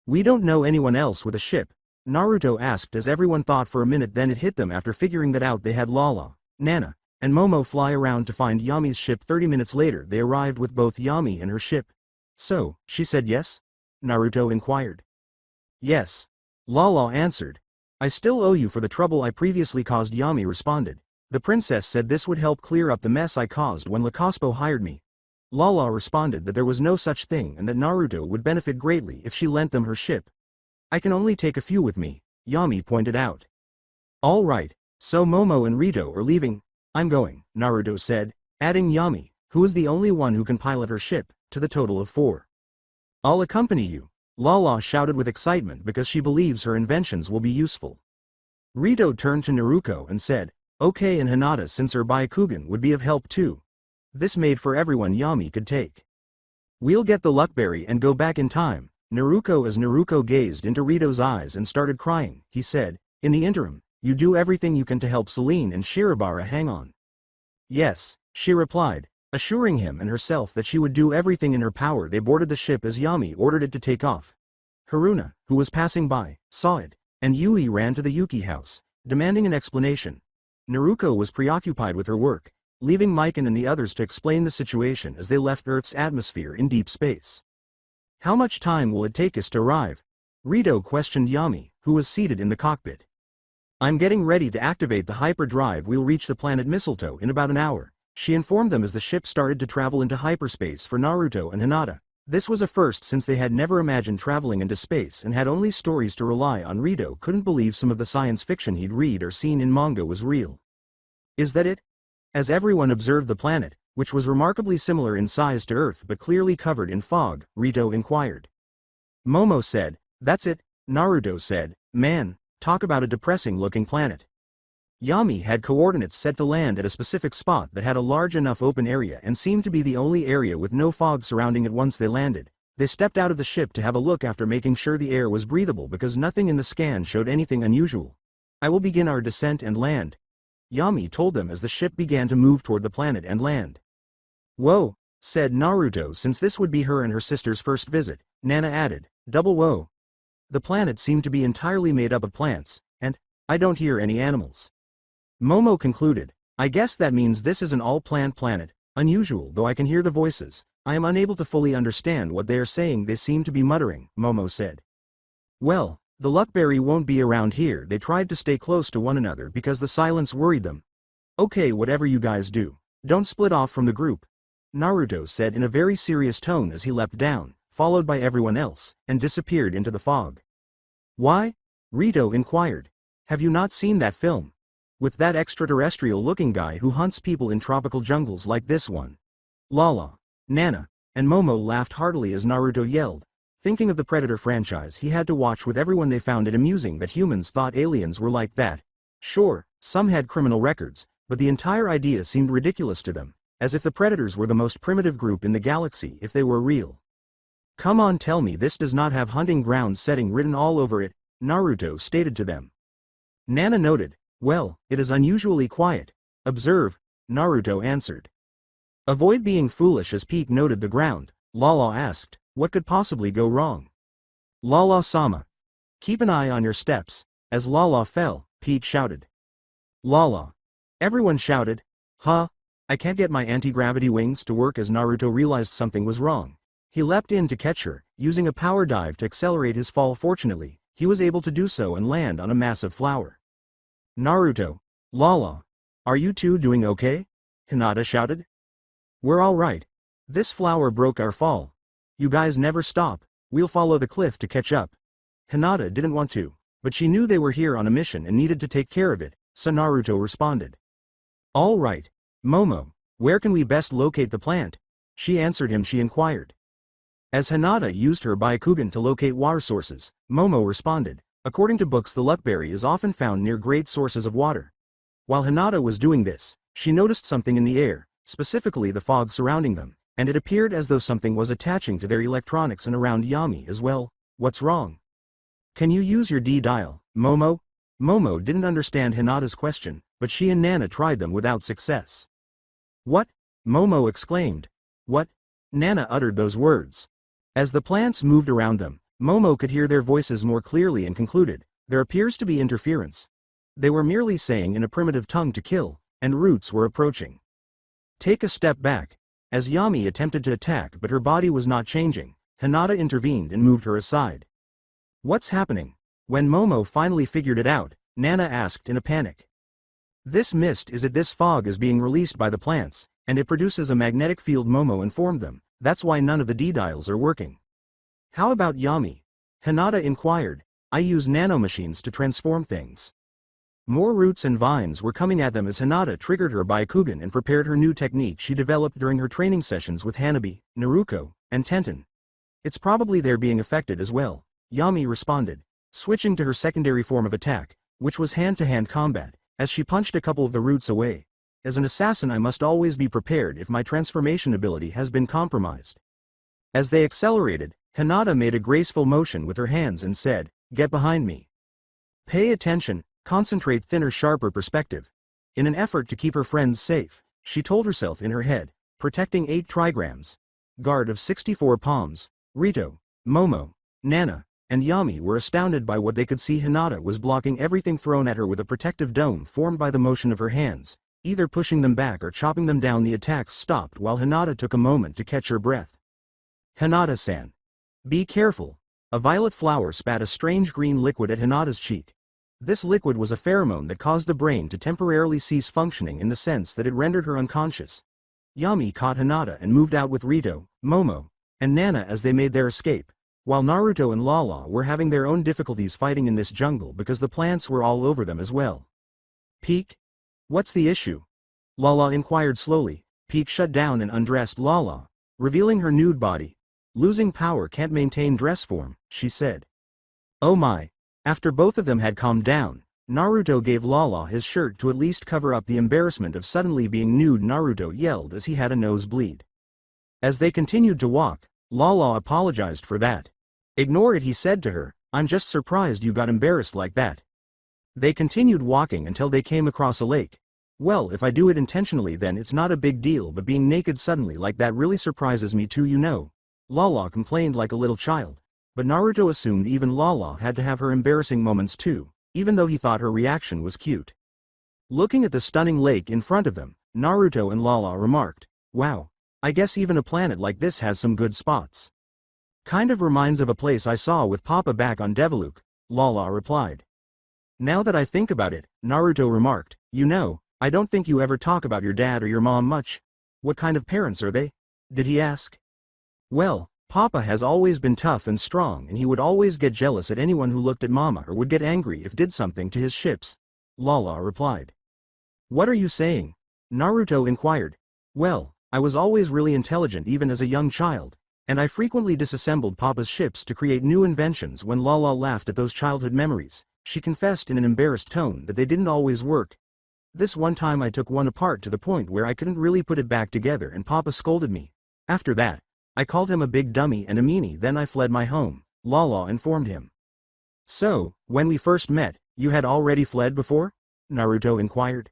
We don't know anyone else with a ship, Naruto asked as everyone thought for a minute. Then it hit them after figuring that out. They had Lala, Nana, and Momo fly around to find Yami's ship. 30 minutes later they arrived with both Yami and her ship. So, she said yes? Naruto inquired. Yes. Lala answered. I still owe you for the trouble I previously caused, Yami responded. The princess said this would help clear up the mess I caused when Lacospo hired me. Lala responded that there was no such thing and that Naruto would benefit greatly if she lent them her ship. I can only take a few with me, Yami pointed out. All right, so Momo and Rito are leaving. I'm going, Naruto said, adding Yami, who is the only one who can pilot her ship, to the total of 4. I'll accompany you, Lala shouted with excitement because she believes her inventions will be useful. Rito turned to Naruto and said, "Okay, and Hinata, since her Byakugan would be of help too. This made for everyone Yami could take. We'll get the luckberry and go back in time." Naruto gazed into Rito's eyes and started crying, he said, "In the interim, you do everything you can to help Celine and Shirobara hang on." "Yes," she replied, assuring him and herself that she would do everything in her power. They boarded the ship as Yami ordered it to take off. Haruna, who was passing by, saw it, and Yui ran to the Yuki house, demanding an explanation. Naruto was preoccupied with her work, leaving Mikan and the others to explain the situation as they left Earth's atmosphere in deep space. "How much time will it take us to arrive?" Rito questioned Yami, who was seated in the cockpit. "I'm getting ready to activate the hyperdrive. We'll reach the planet Mistletoe in about an hour," she informed them as the ship started to travel into hyperspace. For Naruto and Hinata, this was a first since they had never imagined traveling into space and had only stories to rely on. Rito couldn't believe some of the science fiction he'd read or seen in manga was real. "Is that it?" As everyone observed the planet, which was remarkably similar in size to Earth but clearly covered in fog, Rito inquired. Momo said, "That's it." Naruto said, "Man, talk about a depressing-looking planet." Yami had coordinates set to land at a specific spot that had a large enough open area and seemed to be the only area with no fog surrounding it. Once they landed, they stepped out of the ship to have a look after making sure the air was breathable because nothing in the scan showed anything unusual. "I will begin our descent and land," Yami told them as the ship began to move toward the planet and land. "Whoa," said Naruto, since this would be her and her sister's first visit. Nana added, "Double whoa. The planet seemed to be entirely made up of plants, and I don't hear any animals." Momo concluded, "I guess that means this is an all-plant planet. Unusual, though I can hear the voices. I am unable to fully understand what they are saying. They seem to be muttering," Momo said. "Well, the luckberry won't be around here." They tried to stay close to one another because the silence worried them. "Okay, whatever you guys do, don't split off from the group," Naruto said in a very serious tone as he leapt down, followed by everyone else, and disappeared into the fog. "Why?" Rito inquired. "Have you not seen that film? With that extraterrestrial-looking guy who hunts people in tropical jungles like this one?" Lala, Nana, and Momo laughed heartily as Naruto yelled. Thinking of the Predator franchise, he had to watch with everyone. They found it amusing that humans thought aliens were like that. Sure, some had criminal records, but the entire idea seemed ridiculous to them, as if the Predators were the most primitive group in the galaxy if they were real. "Come on, tell me this does not have hunting ground setting written all over it," Naruto stated to them. Nana noted, "Well, it is unusually quiet. Observe," Naruto answered. "Avoid being foolish." As Pete noted the ground, Lala asked, "What could possibly go wrong?" "Lala-sama. Keep an eye on your steps." As Lala fell, Pete shouted. "Lala." Everyone shouted, "Huh? I can't get my anti-gravity wings to work." As Naruto realized something was wrong, he leapt in to catch her, using a power dive to accelerate his fall. Fortunately, he was able to do so and land on a massive flower. "Naruto, Lala, are you two doing okay?" Hinata shouted. "We're all right. This flower broke our fall. You guys never stop. We'll follow the cliff to catch up." Hinata didn't want to, but she knew they were here on a mission and needed to take care of it, so Naruto responded. "All right, Momo, where can we best locate the plant?" she answered him. She inquired. As Hinata used her Byakugan to locate water sources, Momo responded, "According to books, the luckberry is often found near great sources of water." While Hinata was doing this, she noticed something in the air, specifically the fog surrounding them, and it appeared as though something was attaching to their electronics and around Yami as well. "What's wrong? Can you use your D-dial, Momo?" Momo didn't understand Hinata's question, but she and Nana tried them without success. "What?" Momo exclaimed. "What?" Nana uttered those words. As the plants moved around them, Momo could hear their voices more clearly and concluded, "There appears to be interference." They were merely saying in a primitive tongue to kill, and roots were approaching. "Take a step back." As Yami attempted to attack but her body was not changing, Hinata intervened and moved her aside. "What's happening?" When Momo finally figured it out, Nana asked in a panic. "This mist is it? This fog is being released by the plants, and it produces a magnetic field," Momo informed them. "That's why none of the D-dials are working." "How about Yami?" Hinata inquired. "I use nanomachines to transform things." More roots and vines were coming at them as Hinata triggered her Byakugan and prepared her new technique she developed during her training sessions with Hanabi, Naruto, and Tenten. "It's probably they're being affected as well," Yami responded. Switching to her secondary form of attack, which was hand-to-hand combat, as she punched a couple of the roots away. As an assassin I must always be prepared if my transformation ability has been compromised. As they accelerated, Hinata made a graceful motion with her hands and said, "Get behind me. Pay attention, concentrate thinner sharper perspective." In an effort to keep her friends safe, she told herself in her head, protecting 8 trigrams. Guard of 64 palms, Rito, Momo, Nana, and Yami were astounded by what they could see. Hinata was blocking everything thrown at her with a protective dome formed by the motion of her hands, either pushing them back or chopping them down. The attacks stopped while Hinata took a moment to catch her breath. "Hinata-san. Be careful." A violet flower spat a strange green liquid at Hinata's cheek. This liquid was a pheromone that caused the brain to temporarily cease functioning in the sense that it rendered her unconscious. Yami caught Hinata and moved out with Rito, Momo, and Nana as they made their escape, while Naruto and Lala were having their own difficulties fighting in this jungle because the plants were all over them as well. "Peak? What's the issue?" Lala inquired slowly. Peak shut down and undressed Lala, revealing her nude body. "Losing power can't maintain dress form," she said. "Oh my." After both of them had calmed down, Naruto gave Lala his shirt to at least cover up the embarrassment of suddenly being nude. Naruto yelled as he had a nosebleed. As they continued to walk, Lala apologized for that. "Ignore it," he said to her. "I'm just surprised you got embarrassed like that." They continued walking until they came across a lake. "Well, if I do it intentionally then it's not a big deal, but being naked suddenly like that really surprises me too, you know." Lala complained like a little child. But Naruto assumed even Lala had to have her embarrassing moments too, even though he thought her reaction was cute. Looking at the stunning lake in front of them, Naruto and Lala remarked, "Wow, I guess even a planet like this has some good spots." "Kind of reminds of a place I saw with Papa back on Deviluk," Lala replied. "Now that I think about it," Naruto remarked, "you know, I don't think you ever talk about your dad or your mom much." "What kind of parents are they?" did he ask. "Well, Papa has always been tough and strong and he would always get jealous at anyone who looked at Mama or would get angry if did something to his ships," Lala replied. "What are you saying?" Naruto inquired. "Well, I was always really intelligent even as a young child, and I frequently disassembled Papa's ships to create new inventions." When Lala laughed at those childhood memories, she confessed in an embarrassed tone that they didn't always work. "This one time I took one apart to the point where I couldn't really put it back together and Papa scolded me. After that, I called him a big dummy and a meanie, then I fled my home," Lala informed him. "So, when we first met, you had already fled before?" Naruto inquired.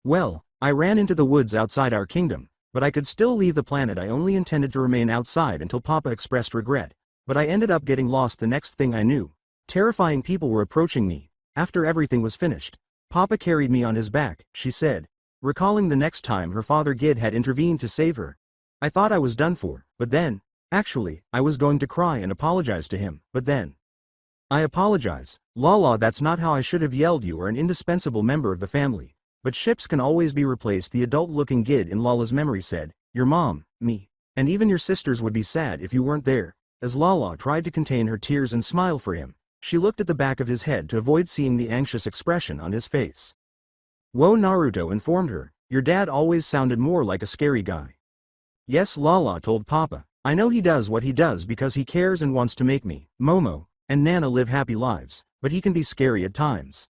"Well, I ran into the woods outside our kingdom, but I could still leave the planet. I only intended to remain outside until Papa expressed regret, but I ended up getting lost. The next thing I knew, terrifying people were approaching me. After everything was finished, Papa carried me on his back," she said, recalling the next time her father Gid had intervened to save her. "I thought I was done for, but then, actually, I was going to cry and apologize to him, but then." "I apologize, Lala, that's not how I should have yelled. You are an indispensable member of the family, but ships can always be replaced," the adult-looking Gid in Lala's memory said. "Your mom, me, and even your sisters would be sad if you weren't there." As Lala tried to contain her tears and smile for him, she looked at the back of his head to avoid seeing the anxious expression on his face. "Whoa," Naruto informed her, "your dad always sounded more like a scary guy." "Yes," Lala told Papa, "I know he does what he does because he cares and wants to make me, Momo, and Nana live happy lives, but he can be scary at times."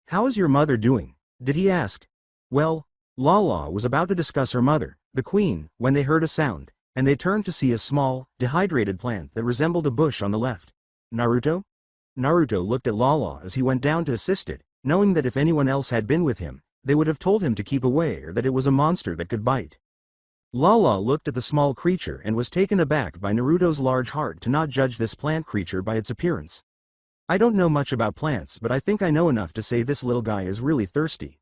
"How is your mother doing?" did he ask. Well, Lala was about to discuss her mother, the queen, when they heard a sound, and they turned to see a small, dehydrated plant that resembled a bush on the left. "Naruto?" Naruto looked at Lala as he went down to assist it, knowing that if anyone else had been with him, they would have told him to keep away or that it was a monster that could bite. Lala looked at the small creature and was taken aback by Naruto's large heart to not judge this plant creature by its appearance. "I don't know much about plants, but I think I know enough to say this little guy is really thirsty."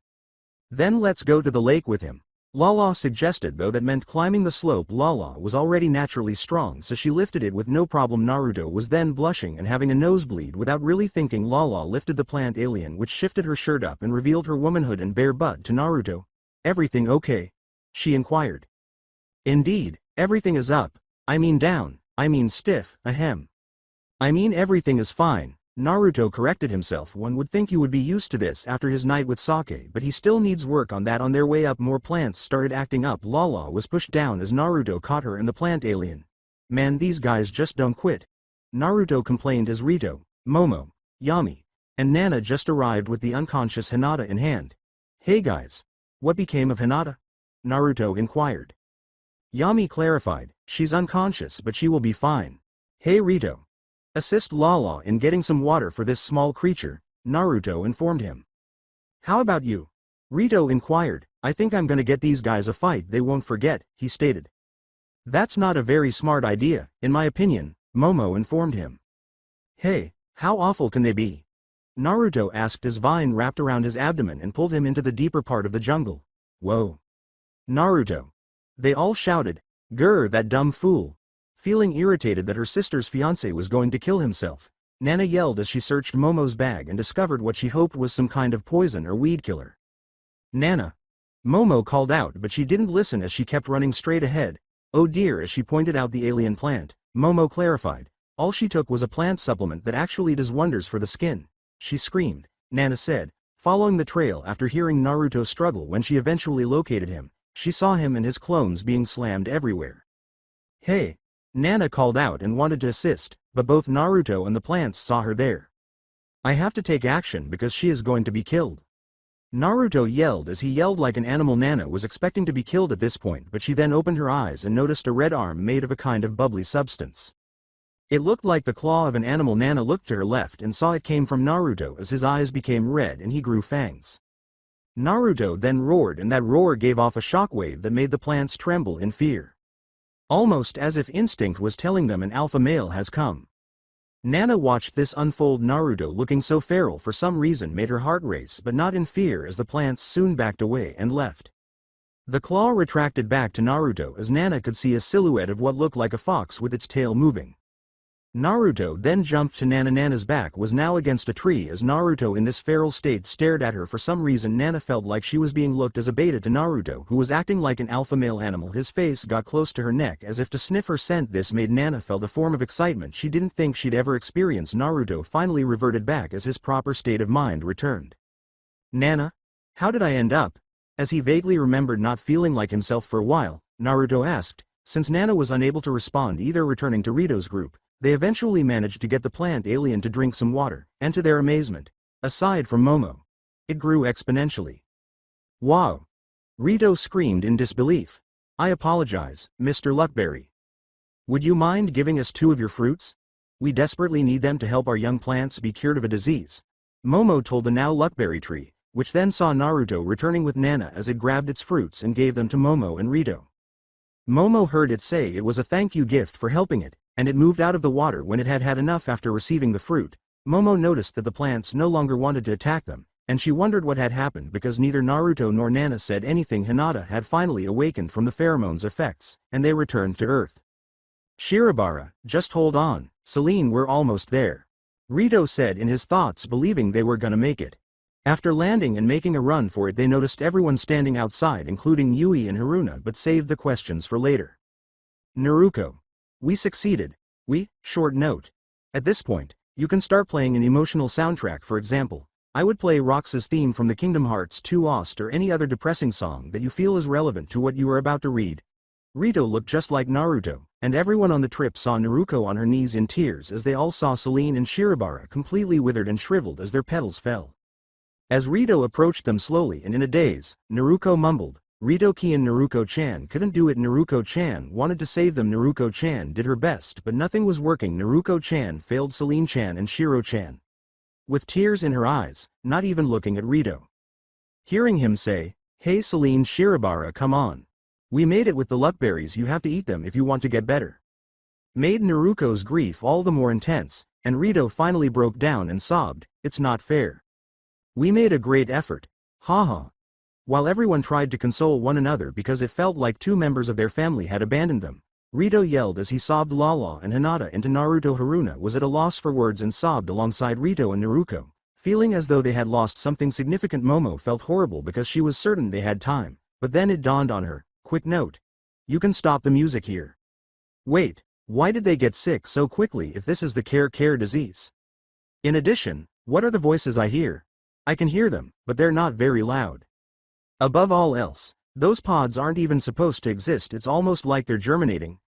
"Then let's go to the lake with him," Lala suggested, though that meant climbing the slope. Lala was already naturally strong, so she lifted it with no problem. Naruto was then blushing and having a nosebleed. Without really thinking, Lala lifted the plant alien, which shifted her shirt up and revealed her womanhood and bare butt to Naruto. "Everything okay?" she inquired. "Indeed, everything is up. I mean down, I mean stiff, ahem. I mean everything is fine," Naruto corrected himself. "One would think you would be used to this after his night with Sake, but he still needs work on that." On their way up, more plants started acting up. Lala was pushed down as Naruto caught her and the plant alien. "Man, these guys just don't quit," Naruto complained as Rito, Momo, Yami, and Nana just arrived with the unconscious Hinata in hand. "Hey guys. What became of Hinata?" Naruto inquired. Yami clarified, "She's unconscious but she will be fine. Hey Rito. Assist Lala in getting some water for this small creature," Naruto informed him. "How about you?" Rito inquired. "I think I'm gonna get these guys a fight they won't forget," he stated. "That's not a very smart idea, in my opinion," Momo informed him. "Hey, how awful can they be?" Naruto asked as Vine wrapped around his abdomen and pulled him into the deeper part of the jungle. "Whoa. Naruto." They all shouted, "Grr, that dumb fool." Feeling irritated that her sister's fiancé was going to kill himself, Nana yelled as she searched Momo's bag and discovered what she hoped was some kind of poison or weed killer. "Nana." Momo called out, but she didn't listen as she kept running straight ahead. "Oh dear," as she pointed out the alien plant, Momo clarified. "All she took was a plant supplement that actually does wonders for the skin." She screamed, Nana said, following the trail after hearing Naruto struggle. When she eventually located him, she saw him and his clones being slammed everywhere. "Hey." Nana called out and wanted to assist, but both Naruto and the plants saw her there. "I have to take action because she is going to be killed." Naruto yelled as he yelled like an animal. Nana was expecting to be killed at this point, but she then opened her eyes and noticed a red arm made of a kind of bubbly substance. It looked like the claw of an animal. Nana looked to her left and saw it came from Naruto as his eyes became red and he grew fangs. Naruto then roared, and that roar gave off a shockwave that made the plants tremble in fear. Almost as if instinct was telling them an alpha male has come. Nana watched this unfold. Naruto looking so feral for some reason made her heart race, but not in fear, as the plants soon backed away and left. The claw retracted back to Naruto as Nana could see a silhouette of what looked like a fox with its tail moving. Naruto then jumped to Nana. Nana's back was now against a tree as Naruto in this feral state stared at her. For some reason Nana felt like she was being looked as a beta to Naruto, who was acting like an alpha male animal. His face got close to her neck as if to sniff her scent. This made Nana felt a form of excitement she didn't think she'd ever experience. Naruto finally reverted back as his proper state of mind returned. "Nana? How did I end up?" As he vaguely remembered not feeling like himself for a while, Naruto asked. Since Nana was unable to respond, either returning to Rito's group, they eventually managed to get the plant alien to drink some water, and to their amazement, aside from Momo, it grew exponentially. "Wow!" Rito screamed in disbelief. "I apologize, Mr. Luckberry. Would you mind giving us 2 of your fruits? We desperately need them to help our young plants be cured of a disease," Momo told the now Luckberry tree, which then saw Naruto returning with Nana as it grabbed its fruits and gave them to Momo and Rito. Momo heard it say it was a thank you gift for helping it, and it moved out of the water when it had had enough. After receiving the fruit, Momo noticed that the plants no longer wanted to attack them, and she wondered what had happened because neither Naruto nor Nana said anything. Hinata had finally awakened from the pheromones effects, and they returned to Earth. "Shirobara, just hold on, Celine, we're almost there," Rito said in his thoughts, believing they were gonna make it. After landing and making a run for it, they noticed everyone standing outside, including Yui and Haruna, but saved the questions for later. "Naruto. We succeeded. Short note. At this point, you can start playing an emotional soundtrack. For example, I would play Rox's theme from the Kingdom Hearts 2 OST or any other depressing song that you feel is relevant to what you are about to read." Rito looked just like Naruto, and everyone on the trip saw Naruto on her knees in tears as they all saw Celine and Shirobara completely withered and shriveled as their petals fell. As Rito approached them slowly and in a daze, Naruto mumbled, "Rito-Kian, Naruko-chan couldn't do it. Naruko-chan wanted to save them. Naruko-chan did her best, but nothing was working. Naruko-chan failed Celine-chan and Shiro-chan." With tears in her eyes, not even looking at Rito. Hearing him say, "Hey Celine, Shirobara, come on. We made it with the luckberries. You have to eat them if you want to get better," made Naruko's grief all the more intense, and Rito finally broke down and sobbed, "It's not fair. We made a great effort. Haha." While everyone tried to console one another because it felt like 2 members of their family had abandoned them, Rito yelled as he sobbed. Lala and Hinata into Naruto. Haruna was at a loss for words and sobbed alongside Rito and Naruko, feeling as though they had lost something significant. Momo felt horrible because she was certain they had time, but then it dawned on her, quick note. You can stop the music here. Wait, why did they get sick so quickly if this is the care disease? In addition, what are the voices I hear? I can hear them, but they're not very loud. Above all else, those pods aren't even supposed to exist. It's almost like they're germinating.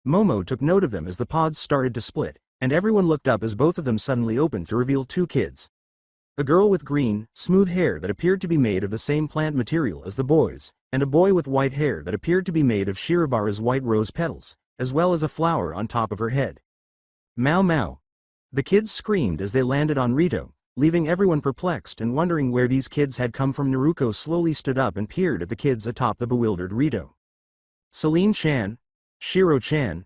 Momo took note of them as the pods started to split, and everyone looked up as both of them suddenly opened to reveal 2 kids. A girl with green, smooth hair that appeared to be made of the same plant material as the boys, and a boy with white hair that appeared to be made of Shirobara's white rose petals, as well as a flower on top of her head. Mao Mao. The kids screamed as they landed on Rito, leaving everyone perplexed and wondering where these kids had come from. Naruto slowly stood up and peered at the kids atop the bewildered Rito. Celine-chan, Shiro-chan.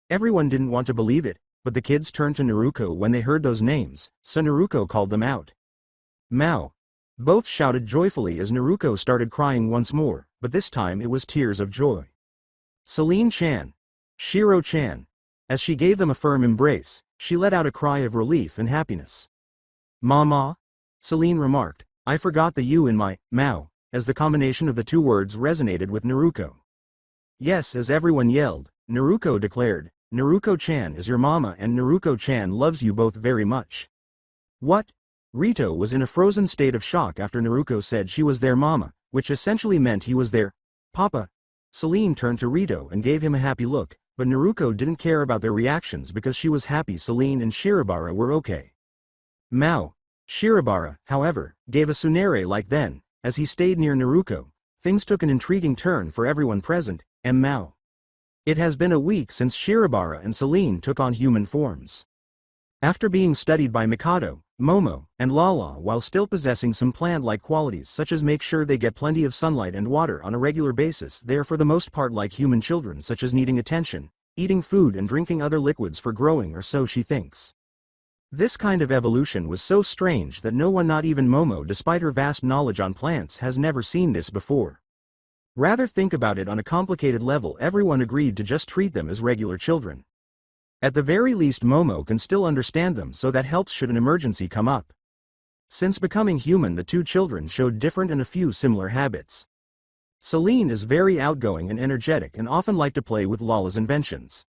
Everyone didn't want to believe it, but the kids turned to Naruto when they heard those names, so Naruto called them out. Mao. Both shouted joyfully as Naruto started crying once more, but this time it was tears of joy. Celine-chan, Shiro-chan. As she gave them a firm embrace, she let out a cry of relief and happiness. Mama? Celine remarked, I forgot the U in my Mao, as the combination of the two words resonated with Naruto. Yes, as everyone yelled, Naruto declared, Naruto-chan is your mama and Naruto-chan loves you both very much. What? Rito was in a frozen state of shock after Naruto said she was their mama, which essentially meant he was their papa. Celine turned to Rito and gave him a happy look, but Naruto didn't care about their reactions because she was happy Celine and Shirobara were okay. Mao. Shirobara, however, gave a tsunere-like then, as he stayed near Naruto. Things took an intriguing turn for everyone present, and Mao. It has been a week since Shirobara and Celine took on human forms. After being studied by Mikado, Momo, and Lala while still possessing some plant-like qualities such as make sure they get plenty of sunlight and water on a regular basis, they are for the most part like human children, such as needing attention, eating food and drinking other liquids for growing, or so she thinks. This kind of evolution was so strange that no one, not even Momo despite her vast knowledge on plants, has never seen this before. Rather think about it on a complicated level. Everyone agreed to just treat them as regular children. At the very least Momo can still understand them, so that helps should an emergency come up. Since becoming human, the two children showed different and a few similar habits. Celine is very outgoing and energetic and often liked to play with Lala's inventions.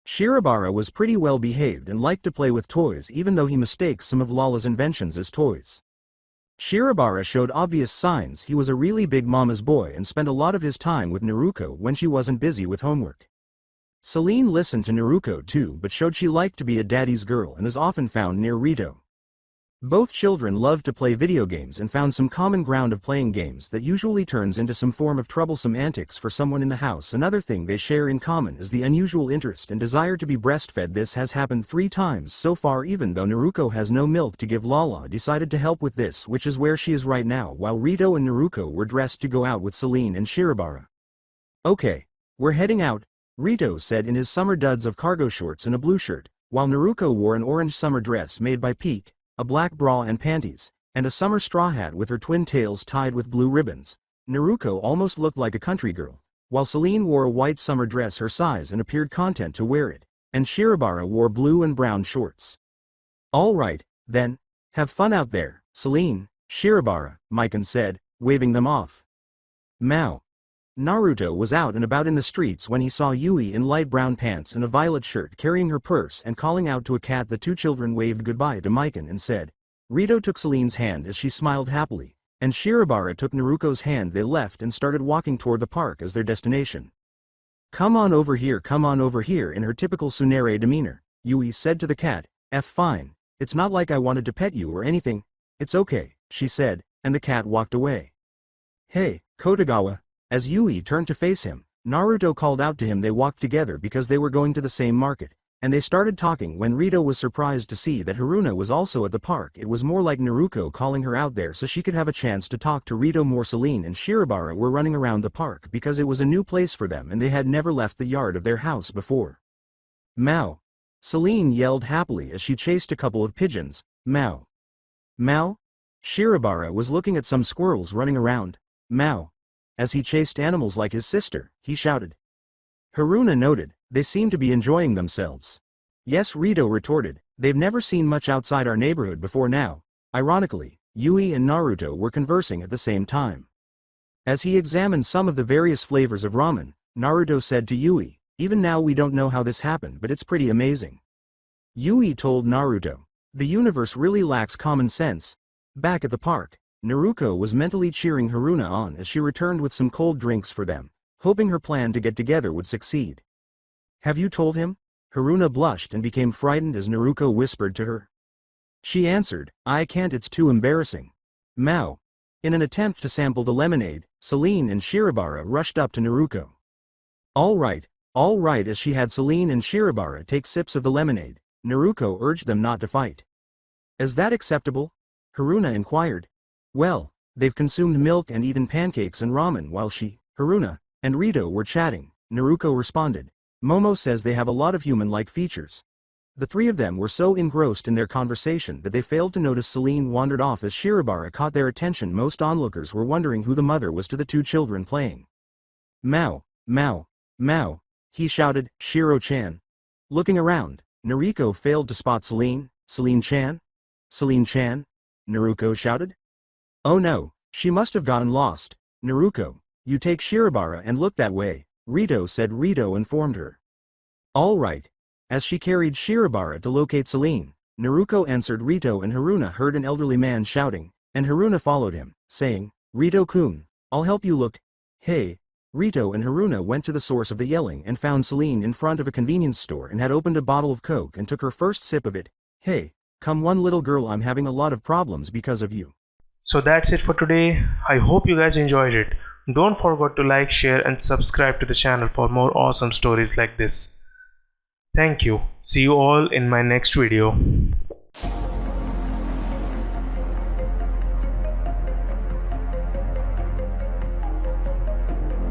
Shirobara was pretty well behaved and liked to play with toys, even though he mistakes some of Lala's inventions as toys. Shirobara showed obvious signs he was a really big mama's boy and spent a lot of his time with Naruto when she wasn't busy with homework. Celine listened to Naruto too, but showed she liked to be a daddy's girl and is often found near Rito. Both children loved to play video games and found some common ground of playing games that usually turns into some form of troublesome antics for someone in the house. Another thing they share in common is the unusual interest and desire to be breastfed. This has happened 3 times so far. Even though Naruto has no milk to give, Lala decided to help with this, which is where she is right now, while Rito and Naruto were dressed to go out with Celine and Shirobara. Okay, we're heading out, Rito said in his summer duds of cargo shorts and a blue shirt, while Naruto wore an orange summer dress made by Peak, a black bra and panties, and a summer straw hat with her twin tails tied with blue ribbons. Naruto almost looked like a country girl, while Celine wore a white summer dress her size and appeared content to wear it, and Shirobara wore blue and brown shorts. All right, then, have fun out there, Celine, Shirobara, Mikan said, waving them off. Mao. Naruto was out and about in the streets when he saw Yui in light brown pants and a violet shirt carrying her purse and calling out to a cat. The two children waved goodbye to Mikan and said. Rito took Celine's hand as she smiled happily, and Shirobara took Naruto's hand. They left and started walking toward the park as their destination. Come on over here, in her typical tsundere demeanor, Yui said to the cat. Fine, it's not like I wanted to pet you or anything, it's okay, she said, and the cat walked away. Hey, Kotagawa. As Yui turned to face him, Naruto called out to him. They walked together because they were going to the same market, and they started talking when Rito was surprised to see that Haruna was also at the park. It was more like Naruto calling her out there so she could have a chance to talk to Rito more. Celine and Shirobara were running around the park because it was a new place for them and they had never left the yard of their house before. Mao. Celine yelled happily as she chased a couple of pigeons. Mao. Mao? Shirobara was looking at some squirrels running around. Mao. As he chased animals like his sister, he shouted. Haruna noted, they seem to be enjoying themselves. Yes, Rito retorted, they've never seen much outside our neighborhood before now. Ironically, Yui and Naruto were conversing at the same time. As he examined some of the various flavors of ramen, Naruto said to Yui, even now we don't know how this happened, but it's pretty amazing. Yui told Naruto, the universe really lacks common sense. Back at the park, Naruto was mentally cheering Haruna on as she returned with some cold drinks for them, hoping her plan to get together would succeed. Have you told him? Haruna blushed and became frightened as Naruto whispered to her. She answered, I can't, it's too embarrassing. Mao. In an attempt to sample the lemonade, Celine and Shirobara rushed up to Naruto. All right, as she had Celine and Shirobara take sips of the lemonade, Naruto urged them not to fight. Is that acceptable? Haruna inquired. Well, they've consumed milk and eaten pancakes and ramen while she, Haruna, and Rito were chatting, Naruto responded. Momo says they have a lot of human-like features. The three of them were so engrossed in their conversation that they failed to notice Celine wandered off as Shirobara caught their attention. Most onlookers were wondering who the mother was to the two children playing. Mao, Mao, Mao, he shouted, Shiro-chan. Looking around, Nariko failed to spot Celine. Celine-chan? Celine-chan? Naruto shouted. Oh no, she must have gotten lost. Naruto, you take Shirobara and look that way, Rito said. Rito informed her. All right. As she carried Shirobara to locate Celine, Naruto answered. Rito and Haruna heard an elderly man shouting, and Haruna followed him, saying, Rito-kun, I'll help you look. Hey. Rito and Haruna went to the source of the yelling and found Celine in front of a convenience store and had opened a bottle of Coke and took her first sip of it. Hey, come one little girl, I'm having a lot of problems because of you. So that's it for today. I hope you guys enjoyed it. Don't forget to like, share and subscribe to the channel for more awesome stories like this. Thank you. See you all in my next video.